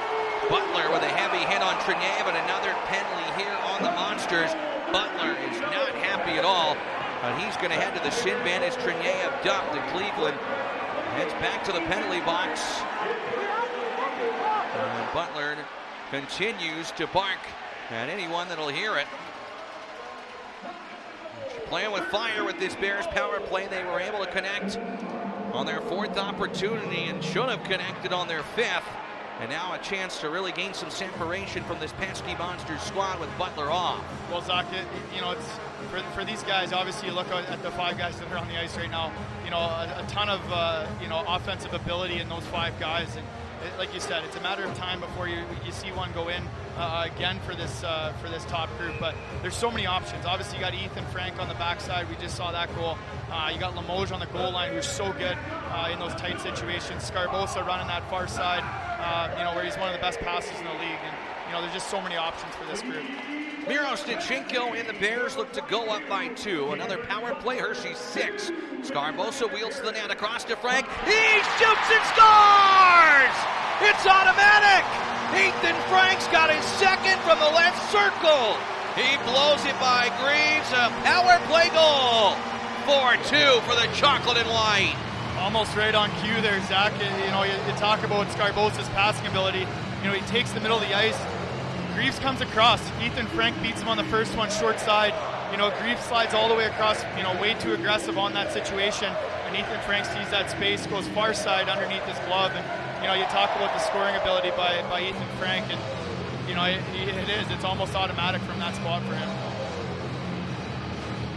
Butler with a heavy hit on Trinyev and another penalty here on the Monsters. Butler is not happy at all, but he's going to head to the sin bin as Trinyev ducked to Cleveland. Heads back to the penalty box. Butler continues to bark at anyone that'll hear it. Playing with fire with this Bears power play. They were able to connect on their 4th opportunity and should have connected on their 5th. And now a chance to really gain some separation from this pesky Monsters squad with Butler off. Well, Zach, it's for these guys, obviously you look at the 5 guys that are on the ice right now, a ton of offensive ability in those 5 guys. And like you said, it's a matter of time before you see one go in again for this top group. But there's so many options. Obviously, you got Ethan Frank on the backside. We just saw that goal. You got Limoges on the goal line, who's so good in those tight situations. Scarbosa running that far side, where he's one of the best passes in the league. And there's just so many options for this group. Miro Stachenko and the Bears look to go up by 2. Another power play. Hershey 6. Scarbosa wheels to the net across to Frank. He shoots and scores! It's automatic! Ethan Frank's got his second from the left circle. He blows it by Greaves. A power play goal. 4-2 for the chocolate and white. Almost right on cue there, Zach. You talk about Scarbosa's passing ability. He takes the middle of the ice. Greaves comes across. Ethan Frank beats him on the first one, short side. Greaves slides all the way across, way too aggressive on that situation. And Ethan Frank sees that space, goes far side underneath his glove. And, you talk about the scoring ability by Ethan Frank. And, it's almost automatic from that spot for him.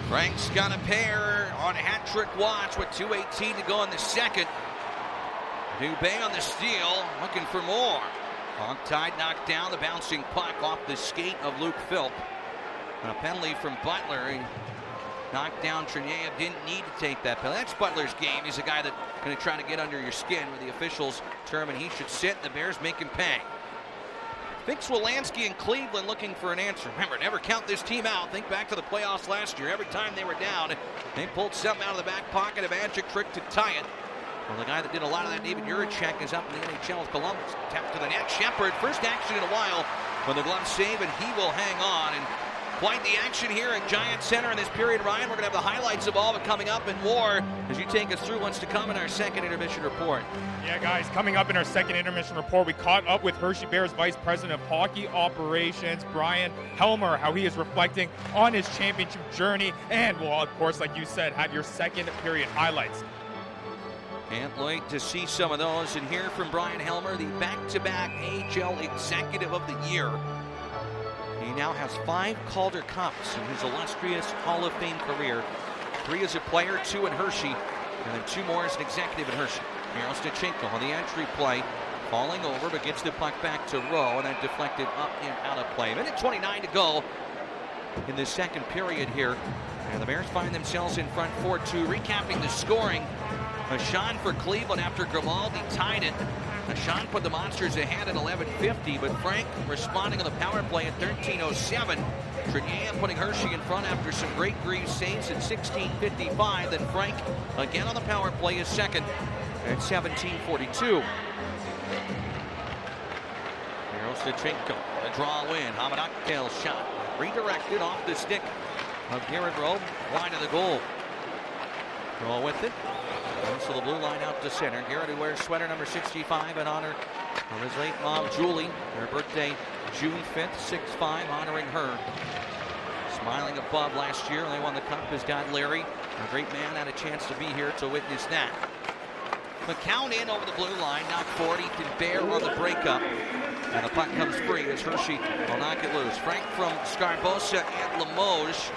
Frank's got a pair on hat-trick watch with 2:18 to go in the second. Dubé on the steal, looking for more. Hogtied knocked down the bouncing puck off the skate of Luke Philp. And a penalty from Butler. He knocked down Trinier. Didn't need to take that penalty. That's Butler's game. He's a guy that's going to try to get under your skin where the officials determine he should sit. The Bears make him pay. Vic Swolansky in Cleveland looking for an answer. Remember, never count this team out. Think back to the playoffs last year. Every time they were down, they pulled something out of the back pocket, a magic trick to tie it. Well, the guy that did a lot of that, David Juracek, is up in the NHL with Columbus. Tap to the net. Shepard, first action in a while with the glove save, and he will hang on. And quite the action here at Giant Center in this period, Ryan. We're going to have the highlights of all of it coming up and more as you take us through what's to come in our second intermission report. Yeah, guys, coming up in our second intermission report, we caught up with Hershey Bears Vice President of Hockey Operations, Brian Helmer, how he is reflecting on his championship journey. And we'll, of course, like you said, have your second period highlights. Can't wait to see some of those and hear from Brian Helmer, the back-to-back AHL Executive of the Year. He now has 5 Calder Cups in his illustrious Hall of Fame career. 3 as a player, 2 in Hershey, and then 2 more as an executive in Hershey. Miro Stachenko on the entry play, falling over, but gets the puck back to Rowe, and then deflected up and out of play. Minute 29 to go in the second period here. And the Bears find themselves in front 4-2, recapping the scoring. A shot for Cleveland after Grimaldi tied it. Sean put the Monsters ahead at 11:50, but Frank responding on the power play at 13:07. Trinier putting Hershey in front after some great Greaves saves at 16:55. Then Frank again on the power play is second at 17:42. Miro Stachenko, the draw win. Hamanaktel shot redirected off the stick of Garrett Rowe, wide of the goal. Draw with it. So the blue line out to center. Garrett, who wears sweater number 65 in honor of his late mom, Julie. Her birthday, June 5th, 6'5", honoring her. Smiling above last year when they won the cup is Don Larry. A great man, had a chance to be here to witness that. McCown in over the blue line, knocked forward. Ethan Bear on the breakup. And the puck comes free as Hershey will knock it loose. Frank from Scarbosa and Limoges.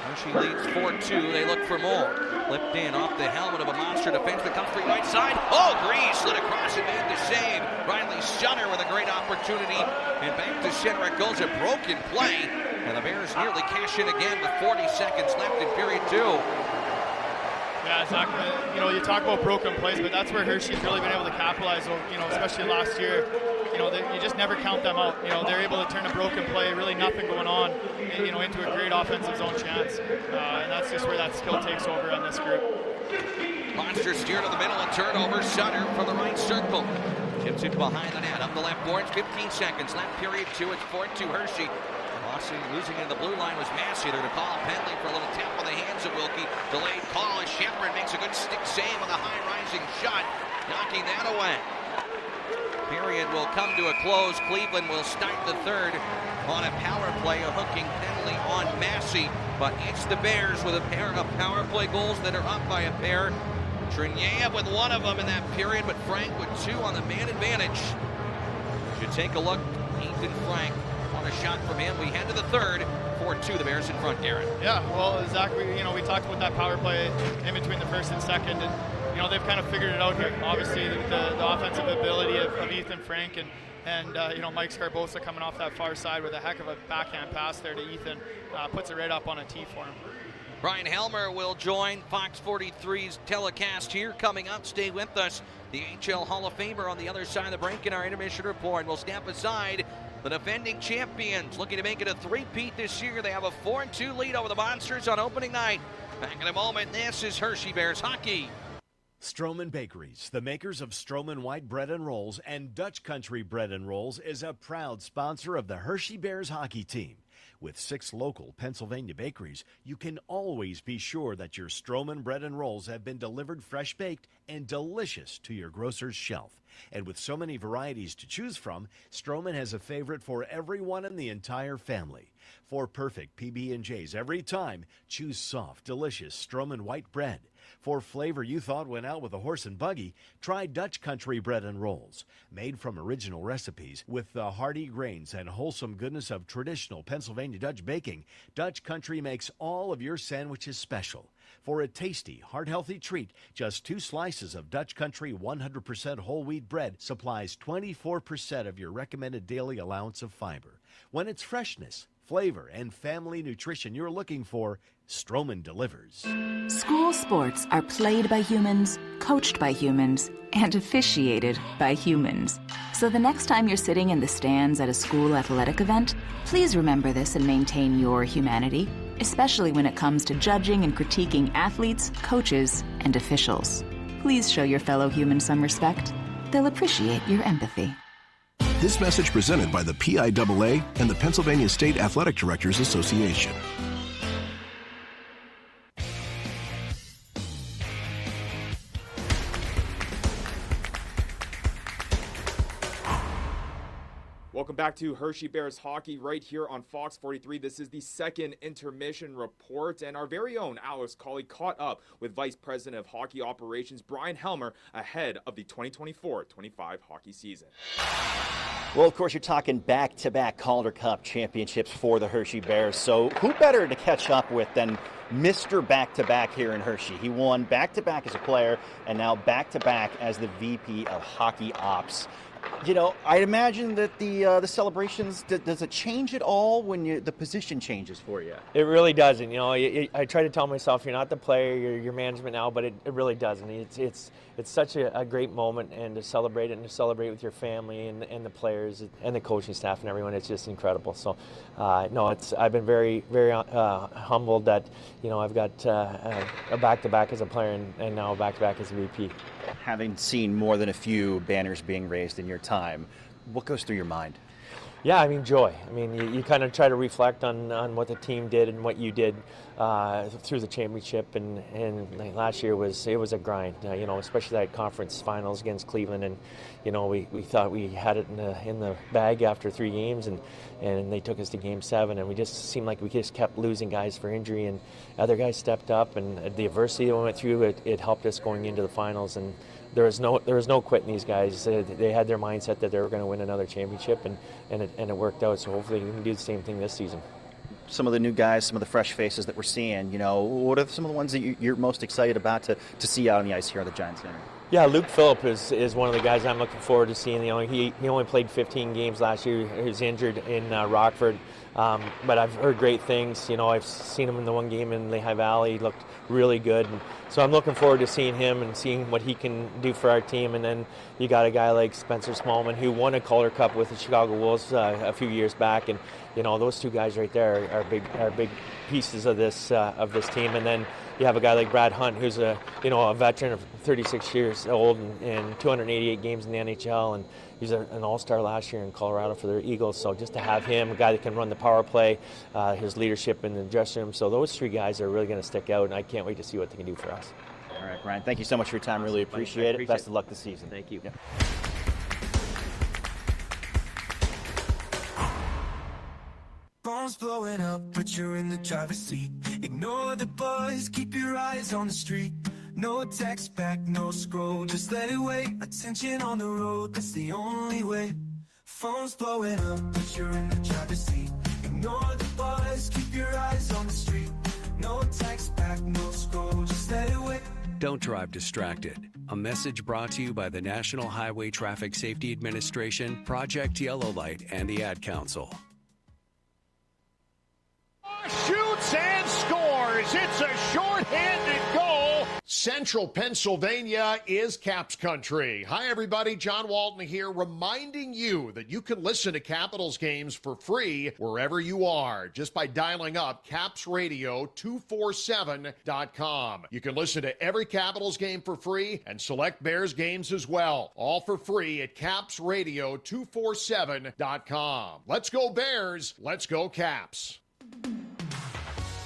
Hershey leads 4-2. They look for more. Flipped in off the helmet of a Monster defenseman. Comes free right side. Oh, Greaves slid across and made the save. Riley Stunner with a great opportunity. And back to center it goes. A broken play. And the Bears nearly cash in again with 40 seconds left in period 2. Yeah, exactly. You talk about broken plays, but that's where Hershey's really been able to capitalize, especially last year. You just never count them out. They're able to turn a broken play, really nothing going on, into a great offensive zone chance. And that's just where that skill takes over on this group. Monster steer to the middle and turnover. Sutter from the right circle. Tips it behind the net. Up the left boards. 15 seconds left. Period 2. It's 4-2 Hershey. Losing in the blue line was Massey there to call a penalty for a little tap on the hands of Wilkie. Delayed call as Shepard makes a good stick save on the high rising shot, knocking that away. Period will come to a close. Cleveland will start the third on a power play, a hooking penalty on Massey. But it's the Bears with a pair of power play goals that are up by a pair. Trinier with one of them in that period, but Frank with 2 on the man advantage. You take a look, Ethan Frank on a shot from him. We head to the third. 4-2, the Bears in front, Garrett. Yeah, well, Zach, we talked about that power play in between the first and second, and they've kind of figured it out here. Obviously, the offensive ability of Ethan Frank and Mike Scarbosa coming off that far side with a heck of a backhand pass there to Ethan puts it right up on a tee for him. Brian Helmer will join Fox 43's telecast here coming up. Stay with us. The AHL Hall of Famer on the other side of the break in our intermission report. We'll step aside the defending champions looking to make it a three-peat this year. They have a 4-2 lead over the Monsters on opening night. Back in a moment. This is Hershey Bears Hockey. Stroman Bakeries, the makers of Stroman White Bread and Rolls and Dutch Country Bread and Rolls, is a proud sponsor of the Hershey Bears hockey team. With 6 local Pennsylvania bakeries, you can always be sure that your Stroman bread and rolls have been delivered fresh baked and delicious to your grocer's shelf. And with so many varieties to choose from, Stroman has a favorite for everyone in the entire family. For perfect PB&Js every time, choose soft, delicious Stroman white bread. For flavor you thought went out with a horse and buggy, try Dutch Country Bread and Rolls. Made from original recipes with the hearty grains and wholesome goodness of traditional Pennsylvania Dutch baking, Dutch Country makes all of your sandwiches special. For a tasty, heart-healthy treat, just 2 slices of Dutch Country 100% whole wheat bread supplies 24% of your recommended daily allowance of fiber. When it's freshness, flavor, and family nutrition you're looking for, Stroman delivers. School sports are played by humans, coached by humans, and officiated by humans. So the next time you're sitting in the stands at a school athletic event, please remember this and maintain your humanity, especially when it comes to judging and critiquing athletes, coaches, and officials. Please show your fellow humans some respect. They'll appreciate your empathy. This message presented by the PIAA and the Pennsylvania State Athletic Directors Association. Welcome back to Hershey Bears Hockey right here on Fox 43. This is the second intermission report, and our very own Alex Colley caught up with Vice President of Hockey Operations Brian Helmer ahead of the 2024-25 hockey season. Well, of course, you're talking back-to-back Calder Cup championships for the Hershey Bears, so who better to catch up with than Mr. Back-to-Back here in Hershey? He won back-to-back as a player and now back-to-back as the VP of Hockey Ops. I'd imagine that the celebrations, does it change at all when the position changes for you? It really doesn't. I try to tell myself you're not the player, you're management now, but it really doesn't. It's such a great moment, and to celebrate it and to celebrate with your family and the players and the coaching staff and everyone, it's just incredible. So, I've been very, very humbled that, I've got a back-to-back as a player and now a back-to-back as a VP. Having seen more than a few banners being raised in your time, what goes through your mind? Yeah, joy. You kind of try to reflect on what the team did and what you did through the championship, and last year it was a grind, especially that conference finals against Cleveland, and we thought we had it in the bag after 3 games, and they took us to Game 7, and we just seemed like we just kept losing guys for injury, and other guys stepped up, and the adversity that we went through, it helped us going into the finals, and there was no quitting these guys. They had their mindset that they were going to win another championship, and it worked out. So hopefully we can do the same thing this season. Some of the new guys, some of the fresh faces that we're seeing, what are some of the ones that you're most excited about to see out on the ice here at the Giants Center? Yeah, Luke Phillip is one of the guys I'm looking forward to seeing. He only played 15 games last year. He was injured in Rockford, but I've heard great things. I've seen him in the one game in Lehigh Valley. He looked really good, and so I'm looking forward to seeing him and seeing what he can do for our team. And then you got a guy like Spencer Smallman, who won a Calder Cup with the Chicago Wolves a few years back, and those 2 guys right there are big pieces of this team. And then you have a guy like Brad Hunt, who's a veteran of 36 years old and 288 games in the NHL, and he's an all-star last year in Colorado for the Eagles. So just to have him, a guy that can run the power play, his leadership in the dressing room. So those 3 guys are really going to stick out, and I can't wait to see what they can do for us. All right, Brian, thank you so much for your time. Really appreciate it. Best of luck this season. Thank you. Yeah. Bombs blowing up, but you're in the driver's seat. Ignore the buzz, keep your eyes on the street. No text back, no scroll, just let it wait. Attention on the road, that's the only way. Phone's blowing up, but you're in the driver's seat. Ignore the buzz, keep your eyes on the street. No text back, no scroll, just let it wait. Don't drive distracted. A message brought to you by the National Highway Traffic Safety Administration, Project Yellow Light, and the Ad Council. Shoots and scores. It's a short-handed goal. Central Pennsylvania is Caps country. Hi, everybody. John Walton here, reminding you that you can listen to Capitals games for free wherever you are just by dialing up capsradio247.com. You can listen to every Capitals game for free and select Bears games as well. All for free at capsradio247.com. Let's go Bears. Let's go Caps.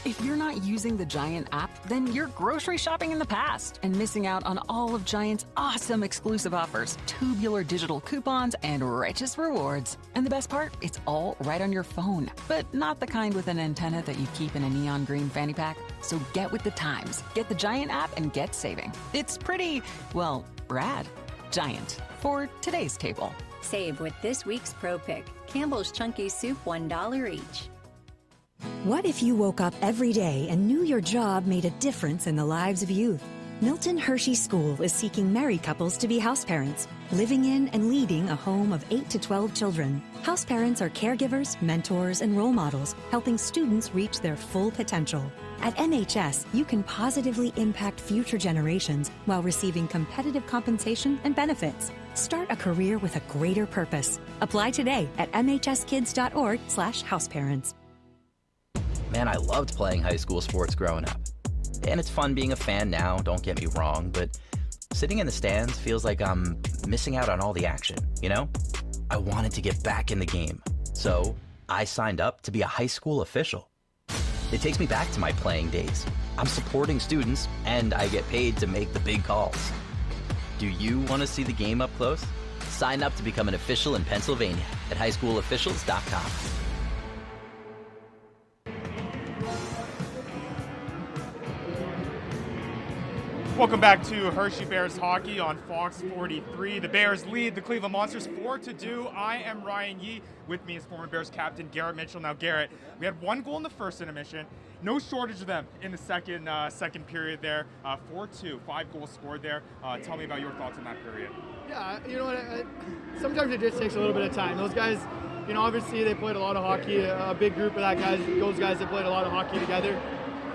If you're not using the Giant app, then you're grocery shopping in the past and missing out on all of Giant's awesome exclusive offers, tubular digital coupons, and richest rewards. And the best part, it's all right on your phone, but not the kind with an antenna that you keep in a neon green fanny pack. So get with the times. Get the Giant app and get saving. It's pretty, well, rad. Giant, for today's table. Save with this week's Pro Pick. Campbell's Chunky Soup, $1 each. What if you woke up every day and knew your job made a difference in the lives of youth? Milton Hershey School is seeking married couples to be house parents, living in and leading a home of 8 to 12 children. House parents are caregivers, mentors, and role models, helping students reach their full potential. At MHS, you can positively impact future generations while receiving competitive compensation and benefits. Start a career with a greater purpose. Apply today at mhskids.org/houseparents. Man, I loved playing high school sports growing up. And it's fun being a fan now, don't get me wrong, but sitting in the stands feels like I'm missing out on all the action, you know? I wanted to get back in the game, so I signed up to be a high school official. It takes me back to my playing days. I'm supporting students, and I get paid to make the big calls. Do you want to see the game up close? Sign up to become an official in Pennsylvania at highschoolofficials.com. Welcome back to Hershey Bears hockey on Fox 43. The Bears lead the Cleveland Monsters 4-2. I am Ryan Yee. With me is former Bears captain Garrett Mitchell. Now, Garrett, we had one goal in the first intermission. No shortage of them in the second period there. 4-2, 5 goals scored there. Tell me about your thoughts on that period. Yeah, you know what? Sometimes it just takes a little bit of time. Those guys, you know, obviously they played a lot of hockey. A big group of those guys that played a lot of hockey together.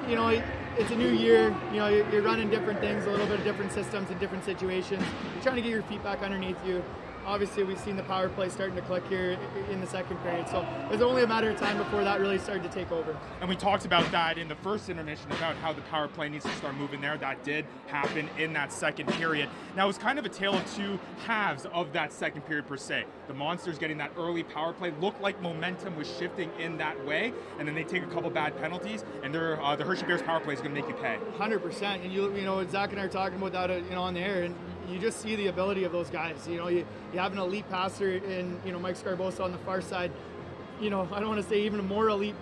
You know, it's a new year, you know, you're running different things, a little bit of different systems and different situations. You're trying to get your feet back underneath you. Obviously, we've seen the power play starting to click here in the second period, so it was only a matter of time before that really started to take over. And we talked about that in the first intermission, about how the power play needs to start moving there. That did happen in that second period. Now, it was kind of a tale of two halves of that second period per se. The Monsters getting that early power play looked like momentum was shifting in that way, and then they take a couple bad penalties, and the Hershey Bears power play is going to make you pay. 100%, and you know, Zach and I are talking about that, you know, on the air, and you just see the ability of those guys. You know, you have an elite passer in, you know, Mike Scarbosa on the far side. You know, I don't want to say even a more elite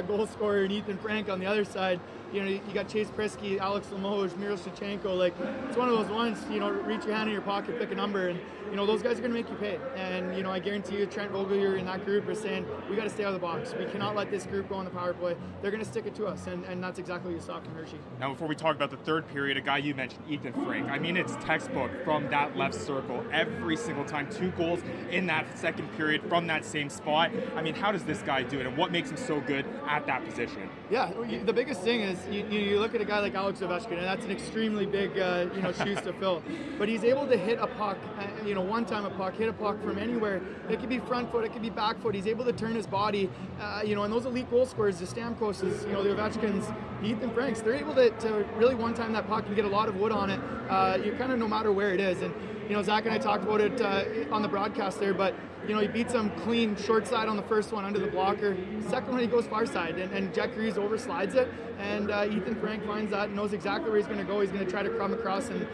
goal scorer in Ethan Frank on the other side. You know, you got Chase Prisky, Alex Limoges, Miro Shevchenko. Like, it's one of those ones, you know, reach your hand in your pocket, pick a number, and, you know, those guys are going to make you pay. And, you know, I guarantee you Trent Vogelier in that group is saying, we got to stay out of the box. We cannot let this group go on the power play. They're going to stick it to us, and that's exactly what you saw from Hershey. Now, before we talk about the third period, a guy you mentioned, Ethan Frank. I mean, it's textbook from that left circle every single time. 2 goals in that second period from that same spot. I mean, how does this guy do it, and what makes him so good at that position? Yeah, the biggest thing is you look at a guy like Alex Ovechkin, and that's an extremely big, you know, shoes to fill. But he's able to hit a puck, you know, one-time a puck, hit a puck from anywhere. It could be front foot, it could be back foot. He's able to turn his body, you know, and those elite goal scorers, the Stamkoses, you know, the Ovechkins, the Ethan Franks, they're able to really one-time that puck and get a lot of wood on it. You kind of no matter where it is. And, you know, Zach and I talked about it on the broadcast there, but, you know, he beats him clean short side on the first one under the blocker. Second one, he goes far side, and Jack Reeves overslides it, and Ethan Frank finds that and knows exactly where he's going to go. He's going to try to crumb across and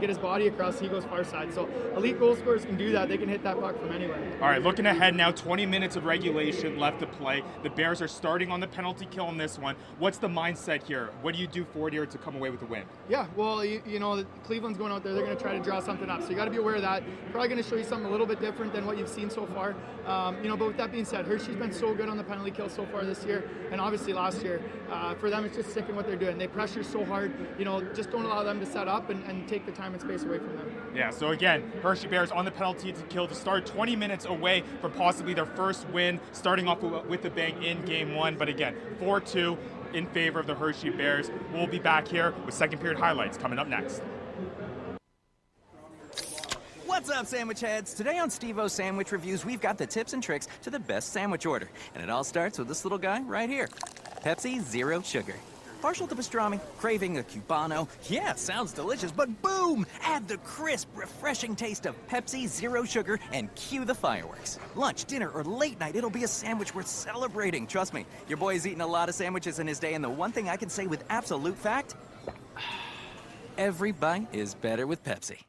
get his body across. He goes far side. So elite goal scorers can do that. They can hit that puck from anywhere. All right, looking ahead now, 20 minutes of regulation left to play. The Bears are starting on the penalty kill in this one. What's the mindset here? What do you do for it here to come away with the win? Yeah, well, you know, Cleveland's going out there. They're going to try to draw something up. So you got to be aware of that. Probably going to show you something a little bit different than what you've seen so far. But with that being said, Hershey's been so good on the penalty kill so far this year, and obviously last year. For them, it's just sticking what they're doing. They pressure so hard, just don't allow them to set up and take the time and space away from them. Yeah, so again, Hershey Bears on the penalty to kill to start 20 minutes away from possibly their first win, starting off with the bang in game 1. But again, 4-2 in favor of the Hershey Bears. We'll be back here with second period highlights coming up next. What's up, sandwich heads? Today on Steve-O's Sandwich Reviews, we've got the tips and tricks to the best sandwich order. And it all starts with this little guy right here. Pepsi Zero Sugar. Partial to pastrami, craving a Cubano. Yeah, sounds delicious, but boom! Add the crisp, refreshing taste of Pepsi Zero Sugar and cue the fireworks. Lunch, dinner, or late night, it'll be a sandwich worth celebrating. Trust me, your boy's eaten a lot of sandwiches in his day, and the one thing I can say with absolute fact, every bite is better with Pepsi.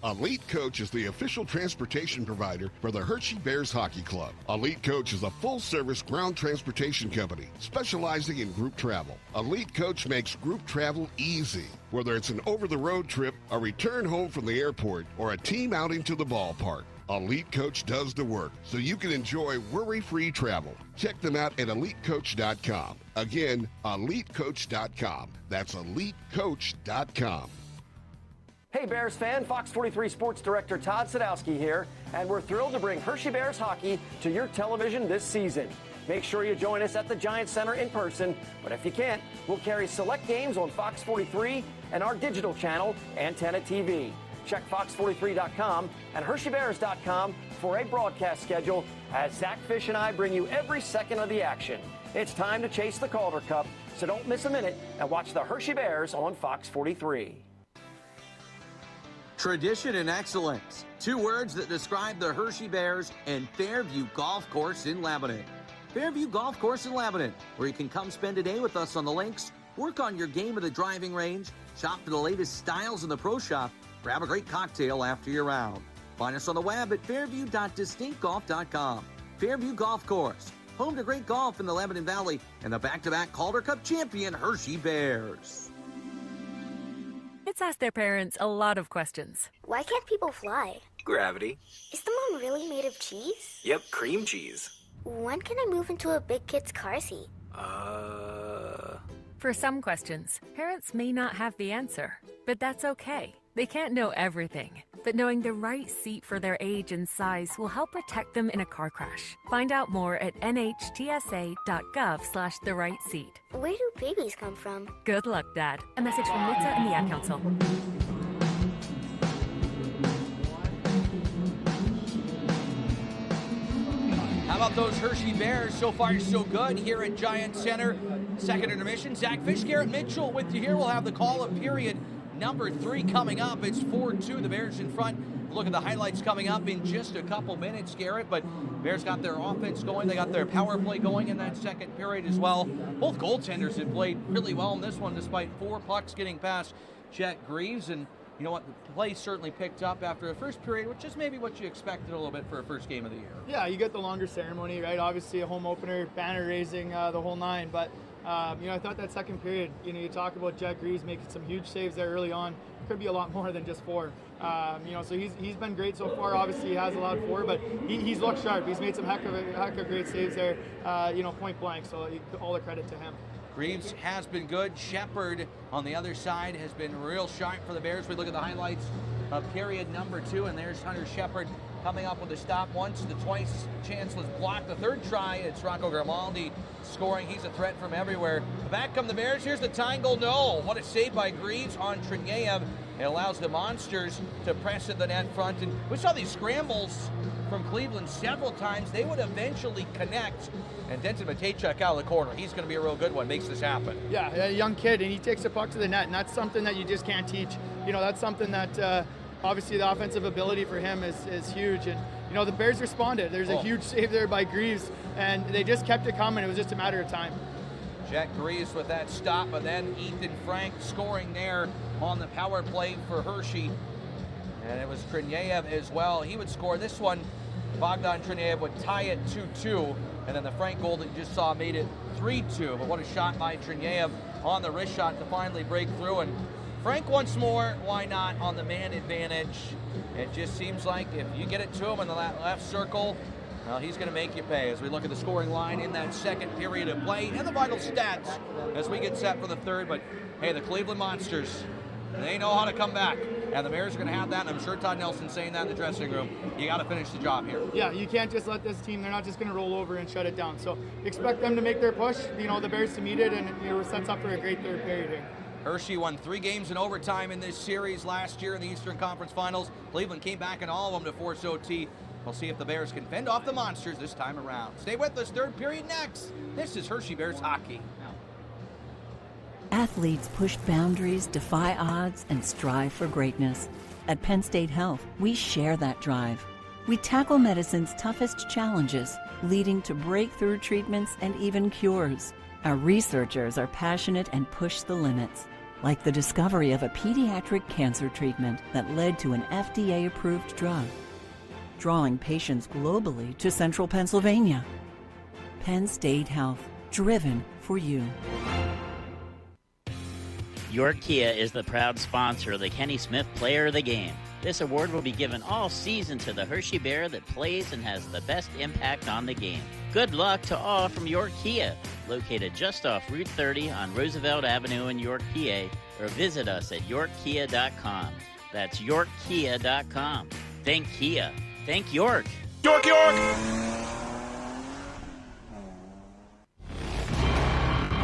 Elite Coach is the official transportation provider for the Hershey Bears Hockey Club. Elite Coach is a full-service ground transportation company specializing in group travel. Elite Coach makes group travel easy, whether it's an over-the-road trip, a return home from the airport, or a team outing to the ballpark. Elite Coach does the work so you can enjoy worry-free travel. Check them out at EliteCoach.com. Again, EliteCoach.com. That's EliteCoach.com. Hey Bears fan, Fox 43 Sports Director Todd Sadowski here, and we're thrilled to bring Hershey Bears hockey to your television this season. Make sure you join us at the Giant Center in person, but if you can't, we'll carry select games on Fox 43 and our digital channel, Antenna TV. Check fox43.com and hersheybears.com for a broadcast schedule as Zach Fish and I bring you every second of the action. It's time to chase the Calder Cup, so don't miss a minute and watch the Hershey Bears on Fox 43. Tradition and excellence, 2 words that describe the Hershey Bears and Fairview Golf Course in Lebanon. Fairview Golf Course in Lebanon, where you can come spend a day with us on the links, work on your game at the driving range, shop for the latest styles in the pro shop, grab a great cocktail after your round. Find us on the web at fairview.distinctgolf.com. Fairview Golf Course, home to great golf in the Lebanon Valley and the back-to-back Calder Cup champion Hershey Bears. It's asked their parents a lot of questions. Why can't people fly? Gravity. Is the moon really made of cheese? Yep, cream cheese. When can I move into a big kid's car seat? For some questions, parents may not have the answer, but that's okay. They can't know everything, but knowing the right seat for their age and size will help protect them in a car crash. Find out more at nhtsa.gov/the-right-seat. Where do babies come from? Good luck, Dad. A message from NHTSA and the Ad Council. How about those Hershey Bears? So far, so good here at Giant Center. Second intermission. Zach Fish, Garrett Mitchell with you here. We'll have the call of period number 3 coming up. It's 4-2. The Bears in front. Look at the highlights coming up in just a couple minutes, Garrett. But Bears got their offense going. They got their power play going in that second period as well. Both goaltenders have played really well in this one, despite 4 pucks getting past Jack Greaves. And you know what? The play certainly picked up after the first period, which is maybe what you expected a little bit for a first game of the year. Yeah, you get the longer ceremony, right? Obviously a home opener, banner raising, the whole 9. But, I thought that second period, you talk about Jack Greaves making some huge saves there early on. Could be a lot more than just 4. So he's been great so far. Obviously he has allowed 4, but he's looked sharp. He's made some heck of great saves there, point blank. So all the credit to him. Greaves has been good. Shepard on the other side has been real sharp for the Bears. We look at the highlights of period number 2, and there's Hunter Shepard coming up with a stop once. The twice chance was blocked. The third try, it's Rocco Grimaldi scoring. He's a threat from everywhere. Back come the Bears. Here's the tying goal. No, what a save by Greaves on Trinyev. It allows the Monsters to press at the net front. And we saw these scrambles from Cleveland several times. They would eventually connect. And Denton Matejchuk out of the corner. He's going to be a real good one. Makes this happen. Yeah, a young kid, and he takes the puck to the net, and that's something that you just can't teach. That's something that obviously the offensive ability for him is huge. And, the Bears responded. There's a huge save there by Greaves, and they just kept it coming. It was just a matter of time. Jack Greaves with that stop, and then Ethan Frank scoring there on the power play for Hershey. And it was Trinyev as well. He would score this one. Bogdan Trinyev would tie it 2-2. And then the Frank goal that you just saw made it 3-2. But what a shot by Trinyev on the wrist shot to finally break through. And Frank once more, why not, on the man advantage. It just seems like if you get it to him in the left circle, well, he's going to make you pay as we look at the scoring line in that second period of play and the vital stats as we get set for the third. But, hey, the Cleveland Monsters, they know how to come back. And the Bears are going to have that, and I'm sure Todd Nelson's saying that in the dressing room. You got to finish the job here. Yeah, you can't just let this team, they're not just going to roll over and shut it down. So expect them to make their push, the Bears to meet it, and it sets up for a great third period here. Hershey won 3 games in overtime in this series last year in the Eastern Conference Finals. Cleveland came back in all of them to force OT. We'll see if the Bears can fend off the Monsters this time around. Stay with us, third period next. This is Hershey Bears hockey. Athletes push boundaries, defy odds, and strive for greatness. At Penn State Health, we share that drive. We tackle medicine's toughest challenges, leading to breakthrough treatments and even cures. Our researchers are passionate and push the limits, like the discovery of a pediatric cancer treatment that led to an FDA-approved drug, drawing patients globally to Central Pennsylvania. Penn State Health, driven for you. York Kia is the proud sponsor of the Kenny Smith Player of the Game. This award will be given all season to the Hershey Bear that plays and has the best impact on the game. Good luck to all from York Kia, located just off Route 30 on Roosevelt Avenue in York, PA, or visit us at yorkkia.com. That's yorkkia.com. Think Kia. Think York. York, York!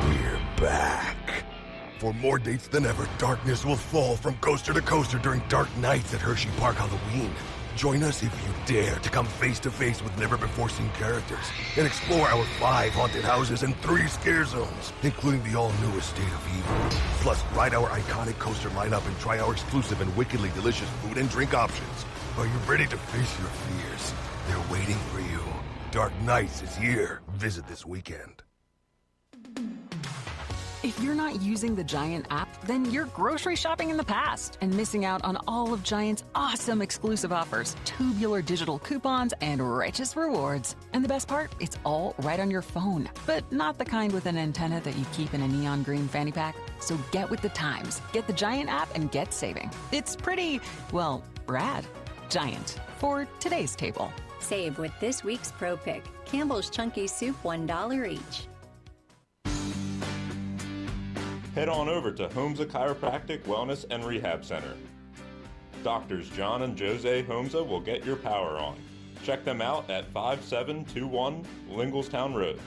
We're back. For more dates than ever, darkness will fall from coaster to coaster during Dark Nights at Hershey Park Halloween. Join us if you dare to come face-to-face with never-before-seen characters and explore our 5 haunted houses and 3 scare zones, including the all-new Estate of Evil. Plus, ride our iconic coaster lineup and try our exclusive and wickedly delicious food and drink options. Are you ready to face your fears? They're waiting for you. Dark Nights is here. Visit this weekend. If you're not using the Giant app, then you're grocery shopping in the past and missing out on all of Giant's awesome exclusive offers, tubular digital coupons, and richest rewards. And the best part, it's all right on your phone, but not the kind with an antenna that you keep in a neon green fanny pack. So get with the times. Get the Giant app and get saving. It's pretty, well, rad. Giant, for today's table. Save with this week's Pro Pick. Campbell's Chunky Soup, $1 each. Head on over to Homza Chiropractic Wellness and Rehab Center. Doctors John and Jose Homza will get your power on. Check them out at 5721 Lingelstown Road.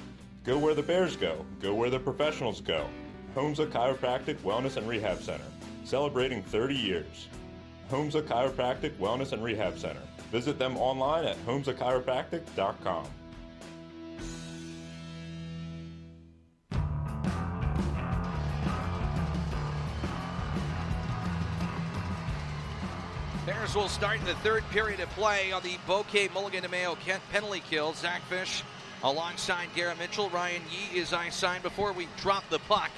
Go where the Bears go. Go where the professionals go. Homza Chiropractic Wellness and Rehab Center. Celebrating 30 years. Homza Chiropractic Wellness and Rehab Center. Visit them online at homzachiropractic.com. Bears will start in the third period of play on the Bouquet Mulligan DeMeo penalty kill. Zach Fish alongside Garrett Mitchell. Ryan Yee is I-signed before we drop the puck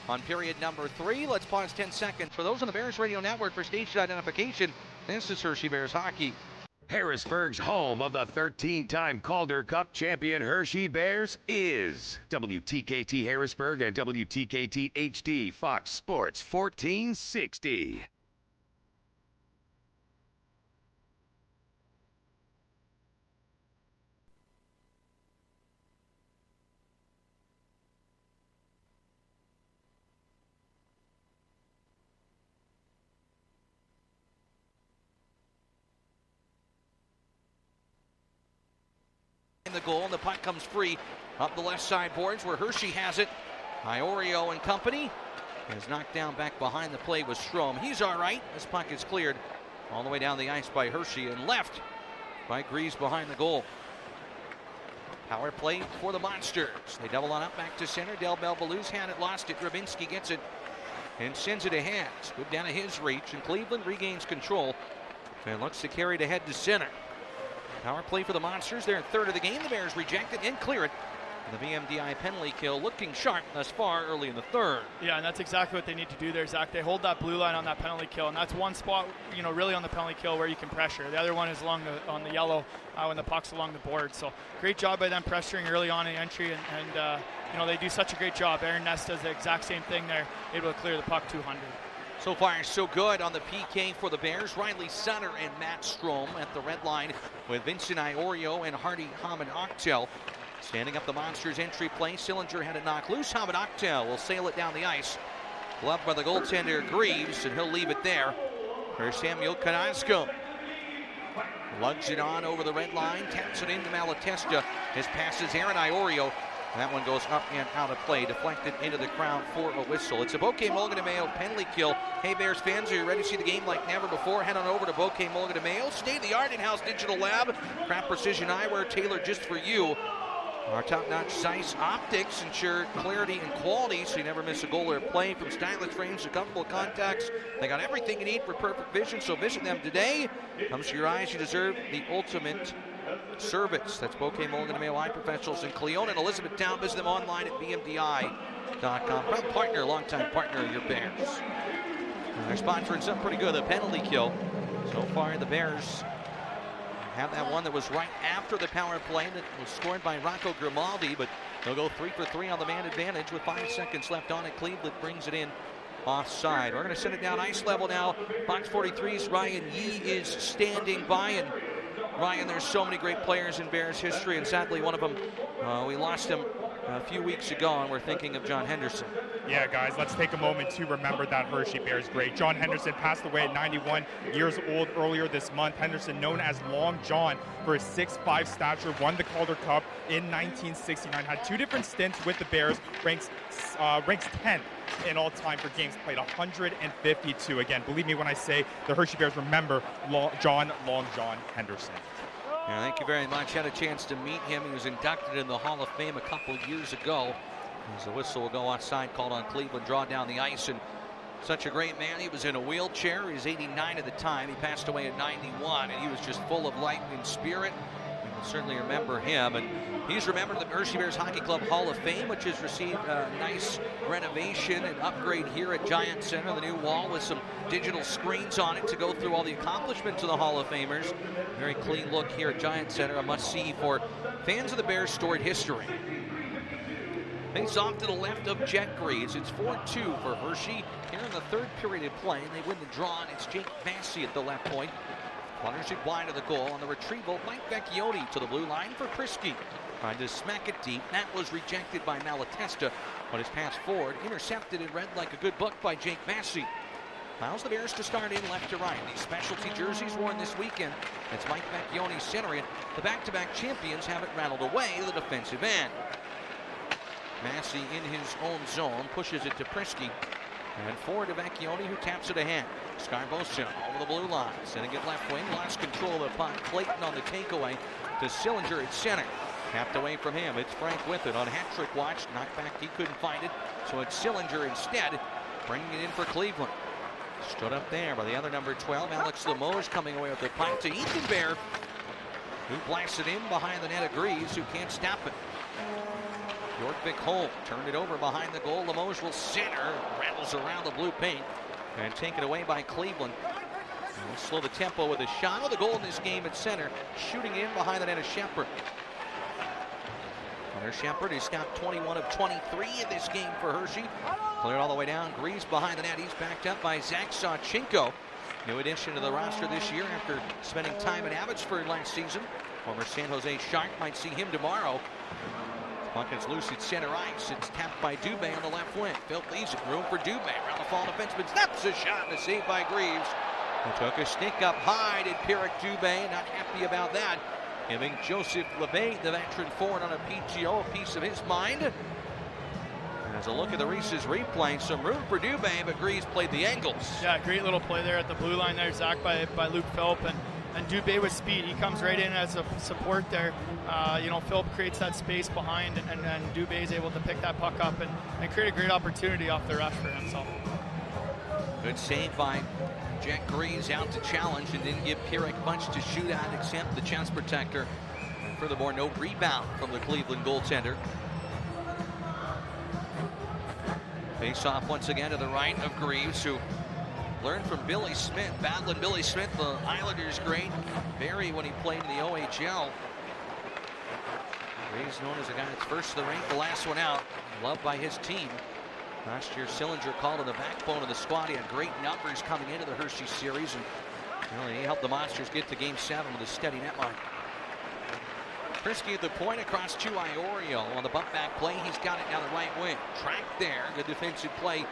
on period number 3. Let's pause 10 seconds. For those on the Bears Radio Network for station identification, this is Hershey Bears hockey. Harrisburg's home of the 13-time Calder Cup champion Hershey Bears is WTKT Harrisburg and WTKT HD Fox Sports 1460. The goal, and the puck comes free up the left side boards where Hershey has it. Iorio and company is knocked down back behind the play with Strome. He's all right. This puck is cleared all the way down the ice by Hershey and left by Greaves behind the goal. Power play for the Monsters. They double on up back to center. Del Belvalou's had it, lost it. Grabinski gets it and sends it ahead. Good down to his reach, and Cleveland regains control and looks to carry it ahead to center. Power play for the Monsters. They're in third of the game. The Bears reject it and clear it. The VMDI penalty kill looking sharp thus far early in the third. Yeah, and that's exactly what they need to do there, Zach. They hold that blue line on that penalty kill, and that's one spot, really on the penalty kill where you can pressure. The other one is on the yellow when the puck's along the board. So great job by them pressuring early on in entry, and they do such a great job. Aaron Ness does the exact same thing there, able to clear the puck 200. So far, so good on the PK for the Bears. Riley Sutter and Matt Strom at the red line with Vincent Iorio and Hardy Hamid Octel. Standing up the Monsters entry play. Sillinger had it knocked loose. Hamid Octel will sail it down the ice. Gloved by the goaltender Greaves, and he'll leave it there for Samuel Kanasco. Lugs it on over the red line. Taps it into Malatesta. His pass is Aaron Iorio. That one goes up and out of play, deflected into the crowd for a whistle. It's a Bouquet Mulligan Mayo penalty kill. Hey, Bears fans, are you ready to see the game like never before? Head on over to Bouquet Mulligan Mayo, state-of-the-art in-house digital lab, craft precision eyewear tailored just for you. Our top-notch Zeiss optics ensure clarity and quality so you never miss a goal or a play. From stylish frames to comfortable contacts, they got everything you need for perfect vision, so visit them today. Comes to your eyes, you deserve the ultimate service. That's Bouquet Mulligan Mayo Eye Professionals in Cleon and Elizabethtown. Visit them online at bmdi.com. Proud partner, longtime partner of your Bears. They're sponsoring something pretty good, a penalty kill. So far, the Bears have that one that was right after the power play that was scored by Rocco Grimaldi, but they'll go 3 for 3 on the man advantage with 5 seconds left on it. Cleveland brings it in offside. We're going to send it down ice level now. Fox 43's Ryan Yee is standing by, and Ryan, there's so many great players in Bears history, and sadly one of them, we lost him a few weeks ago, and we're thinking of John Henderson. Yeah, guys, let's take a moment to remember that Hershey Bears great. John Henderson passed away at 91 years old earlier this month. Henderson, known as Long John for his 6'5" stature, won the Calder Cup in 1969, had 2 different stints with the Bears, ranks 10th in all time for games played, 152. Again, believe me when I say the Hershey Bears remember Long John Henderson. Yeah, thank you very much. Had a chance to meet him. He was inducted in the Hall of Fame a couple years ago. As the whistle will go outside, called on Cleveland, draw down the ice, and such a great man. He was in a wheelchair. He was 89 at the time. He passed away at 91, and he was just full of life and spirit. You will certainly remember him, and he's remembered in the Hershey Bears Hockey Club Hall of Fame, which has received a nice renovation and upgrade here at Giant Center. The new wall with some digital screens on it to go through all the accomplishments of the Hall of Famers. Very clean look here at Giant Center, a must-see for fans of the Bears' storied history. Face off to the left of Jet Greaves. It's 4-2 for Hershey here in the third period of play. They win the draw, and it's Jake Massey at the left point. Flutters it wide of the goal. On the retrieval, Mike Vecchione to the blue line for Prisky. Trying to smack it deep. That was rejected by Malatesta, but his pass forward intercepted and read like a good book by Jake Massey. Allows the Bears to start in left to right. These specialty jerseys worn this weekend. It's Mike Vecchione centering it. The back-to-back champions have it rattled away to the defensive end. Massey in his own zone pushes it to Prisky. And forward to Vecchione, who taps it ahead. Scarbosa over the blue line. Sending it left wing. Lost control of the puck. Clayton on the takeaway to Sillinger at center. Tapped away from him. It's Frank with it on hat-trick watch. Knocked back. He couldn't find it. So it's Sillinger instead, bringing it in for Cleveland. Stood up there by the other number 12. Alex Limoges coming away with the puck to Ethan Bear, who blasts it in behind the net of Greaves, who can't stop it. Yorkvik Holt turned it over behind the goal. Limoges will center, rattles around the blue paint, and taken away by Cleveland. We'll slow the tempo with a shot. Oh, the goal in this game at center, shooting in behind the net of Shepard. Connor Shepard, who's got 21 of 23 in this game for Hershey. Cleared all the way down. Greaves behind the net. He's backed up by Zach Sawchenko. New addition to the roster this year after spending time in Abbotsford last season. Former San Jose Shark might see him tomorrow. Puck is loose at center ice. It's tapped by Dubé on the left wing. Phil leaves it. Room for Dubé. Around the fall defenseman. Snaps a shot and a save by Greaves. He took a stick up high. Did Pierrick Dubé. Not happy about that. Giving Joseph LeBay, the veteran forward on a PTO, a piece of his mind. And as a look at the Reese's replay, some room for Dubé, but Greaves played the angles. Yeah, great little play there at the blue line there. Zach by Luke Philp, and Dubé with speed. He comes right in as a support there. Philp creates that space behind, and Dubé is able to pick that puck up and create a great opportunity off the rush for himself. Good save by Jack Greaves, out to challenge and didn't give Pierrick much to shoot at except the chest protector. And furthermore, no rebound from the Cleveland goaltender. Face off once again to the right of Greaves, who learned from Billy Smith, battling Billy Smith, the Islanders great. Barry when he played in the OHL. Greaves known as a guy that's first to the rink, the last one out. Loved by his team. Last year, Sillinger called him the backbone of the squad. He had great numbers coming into the Hershey series, and he helped the Monsters get to Game 7 with a steady netline. Prisky at the point across to Iorio on the bump back play. He's got it down the right wing. Tracked there. Good defensive play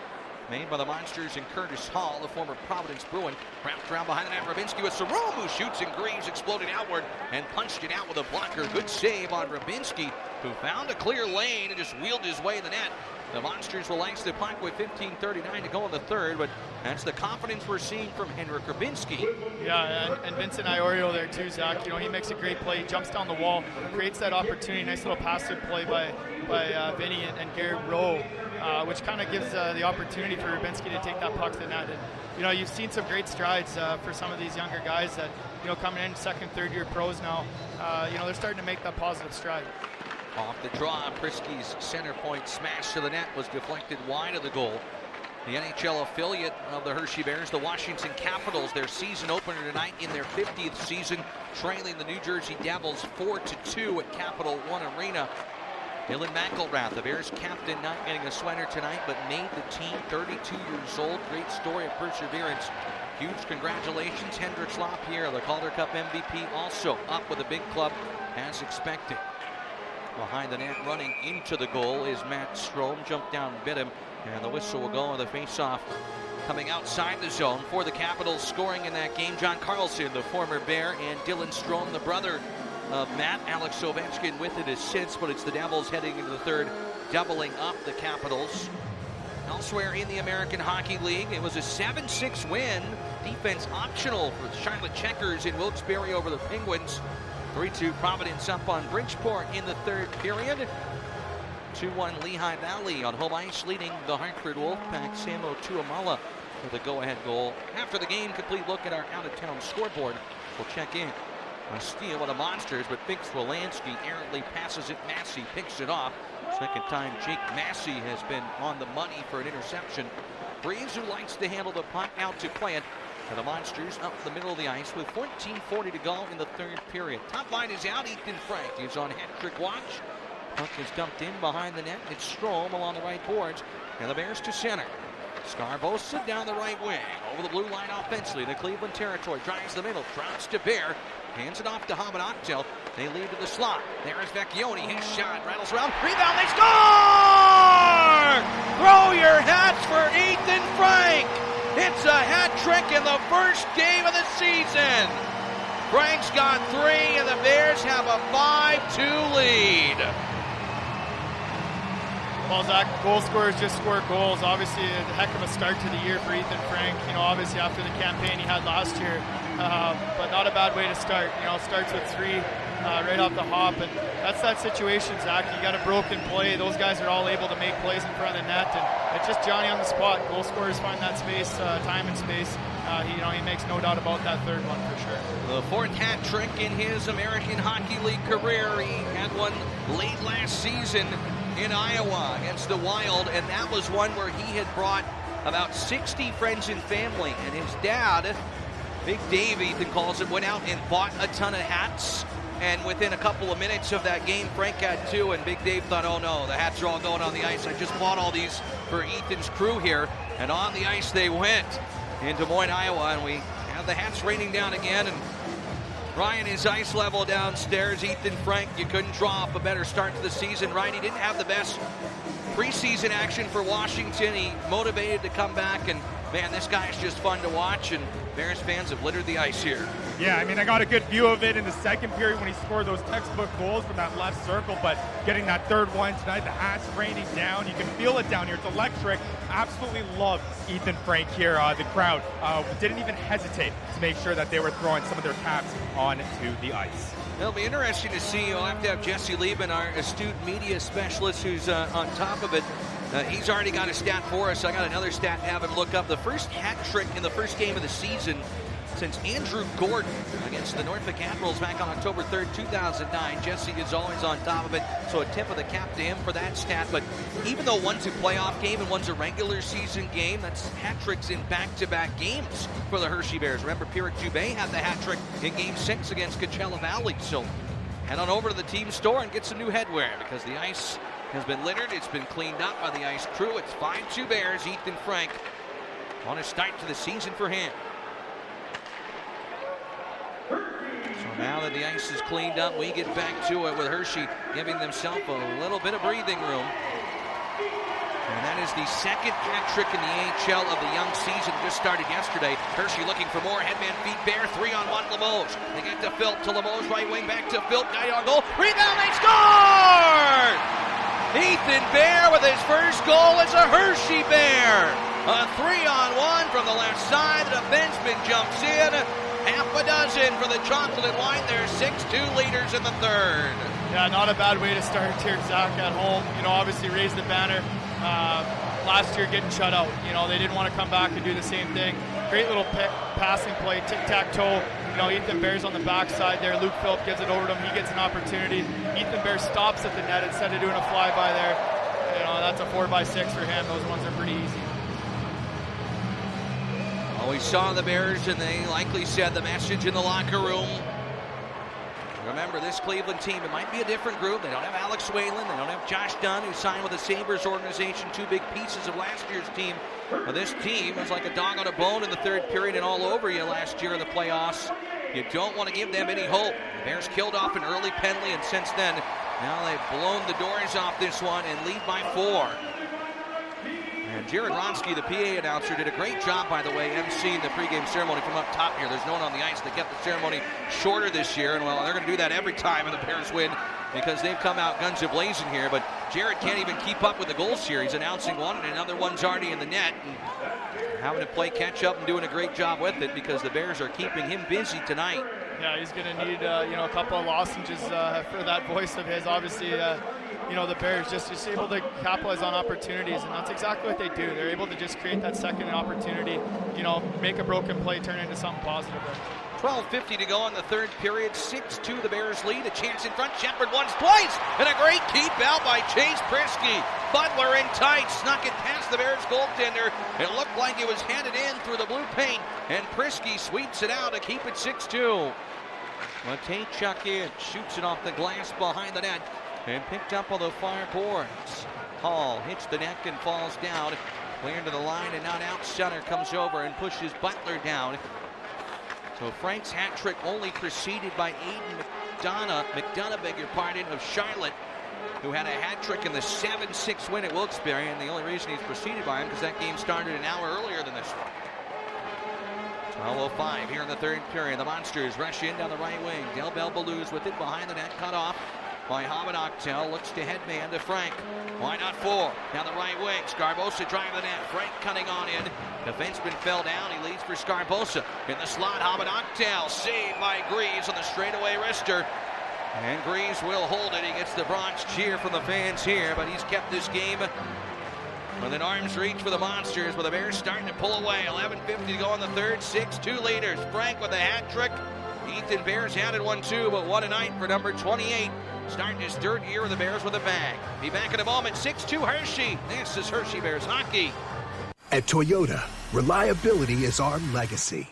made by the Monsters and Curtis Hall, the former Providence Bruin. Wrapped around behind the net. Rabinski with Sarom, who shoots, and Greaves exploded outward and punched it out with a blocker. Good save on Rabinski, who found a clear lane and just wheeled his way to the net. The Monsters will ice the puck with 15:39 to go in the third, but that's the confidence we're seeing from Henrik Rabinski. Yeah, and Vincent Iorio there too, Zach. He makes a great play. He jumps down the wall, creates that opportunity. Nice little passive play by Vinny and Garrett Rowe, which kind of gives the opportunity for Rabinski to take that puck to the net. And, you've seen some great strides for some of these younger guys that, coming in second, third year pros now. They're starting to make that positive stride. Off the draw, Prisky's center point smash to the net was deflected wide of the goal. The NHL affiliate of the Hershey Bears, the Washington Capitals, their season opener tonight in their 50th season, trailing the New Jersey Devils 4-2 at Capital One Arena. Dylan McElrath, the Bears captain, not getting a sweater tonight, but made the team, 32 years old. Great story of perseverance. Huge congratulations. Hendricks Lapierre, the Calder Cup MVP, also up with a big club as expected. Behind the net, running into the goal is Matt Strome. Jumped down and bit him, and the whistle will go on the face-off. Coming outside the zone for the Capitals, scoring in that game, John Carlson, the former Bear, and Dylan Strome, the brother of Matt. Alex Ovechkin with it assist, but it's the Devils heading into the third, doubling up the Capitals. Elsewhere in the American Hockey League, it was a 7-6 win. Defense optional for the Charlotte Checkers in Wilkes-Barre over the Penguins. 3-2 Providence up on Bridgeport in the third period. 2-1 Lehigh Valley on home ice, leading the Hartford Wolfpack. Samo Tuamala with a go-ahead goal. After the game, complete look at our out-of-town scoreboard. We'll check in. A steal by the Monsters, but Fix Wolanski errantly passes it. Massey picks it off. Second time Jake Massey has been on the money for an interception. Greaves, who likes to handle the puck, out to play it. And the Monsters up the middle of the ice with 14:40 to go in the third period. Top line is out. Ethan Frank is on hat-trick watch. Puck is dumped in behind the net. It's Strome along the right boards. And the Bears to center. Scarbosa down the right wing. Over the blue line offensively. The Cleveland territory drives the middle. Drops to Bear. Hands it off to Hamid Aktel. They lead to the slot. There is Vecchione. His shot rattles around. Rebound. They score! Throw your hats for Ethan Frank. It's a hat trick in the first game of the season. Frank's got 3, and the Bears have a 5-2 lead. Well, Zach, goal scorers just score goals. Obviously, a heck of a start to the year for Ethan Frank. Obviously after the campaign he had last year, but not a bad way to start. Starts with 3 right off the hop, and that's that situation, Zach. You got a broken play. Those guys are all able to make plays in front of the net, and it's just Johnny on the spot. Goal scorers find that space, time and space. He makes no doubt about that third one for sure. The 4th hat trick in his American Hockey League career. He had one late last season in Iowa against the Wild, and that was one where he had brought about 60 friends and family, and his dad, Big Dave, Ethan calls it, went out and bought a ton of hats. And within a couple of minutes of that game, Frank had 2, and Big Dave thought, oh no, the hats are all going on the ice. I just bought all these for Ethan's crew here. And on the ice they went in Des Moines, Iowa, and we have the hats raining down again. And Ryan is ice level downstairs. Ethan Frank, you couldn't draw up a better start to the season. Ryan, he didn't have the best preseason action for Washington. He motivated to come back, and man, this guy is just fun to watch, and Bears fans have littered the ice here. Yeah, I got a good view of it in the second period when he scored those textbook goals from that left circle, but getting that third one tonight, the hats raining down. You can feel it down here. It's electric. Absolutely love Ethan Frank here. The crowd didn't even hesitate to make sure that they were throwing some of their caps onto the ice. It'll be interesting to see. You'll have to have Jesse Lieben, our astute media specialist, who's on top of it. He's already got a stat for us. I got another stat to have him look up. The first hat trick in the first game of the season since Andrew Gordon against the Norfolk Admirals back on October 3rd, 2009. Jesse is always on top of it, so a tip of the cap to him for that stat. But even though one's a playoff game and one's a regular season game, that's hat tricks in back-to-back games for the Hershey Bears. Remember, Pierrick Dubé had the hat trick in Game 6 against Coachella Valley. So head on over to the team store and get some new headwear, because the ice has been littered. It's been cleaned up by the ice crew. It's 5-2 Bears. Ethan Frank on a start to the season for him. So now that the ice is cleaned up, we get back to it with Hershey giving themselves a little bit of breathing room. And that is the second hat trick in the AHL of the young season. Just started yesterday. Hershey looking for more. Headman feed Bear. 3-on-1 Limoges. They get to Phil to Limoges. Right wing back to Phil. Guy on goal. Rebound. They score! Ethan Bear with his first goal as a Hershey Bear. A 3-on-1 from the left side. The defenseman jumps in. Half a dozen for the chocolate and white. They're 6-2 leaders in the third. Yeah, not a bad way to start here, Zach, at home. You know, obviously raise the banner. Last year getting shut out. You know, they didn't want to come back and do the same thing. Great little passing play, tic-tac-toe. You know, Ethan Bear's on the backside there. Luke Phillip gives it over to him. He gets an opportunity. Ethan Bear stops at the net instead of doing a flyby there. You know, that's a 4x6 for him. Those ones are pretty easy. Well, we saw the Bears, and they likely said the message in the locker room. Remember, this Cleveland team, it might be a different group. They don't have Alex Whalen. They don't have Josh Dunn, who signed with the Sabres organization, two big pieces of last year's team. But this team was like a dog on a bone in the third period and all over you last year in the playoffs. You don't want to give them any hope. The Bears killed off an early penalty, and since then, now they've blown the doors off this one and lead by 4. And Jared Ronsky, the PA announcer, did a great job, by the way, emceeing the pregame ceremony from up top here. There's no one on the ice. They kept the ceremony shorter this year, and well, they're going to do that every time the Bears win because they've come out guns a-blazing here. But Jared can't even keep up with the goals here. He's announcing one, and another one's already in the net. And having to play catch-up and doing a great job with it because the Bears are keeping him busy tonight. Yeah, he's going to need a couple of lozenges for that voice of his. Obviously, the Bears just able to capitalize on opportunities, and that's exactly what they do. They're able to just create that second opportunity, make a broken play turn into something positive there. 12:50 to go in the third period. 6-2 the Bears lead. A chance in front. Shepard once, twice, and a great keep out by Chase Prisky. Butler in tight, snuck it past the Bears goaltender. It looked like it was headed in through the blue paint, and Prisky sweeps it out to keep it 6-2. Matejchuk in, shoots it off the glass behind the net, and picked up on the far boards. Hall hits the neck and falls down. Clear to the line and not out. Center comes over and pushes Butler down. So Frank's hat trick only preceded by Aiden McDonough, of Charlotte, who had a hat trick in the 7-6 win at Wilkes-Barre. And the only reason he's preceded by him because that game started an hour earlier than this one. 12:05 here in the third period. The Monsters rush in down the right wing. Del Belbaluz with it behind the net, cut off by Hamid Octel. Looks to headman to Frank. Why not 4? Down the right wing. Scarbosa driving the net. Frank cutting on in. Defenseman fell down. He leads for Scarbosa. In the slot, Hamid Octel. Saved by Greaves on the straightaway wrister. And Greaves will hold it. He gets the Bronx cheer from the fans here, but he's kept this game within arm's reach for the Monsters, with the Bears starting to pull away. 11:50 to go in the third. 6-2 leaders. Frank with a hat trick. Ethan Bears had it 1-2, but what a night for number 28. Starting his third year with the Bears with a bag. Be back in a moment. 6-2 Hershey. This is Hershey Bears hockey. At Toyota, reliability is our legacy.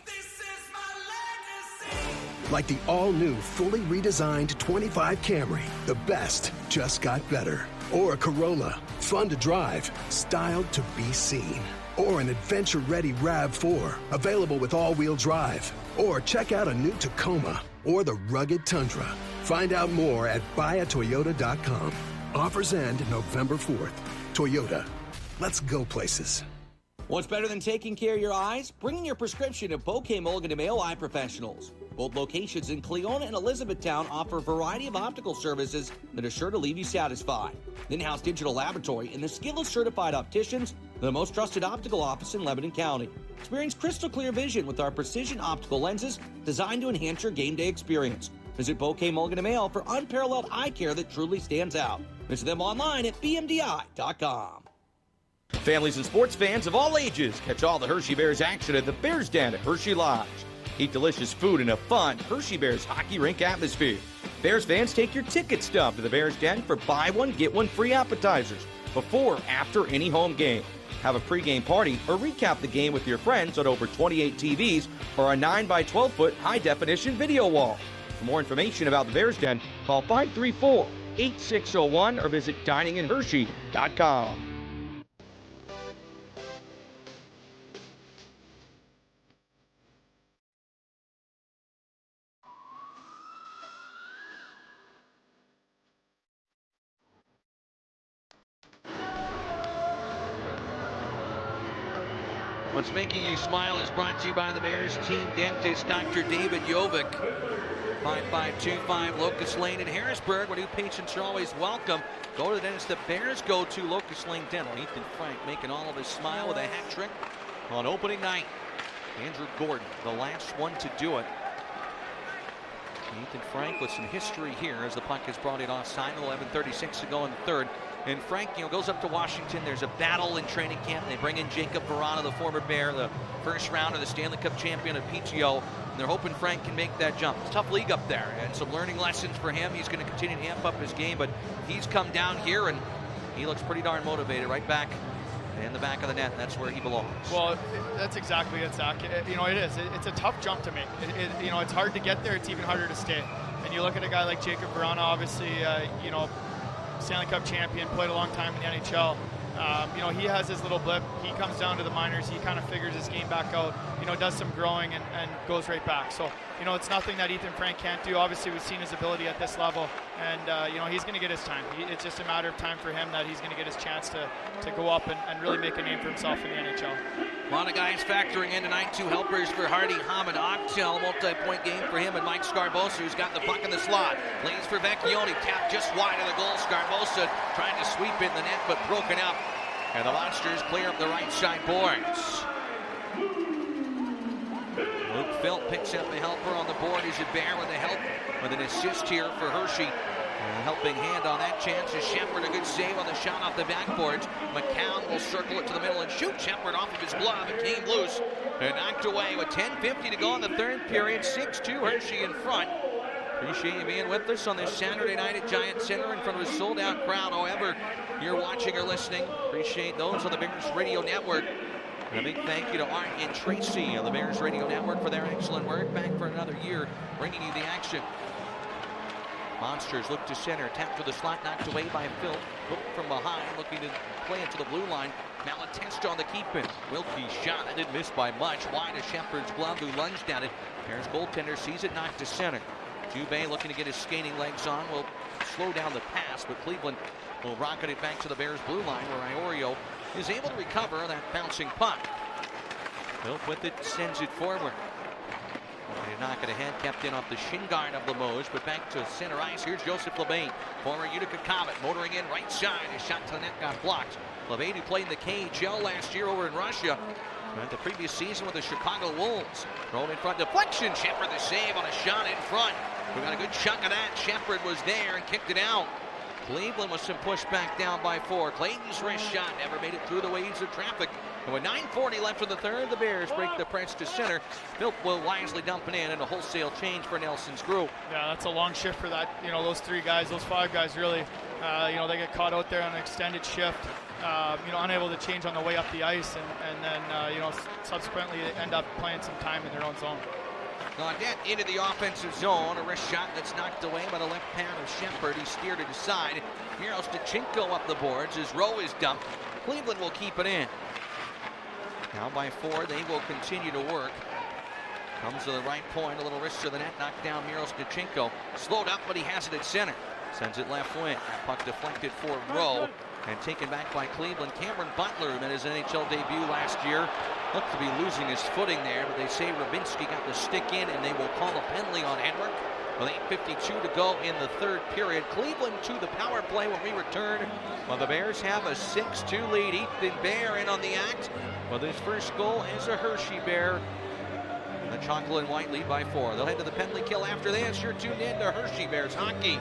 Like the all-new, fully redesigned 25 Camry, the best just got better. Or a Corolla, fun to drive, styled to be seen. Or an adventure-ready RAV4, available with all-wheel drive. Or check out a new Tacoma or the rugged Tundra. Find out more at buyatoyota.com. Offers end November 4th. Toyota, let's go places. What's better than taking care of your eyes? Bringing your prescription to Bouquet Mulligan & Mayo Eye Professionals. Both locations in Cleona and Elizabethtown offer a variety of optical services that are sure to leave you satisfied. In-house digital laboratory and the skill of certified opticians, the most trusted optical office in Lebanon County. Experience crystal clear vision with our precision optical lenses designed to enhance your game day experience. Visit Bouquet Mulligan & Mayo for unparalleled eye care that truly stands out. Visit them online at bmdi.com. Families and sports fans of all ages catch all the Hershey Bears action at the Bears Den at Hershey Lodge. Eat delicious food in a fun Hershey Bears hockey rink atmosphere. Bears fans, take your ticket stub to the Bears Den for buy one, get one free appetizers before, after any home game. Have a pregame party or recap the game with your friends on over 28 TVs or a 9x12-foot high-definition video wall. For more information about the Bears Den, call 534-888-8888 8601 or visit dininginhershey.com. What's making you smile is brought to you by the Bears team dentist, Dr. David Jovic. 5525 Locust Lane in Harrisburg, where new patients are always welcome. Go to the dentist the Bears go to, Locust Lane Dental. Ethan Frank making all of us smile with a hat trick on opening night. Andrew Gordon, the last one to do it. Ethan Frank with some history here as the puck is brought in offside. 11:36 to go in the third. And Frank, goes up to Washington. There's a battle in training camp. They bring in Jacob Verana, the former Bear, the first round of the Stanley Cup champion at PTO. And they're hoping Frank can make that jump. It's a tough league up there, and some learning lessons for him. He's going to continue to amp up his game, but he's come down here, and he looks pretty darn motivated right back in the back of the net. That's where he belongs. Well, that's exactly it, Zach. It is. It's a tough jump to make. It's hard to get there. It's even harder to stay. And you look at a guy like Jacob Verana, obviously, Stanley Cup champion, played a long time in the NHL. He has his little blip. He comes down to the minors. He kind of figures his game back out, does some growing and goes right back. So, it's nothing that Ethan Frank can't do. Obviously, we've seen his ability at this level, and, he's going to get his time. It's just a matter of time for him that he's going to get his chance to go up and really make a name for himself in the NHL. A lot of guys factoring in tonight. 2 helpers for Hardy Hamid Octel. Multi-point game for him and Mike Scarbosa, who's got the puck in the slot. Lanes for Vecchione. Tapped just wide of the goal. Scarbosa trying to sweep in the net, but broken up. And the Monsters clear up the right side boards. Luke Philp picks up the helper on the board. Is it Bear with the help with an assist here for Hershey? A helping hand on that chance is Shepard. A good save on the shot off the backboards. McCown will circle it to the middle and shoot. Shepard off of his glove. It came loose and knocked away with 10:50 to go in the third period. 6-2 Hershey in front. Appreciate you being with us on this Saturday night at Giant Center in front of a sold-out crowd. However, you're watching or listening. Appreciate those on the Bears Radio Network. And a big thank you to Art and Tracy on the Bears Radio Network for their excellent work. Back for another year, bringing you the action. Monsters look to center. Tapped to the slot, knocked away by Phil. Hook from behind, looking to play it to the blue line. Malatesta on the keep-in. Wilkie's shot, that didn't miss by much. Wide of Shepard's glove, who lunged at it. Bears goaltender sees it, knocked to center. Dubé looking to get his skating legs on. Will slow down the pass, but Cleveland will rocket it back to the Bears blue line, where Iorio is able to recover that bouncing puck. Philp with it, sends it forward. They knock it ahead, kept in off the shin guard of Limoges, but back to center ice. Here's Joseph Lebain, former Utica Comet, motoring in right side. His shot to the net got blocked. Lebain, who played in the KHL last year over in Russia, and the previous season with the Chicago Wolves. Thrown in front, deflection. Shepard the save on a shot in front. We got a good chunk of that. Shepard was there and kicked it out. Cleveland with some pushback down by 4. Clayton's wrist shot never made it through the waves of traffic. And with 9:40 left in the third, the Bears break the press to center. Philp will wisely dump it in, and a wholesale change for Nelson's group. Yeah, that's a long shift for that. Those 3 guys, those 5 guys really, they get caught out there on an extended shift. Unable to change on the way up the ice, and then subsequently end up playing some time in their own zone. On net into the offensive zone, a wrist shot that's knocked away by the left pad of Shepard. He steered it aside. Miro Stachenko up the boards. His row is dumped. Cleveland will keep it in. Now by 4, they will continue to work. Comes to the right point, a little wrist to the net, knocked down Miro Stachenko. Slowed up, but he has it at center. Sends it left wing. Puck deflected for Rowe and taken back by Cleveland. Cameron Butler, who made his NHL debut last year, looked to be losing his footing there, but they say Rubinski got the stick in, and they will call a penalty on Henrik. With 8:52 to go in the third period. Cleveland to the power play when we return. Well, the Bears have a 6-2 lead. Ethan Bear in on the act with his first goal as a Hershey Bear. And the chocolate and white lead by 4. They'll head to the penalty kill after this. You're tuned in to Hershey Bears hockey.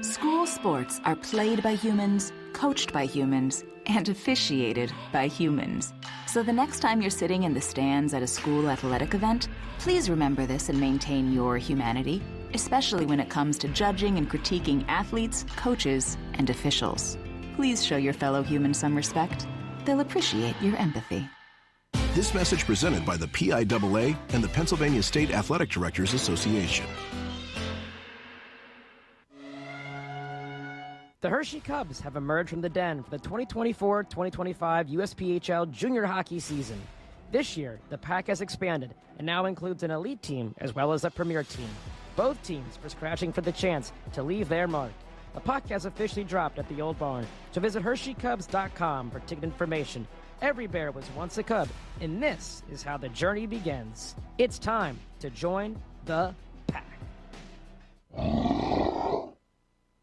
School sports are played by humans, coached by humans, and officiated by humans. So the next time you're sitting in the stands at a school athletic event, please remember this and maintain your humanity, especially when it comes to judging and critiquing athletes, coaches, and officials. Please show your fellow humans some respect. They'll appreciate your empathy. This message presented by the PIAA and the Pennsylvania State Athletic Directors Association. The Hershey Cubs have emerged from the den for the 2024-2025 USPHL junior hockey season. This year, the pack has expanded and now includes an elite team as well as a premier team. Both teams are scratching for the chance to leave their mark. The puck has officially dropped at the Old Barn, so visit HersheyCubs.com for ticket information. Every Bear was once a Cub, and this is how the journey begins. It's time to join the pack.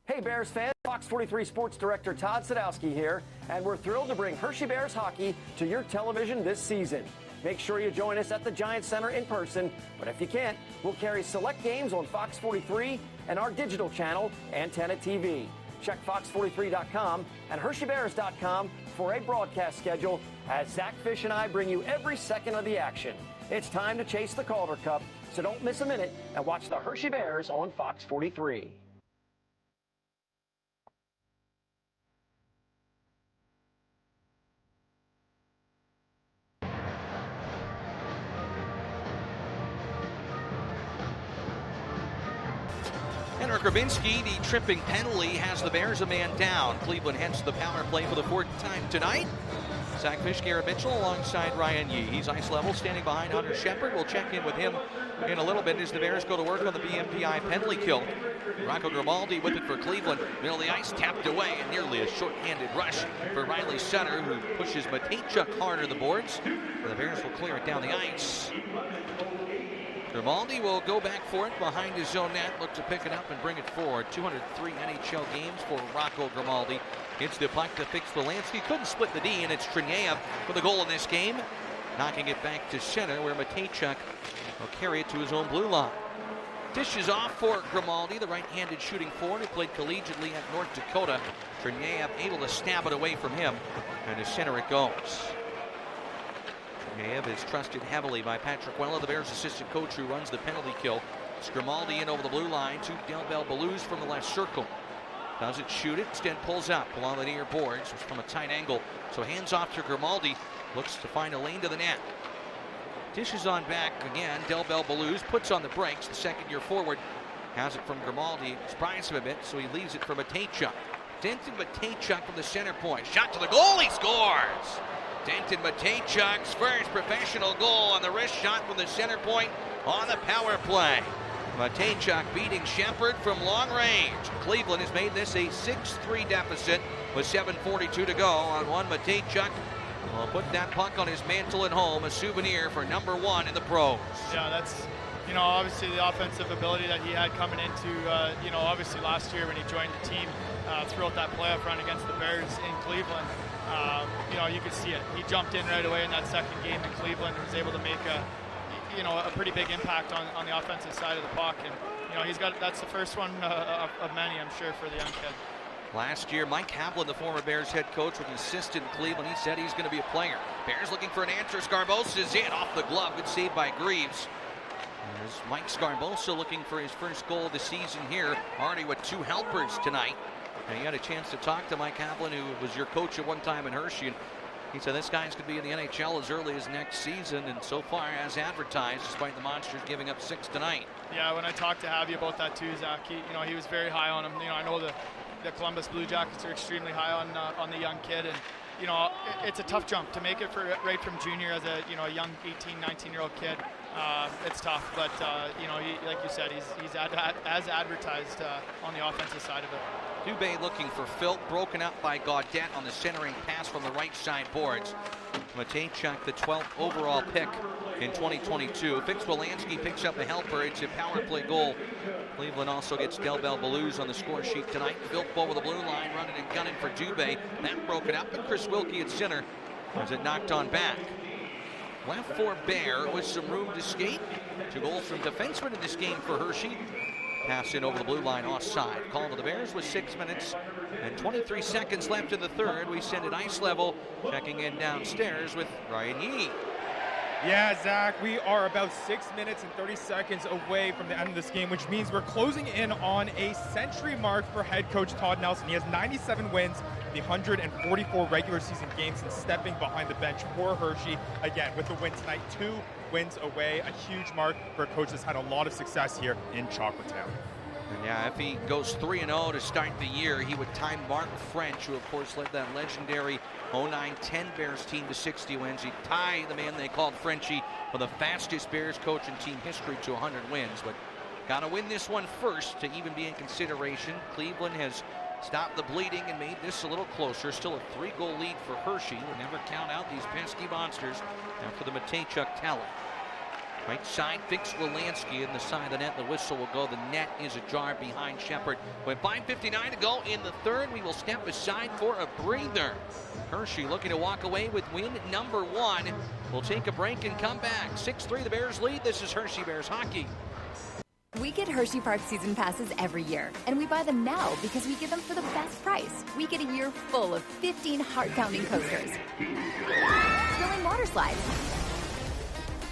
Hey Bears fans, Fox 43 Sports Director Todd Sadowski here, and we're thrilled to bring Hershey Bears hockey to your television this season. Make sure you join us at the Giant Center in person, but if you can't, we'll carry select games on Fox 43 and our digital channel, Antenna TV. Check fox43.com and hersheybears.com for a broadcast schedule as Zach Fish and I bring you every second of the action. It's time to chase the Calder Cup, so don't miss a minute and watch the Hershey Bears on Fox 43. Henrik Grabinski, the tripping penalty, has the Bears a man down. Cleveland heads to the power play for the fourth time tonight. Zach Fish, Garrett Mitchell alongside Ryan Yee. He's ice level, standing behind Hunter Shepard. We'll check in with him in a little bit as the Bears go to work on the BMPI penalty kill. Rocco Grimaldi with it for Cleveland. Middle of the ice, tapped away, and nearly a short-handed rush for Riley Sutter, who pushes Matejchuk hard to the boards. The Bears will clear it down the ice. Grimaldi will go back for it behind his own net, look to pick it up and bring it forward. 203 NHL games for Rocco Grimaldi. It's the puck to fix Wolanski. Couldn't split the D, and it's Trineyev for the goal in this game. Knocking it back to center, where Matejchuk will carry it to his own blue line. Dishes off for Grimaldi, the right-handed shooting forward who played collegiately at North Dakota. Trineyev able to stab it away from him, and to center it goes. Trineyev is trusted heavily by Patrick Wella, the Bears assistant coach who runs the penalty kill. It's Grimaldi in over the blue line to Del Bel Belouz from the left circle. Doesn't shoot it, instead pulls up along the near boards from a tight angle. So hands off to Grimaldi, looks to find a lane to the net. Dishes on back again, Del Bel Belouz puts on the brakes, the second-year forward. Has it from Grimaldi, surprised him a bit, so he leaves it for Matejchuk. Denton Matejchuk from the center point, shot to the goal, he scores! Denton Matejchuk's first professional goal on the wrist shot from the center point on the power play. Matejchuk beating Shepard from long range. Cleveland has made this a 6-3 deficit with 7:42 to go on one. Matejchuk will put that puck on his mantle at home, a souvenir for number one in the pros. Yeah, that's, obviously the offensive ability that he had coming into, obviously last year when he joined the team throughout that playoff run against the Bears in Cleveland. You could see it. He jumped in right away in that second game in Cleveland and was able to make a pretty big impact on the offensive side of the puck. And, that's the first one of many, I'm sure, for the young kid. Last year, Mike Havlin, the former Bears head coach, was an assistant in Cleveland. He said he's going to be a player. Bears looking for an answer. Sgarbossa is in off the glove. Good save by Greaves. There's Mike Sgarbossa looking for his first goal of the season here. Already with 2 helpers tonight. And you had a chance to talk to Mike Havlin, who was your coach at one time in Hershey. And he said this guy's going to be in the NHL as early as next season, and so far as advertised, despite the Monsters giving up 6 tonight. Yeah, when I talked to Javi about that too, Zach, he was very high on him. I know the Columbus Blue Jackets are extremely high on the young kid, and it's a tough jump to make it right from junior as a young 18, 19-year-old kid. It's tough, but like you said, he's as advertised on the offensive side of it. Dubé looking for Phil, broken up by Gaudette on the centering pass from the right side boards. Matejchuk, the 12th overall pick in 2022. Fix Wolanski picks up a helper. It's a power play goal. Cleveland also gets Del Bel Belouz on the score sheet tonight. Phil over the blue line, running and gunning for Dubé. That broken up, and Chris Wilkie at center as it knocked on back. Left for Bear with some room to skate. 2 goals from defensemen in this game for Hershey. Pass in over the blue line offside. Call to the Bears with 6 minutes and 23 seconds left in the third. We send it ice level. Checking in downstairs with Ryan Yee. Yeah, Zach, we are about 6 minutes and 30 seconds away from the end of this game, which means we're closing in on a century mark for head coach Todd Nelson. He has 97 wins, the 144 regular season games, and stepping behind the bench for Hershey. Again, with the win tonight, 2 wins away, a huge mark for a coach that's had a lot of success here in Chocolate Town. And yeah, if he goes 3-0 to start the year, he would tie Mark French, who of course led that legendary 09-10 Bears team to 60 wins. He'd tie the man they called Frenchie for the fastest Bears coach in team history to 100 wins. But got to win this one first to even be in consideration. Cleveland has stopped the bleeding and made this a little closer. Still a 3-goal lead for Hershey. We'll never count out these pesky monsters after the Matejchuk tally. Right side, fix Wilansky in the side of the net. The whistle will go. The net is ajar behind Shepard. With 5:59 to go in the third, we will step aside for a breather. Hershey looking to walk away with win number 1. We'll take a break and come back. 6-3 the Bears lead. This is Hershey Bears hockey. We get Hershey Park season passes every year, and we buy them now because we get them for the best price. We get a year full of 15 heart-pounding coasters, thrilling water slides,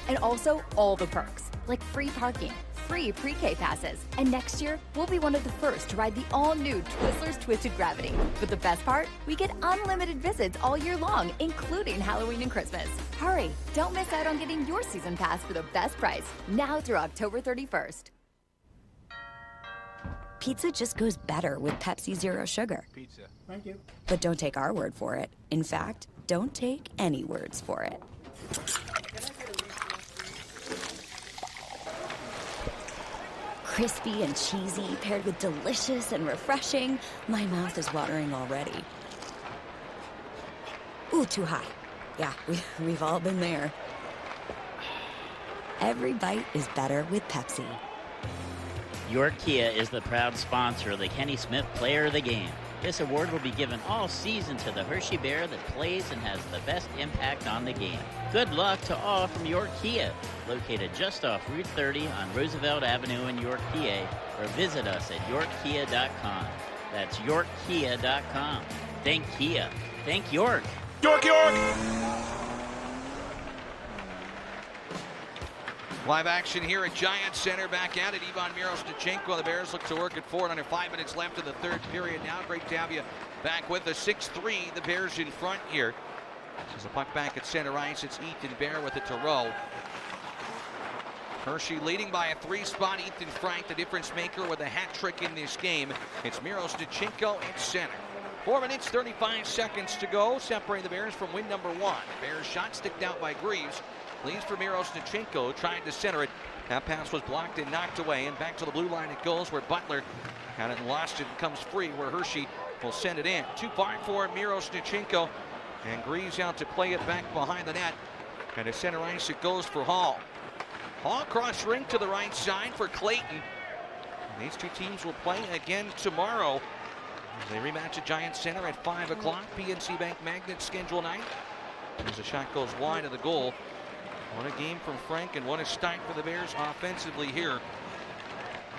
and also all the perks, like free parking, free pre-K passes. And next year, we'll be one of the first to ride the all-new Twizzlers Twisted Gravity. But the best part? We get unlimited visits all year long, including Halloween and Christmas. Hurry, don't miss out on getting your season pass for the best price, now through October 31st. Pizza just goes better with Pepsi Zero Sugar. Pizza. Thank you. But don't take our word for it. In fact, don't take any words for it. Crispy and cheesy, paired with delicious and refreshing. My mouth is watering already. Ooh, too high. Yeah, we've all been there. Every bite is better with Pepsi. York Kia is the proud sponsor of the Kenny Smith Player of the Game. This award will be given all season to the Hershey Bear that plays and has the best impact on the game. Good luck to all from York Kia, located just off Route 30 on Roosevelt Avenue in York, PA, or visit us at yorkkia.com. That's yorkkia.com. Think Kia. Think York. York, York! Live action here at Giants Center. Back at it, Ivan Mirosnichenko. The Bears look to work it forward under 5 minutes left in the third period. Now great to have you back with us. 6-3, the Bears in front here. As the puck back at center ice, it's Ethan Bear with it to row. Hershey leading by a 3-spot. Ethan Frank, the difference maker with a hat trick in this game. It's Mirosnichenko at center. 4 minutes, 35 seconds to go. Separate the Bears from win number 1. Bears shot sticked out by Greaves. Leads for Mirosnichenko, trying to center it. That pass was blocked and knocked away, and back to the blue line it goes, where Butler had it and lost it and comes free, where Hershey will send it in. Too far for Mirosnichenko, and Greaves out to play it back behind the net. And to center ice it goes for Hall. Hall cross rink to the right side for Clayton. And these two teams will play again tomorrow as they rematch at Giants Center at 5 o'clock. PNC Bank Magnet schedule night. As the shot goes wide of the goal. What a game from Frank, and what a start for the Bears offensively here.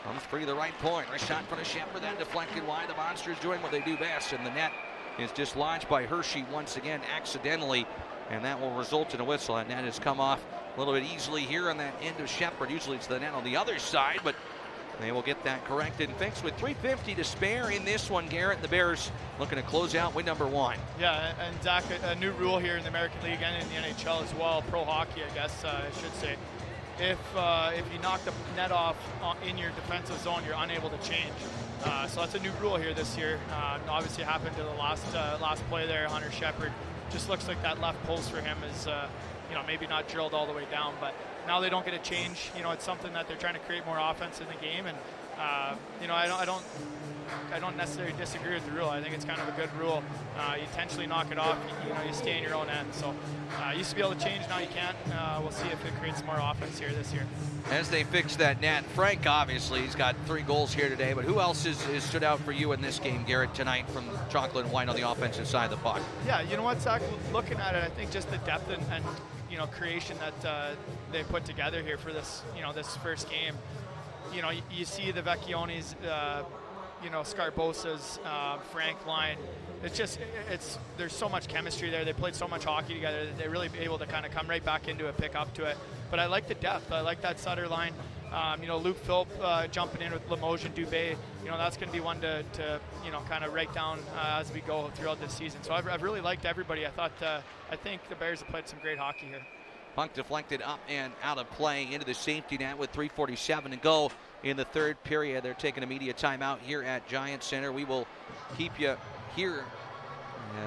Comes free to the right point. A shot for the Shepard, then deflected wide. The Monsters doing what they do best, and the net is dislodged by Hershey once again accidentally, and that will result in a whistle. That net has come off a little bit easily here on that end of Shepard. Usually it's the net on the other side, but they will get that corrected and fixed with 3:50 to spare in this one. Garrett, the Bears looking to close out win number 1. Yeah, and Zach, a new rule here in the American League and in the NHL as well, pro hockey, I guess I should say. If you knock the net off in your defensive zone, you're unable to change. So that's a new rule here this year. Obviously happened to the last play there. Hunter Shepard, just looks like that left post for him is maybe not drilled all the way down, but now they don't get a change. It's something that they're trying to create more offense in the game, and I don't necessarily disagree with the rule. I think it's kind of a good rule. You intentionally knock it off, you stay in your own end. So used to be able to change, now you can't. We'll see if it creates more offense here this year. As they fix that net, Frank obviously he's got 3 goals here today, but who else has stood out for you in this game, Garrett, tonight from Chocolate and White on the offensive side of the puck? Yeah, you know what, Zach, looking at it, I think just the depth and creation that they put together here for this, this first game. You see the Vecchionis, Scarbosa's, Frank line. There's so much chemistry there. They played so much hockey together that they're really able to kind of come right back into it, pick up to it. But I like the depth. I like that Sutter line. Luke Philp jumping in with Limoges and Dubé. That's going to be one to kind of write down as we go throughout this season. So I've really liked everybody. I think the Bears have played some great hockey here. Puck deflected up and out of play into the safety net with 3:47 to go in the third period. They're taking a media timeout here at Giant Center. We will keep you here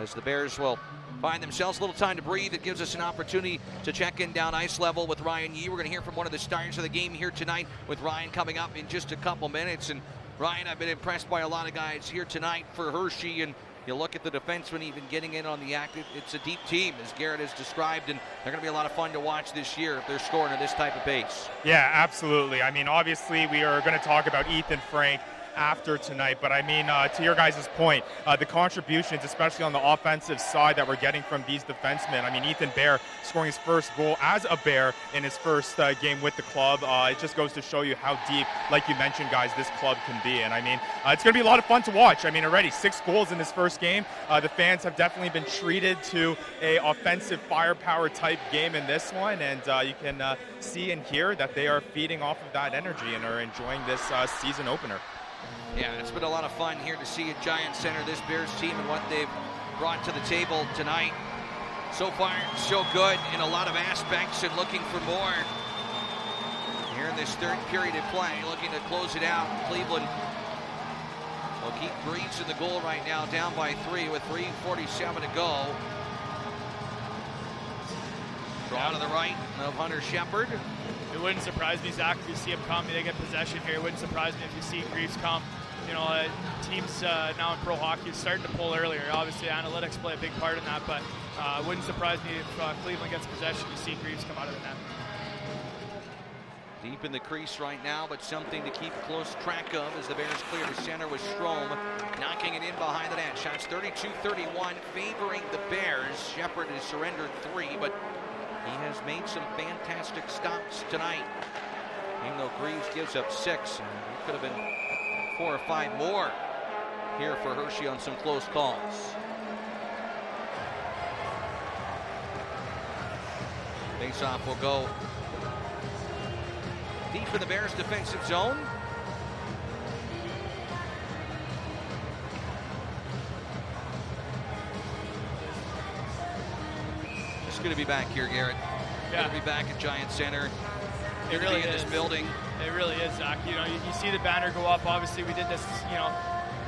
as the Bears will find themselves a little time to breathe. It gives us an opportunity to check in down ice level with Ryan Yee. We're going to hear from one of the stars of the game here tonight, with Ryan coming up in just a couple minutes. And Ryan, I've been impressed by a lot of guys here tonight for Hershey, and you look at the defensemen even getting in on the act. It's a deep team, as Garrett has described, and they're going to be a lot of fun to watch this year if they're scoring at this type of pace. Yeah, absolutely. I mean, obviously, we are going to talk about Ethan Frank after tonight, but I mean, to your guys' point, the contributions, especially on the offensive side that we're getting from these defensemen. I mean, Ethan Bear scoring his first goal as a Bear in his first game with the club. It just goes to show you how deep, like you mentioned, guys, this club can be. And I mean, it's going to be a lot of fun to watch. I mean, already 6 goals in his first game. The fans have definitely been treated to a offensive firepower type game in this one, and you can see and hear that they are feeding off of that energy and are enjoying this season opener. Yeah, it's been a lot of fun here to see at Giant Center this Bears team and what they've brought to the table tonight. So far, so good in a lot of aspects, and looking for more here in this third period of play, looking to close it out. Cleveland will keep Greaves in the goal right now, down by 3 with 3:47 to go. Draw to the right of Hunter Shepard. It wouldn't surprise me, Zach, if you see him come. They get possession here. It wouldn't surprise me if you see Greaves come. You know, teams now in pro hockey are starting to pull earlier. Obviously, analytics play a big part in that, but it wouldn't surprise me if Cleveland gets possession. You see Greaves come out of the net. Deep in the crease right now, but something to keep close track of as the Bears clear to center with Strome knocking it in behind the net. Shots 32-31 favoring the Bears. Shepard has surrendered 3, but he has made some fantastic stops tonight. Even though Greaves gives up 6, and it could have been 4 or 5 more here for Hershey on some close calls. Faceoff will go deep in the Bears defensive zone. It's good to be back here, Garrett. Yeah. Good to be back at Giant Center. It really is. In this building. It really is, Zach. You know, you see the banner go up. Obviously, we did this, you know,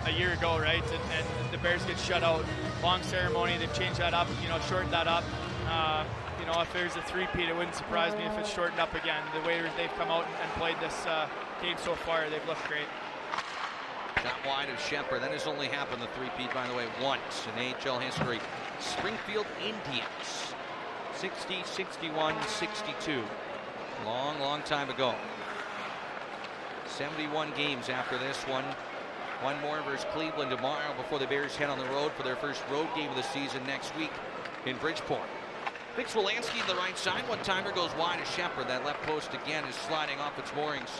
a year ago, right? And the Bears get shut out. Long ceremony. They've changed that up. You know, shortened that up. You know, if there's a three-peat, it wouldn't surprise me if it's shortened up again. The way they've come out and played this game so far, they've looked great. Shot wide of Shepard. That has only happened, the three-peat, by the way, once in AHL history. Springfield Indians. 60, 61, 62. Long, long time ago. 71 games after this one. One more versus Cleveland tomorrow before the Bears head on the road for their first road game of the season next week in Bridgeport. Vic Swilanski to the right side. One-timer goes wide of Shepard. That left post again is sliding off its moorings.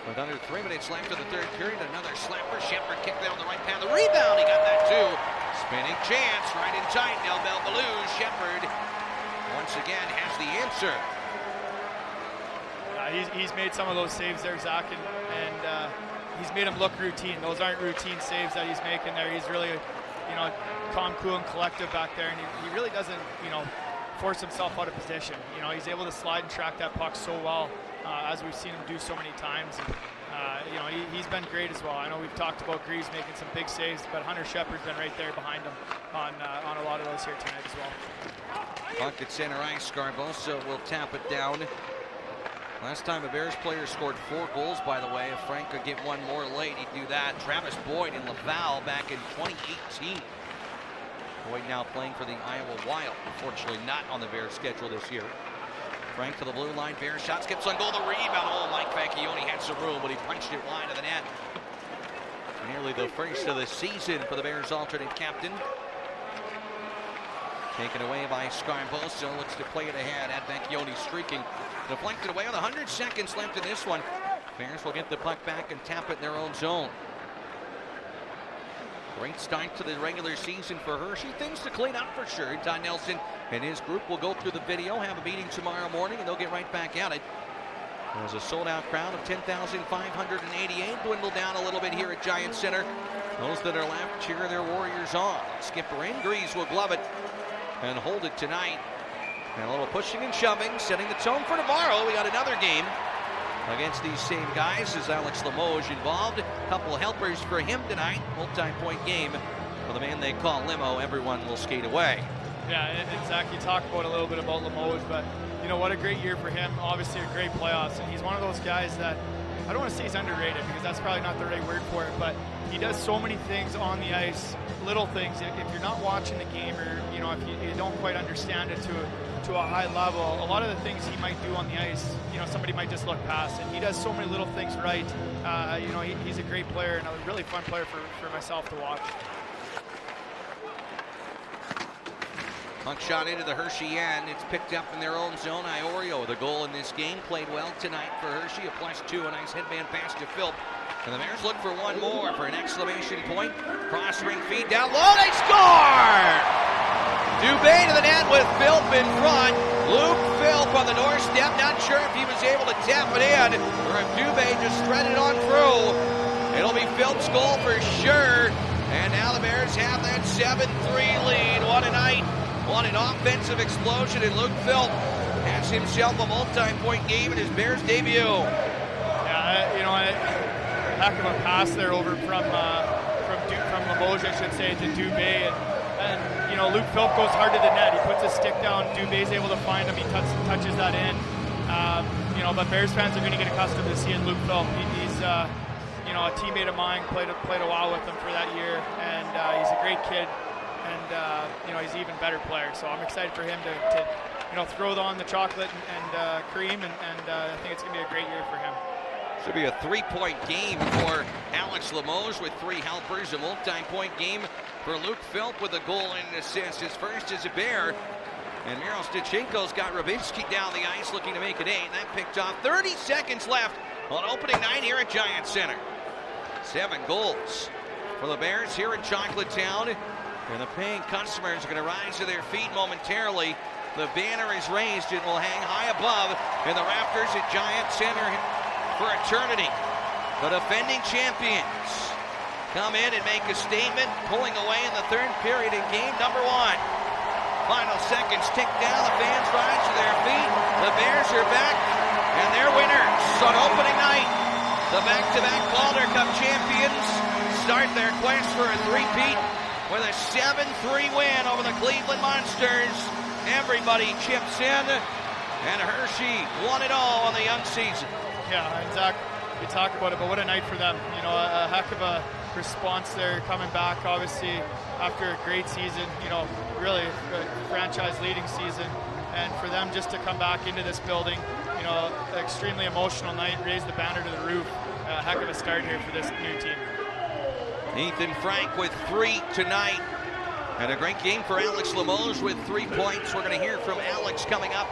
With under 3 minutes left in the third period, another slapper. Shepard kicked down the right path. The rebound, he got that too. Spinning chance, right in tight. Now Belbalou. Shepard once again has the answer. He's made some of those saves there, Zach, and he's made them look routine. Those aren't routine saves that he's making there. He's really, you know, calm, cool, and collective back there, and he really doesn't, you know, force himself out of position. You know, he's able to slide and track that puck so well, as we've seen him do so many times. You know, he's been great as well. I know we've talked about Greaves making some big saves, but Hunter Shepard's been right there behind him on a lot of those here tonight as well. Puck at center ice. Scarbosa will tap it down. Last time a Bears player scored 4 goals, by the way. If Frank could get one more late, he'd do that. Travis Boyd in Laval back in 2018. Boyd now playing for the Iowa Wild. Unfortunately not on the Bears schedule this year. Frank to the blue line. Bears shot skips on goal. The rebound. Oh, Mike Vecchione had some room, but he punched it wide of the net. Nearly the first of the season for the Bears alternate captain. Taken away by Scarbosa. Looks to play it ahead. At Vecchione streaking. Deflected away with 100 seconds left in this one. Bears will get the puck back and tap it in their own zone. Great start to the regular season for Hershey. Things to clean up for sure. Todd Nelson and his group will go through the video, have a meeting tomorrow morning, and they'll get right back at it. There's a sold-out crowd of 10,588. Dwindled down a little bit here at Giant Center. Those that are left cheer their Warriors on. Skipper in. Greaves will glove it and hold it tonight. And a little pushing and shoving, setting the tone for tomorrow. We got another game against these same guys as Alex Limoges involved. A couple of helpers for him tonight. Multi-point game for the man they call Limo. Everyone will skate away. Yeah, and Zach, you talk about a little bit about Limoges, but you know what a great year for him. Obviously a great playoffs, and he's one of those guys that I don't want to say he's underrated because that's probably not the right word for it, but he does so many things on the ice, little things. If you're not watching the game, or you know, if you don't quite understand it to a high level, a lot of the things he might do on the ice, you know, somebody might just look past it. He does so many little things right. You know, he's a great player and a really fun player for myself to watch. Puck shot into the Hershey end. It's picked up in their own zone. Iorio, the goal in this game, played well tonight for Hershey. A +2, a nice headband pass to Philp. And the Bears look for one more for an exclamation point. Cross ring feed down low. They score! Dubé to the net with Philp in front. Luke Philp on the doorstep. Not sure if he was able to tap it in or if Dubé just threaded on through. It'll be Philp's goal for sure. And now the Bears have that 7-3 lead. What a night. What an offensive explosion, and Luke Philp has himself a multi-point game in his Bears debut. Yeah, you know, a heck of a pass there over from Limoges, I should say, to Dubé. And you know, Luke Philp goes hard to the net. He puts his stick down. Dubé's able to find him. He touches that in. You know, but Bears fans are going to get accustomed to seeing Luke Philp. He's you know, a teammate of mine. Played a while with him for that year, and he's a great kid. And you know, he's an even better player. So I'm excited for him to you know, throw on the chocolate and cream, and I think it's going to be a great year for him. Should be a 3-point game for Alex Limoges with 3 helpers. A multi-point game for Luke Philp with a goal and an assist. His first as a Bear. And Miro Stachenko's got Rabinski down the ice looking to make it 8. That picked off. 30 seconds left on opening night here at Giant Center. 7 goals for the Bears here in Chocolatetown. And the paying customers are going to rise to their feet momentarily. The banner is raised. It will hang high above in the rafters at Giant Center for eternity. The defending champions come in and make a statement, pulling away in the 3rd period in game number 1. Final seconds tick down. The fans rise to their feet. The Bears are back, and they're winners on opening night. The back-to-back Calder Cup champions start their quest for a three-peat with a 7-3 win over the Cleveland Monsters. Everybody chips in, and Hershey won it all on the young season. Yeah, and Zach, you talk about it, but what a night for them. You know, a heck of a response there, coming back, obviously, after a great season, you know, really a franchise-leading season. And for them just to come back into this building, you know, extremely emotional night, raise the banner to the roof. A heck of a start here for this new team. Ethan Frank with 3 tonight. And a great game for Alex Limoges with 3 points. We're going to hear from Alex coming up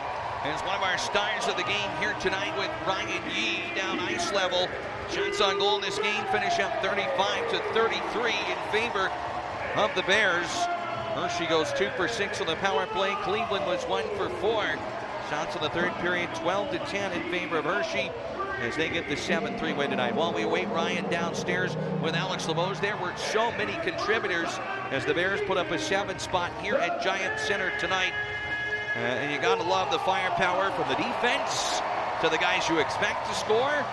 as one of our stars of the game here tonight with Ryan Yee down ice level. Shots on goal in this game finish up 35-33 in favor of the Bears. Hershey goes 2 for 6 on the power play. Cleveland was 1 for 4. Shots in the 3rd period, 12-10 in favor of Hershey as they get the 7-3 win tonight. While we wait Ryan downstairs with Alex Limoges, there were so many contributors as the Bears put up a 7 spot here at Giant Center tonight. And you got to love the firepower from the defense to the guys you expect to score.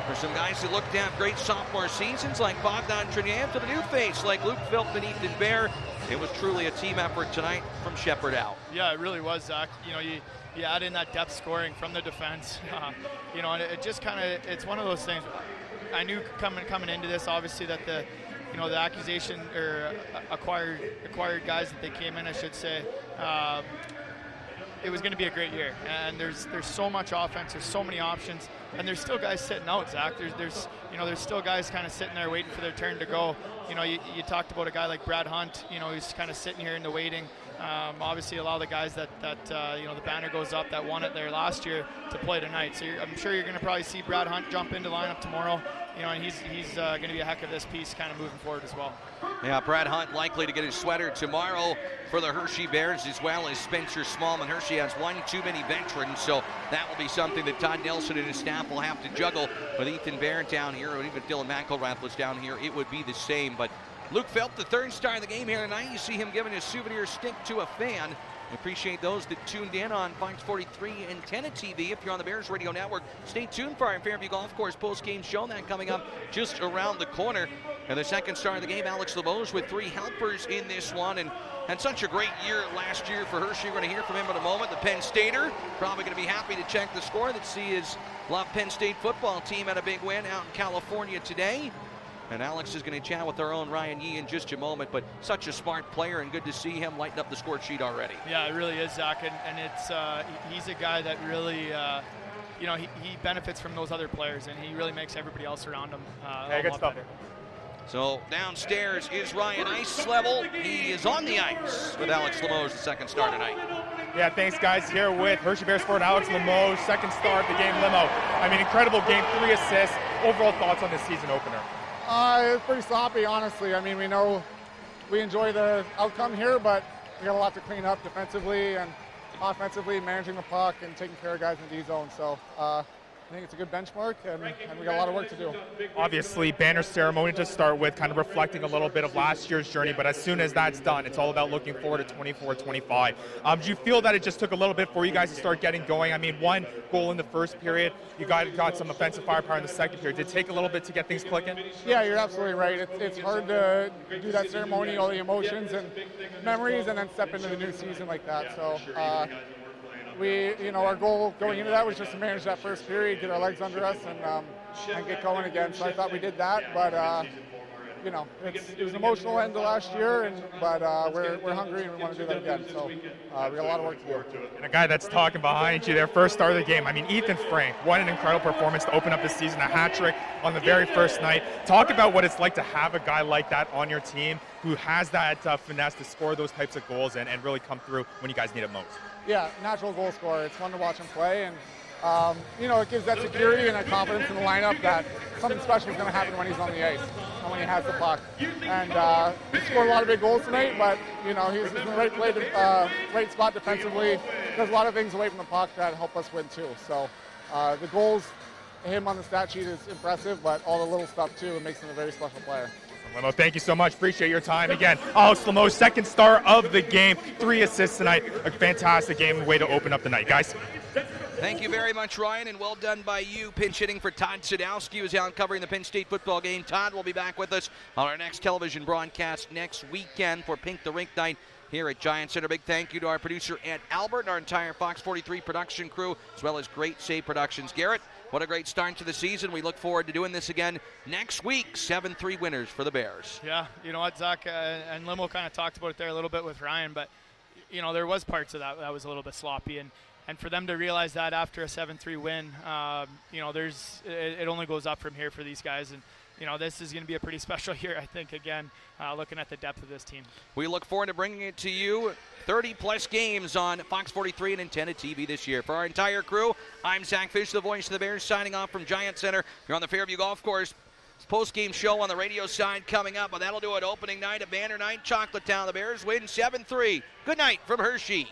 For some guys who looked to have great sophomore seasons like Bogdan Triniev, to the new face like Luke Philp and Ethan Bear. It was truly a team effort tonight from Shepherd out. Yeah, it really was, Zach. You know, you add in that depth scoring from the defense. You know, and it just kind of, it's one of those things. I knew coming into this, obviously, that the accusation or acquired guys that they came in, I should say, it was going to be a great year. And there's so much offense, there's so many options, and there's still guys sitting out, Zach. There's still guys kind of sitting there waiting for their turn to go. You know, you talked about a guy like Brad Hunt. You know, he's kind of sitting here in the waiting. Obviously, a lot of the guys that you know, the banner goes up that won it there last year to play tonight. So I'm sure you're going to probably see Brad Hunt jump into lineup tomorrow. You know, and he's going to be a heck of this piece kind of moving forward as well. Yeah, Brad Hunt likely to get his sweater tomorrow for the Hershey Bears, as well as Spencer Smallman. Hershey has one too many veterans, so that will be something that Todd Nelson and his staff will have to juggle. With Ethan Bear down here, or even Dylan McElrath was down here, it would be the same. But Luke Philp, the 3rd star of the game here tonight. You see him giving his souvenir stick to a fan We appreciate those that tuned in on Fox 43 Antenna TV. If you're on the Bears Radio Network, stay tuned for our Fairview Golf Course post-game show. That coming up just around the corner. And the second star of the game, Alex Limoges, with 3 helpers in this one. And had such a great year last year for Hershey. We're going to hear from him in a moment. The Penn Stater probably going to be happy to check the score that see his loved Penn State football team had a big win out in California today. And Alex is going to chat with our own Ryan Yee in just a moment, but such a smart player and good to see him lighten up the score sheet already. Yeah, it really is, Zach, and it's he's a guy that really, he benefits from those other players, and he really makes everybody else around him a lot better. So downstairs is Ryan Ice level. He is on the ice with Alex Limoges, the second star tonight. Yeah, thanks, guys. Here with Hershey Bears forward Alex Limoges, second star of the game, Limo. I mean, incredible game, 3 assists. Overall thoughts on this season opener? It's pretty sloppy, honestly. I mean, we know we enjoy the outcome here, but we got a lot to clean up defensively and offensively, managing the puck and taking care of guys in the D zone. So I think it's a good benchmark, and we got a lot of work to do. Obviously, banner ceremony to start with, kind of reflecting a little bit of last year's journey, but as soon as that's done, it's all about looking forward to 24-25. Do you feel that it just took a little bit for you guys to start getting going? I mean, 1 goal in the first period, you got some offensive firepower in the second period. Did it take a little bit to get things clicking? Yeah, you're absolutely right. It's hard to do that ceremony, all the emotions and memories, and then step into the new season like that. So our goal going into that was just to manage that first period, get our legs under us, and get going again. So I thought we did that, but it was an emotional end to last year, but we're hungry and we want to do that again. So we got a lot of work to do. And a guy that's talking behind you, their first start of the game. I mean, Ethan Frank, what an incredible performance to open up the season, a hat trick on the very first night. Talk about what it's like to have a guy like that on your team who has that finesse to score those types of goals and really come through when you guys need it most. Yeah, natural goal scorer. It's fun to watch him play, and it gives that security and that confidence in the lineup that something special is going to happen when he's on the ice and when he has the puck. And he scored a lot of big goals tonight, but he's in the right spot defensively. Does a lot of things away from the puck that help us win too. So the goals, him on the stat sheet is impressive, but all the little stuff too, it makes him a very special player. Limo, thank you so much. Appreciate your time. Again, Alex Limoges, second star of the game, 3 assists tonight. A fantastic game and way to open up the night, guys. Thank you very much, Ryan, and well done by you. Pinch hitting for Todd Sadowski, who's out covering the Penn State football game. Todd will be back with us on our next television broadcast next weekend for Pink the Rink Night here at Giant Center. Big thank you to our producer, Ed Albert, and our entire Fox 43 production crew, as well as Great Save Productions. Garrett, what a great start to the season. We look forward to doing this again next week. 7-3 winners for the Bears. Yeah, you know what, Zach, and Limo kind of talked about it there a little bit with Ryan, but, there was parts of that was a little bit sloppy. And for them to realize that after a 7-3 win, it only goes up from here for these guys. And, this is going to be a pretty special year, I think, again, looking at the depth of this team. We look forward to bringing it to you 30-plus games on Fox 43 and Antenna TV this year. For our entire crew, I'm Zach Fish, the voice of the Bears, signing off from Giant Center. You're on the Fairview Golf Course. Post-game show on the radio side coming up, but that'll do it. Opening night, a banner night, Chocolate Town. The Bears win 7-3. Good night from Hershey.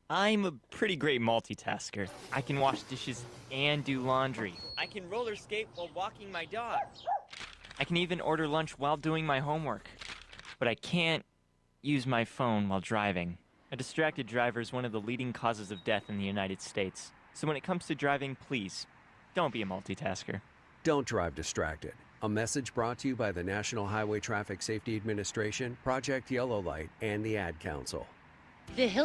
I'm a pretty great multitasker. I can wash dishes and do laundry. I can roller skate while walking my dog. I can even order lunch while doing my homework. But I can't use my phone while driving. A distracted driver is one of the leading causes of death in the United States. So when it comes to driving, please, don't be a multitasker. Don't drive distracted. A message brought to you by the National Highway Traffic Safety Administration, Project Yellow Light, and the Ad Council. The Hill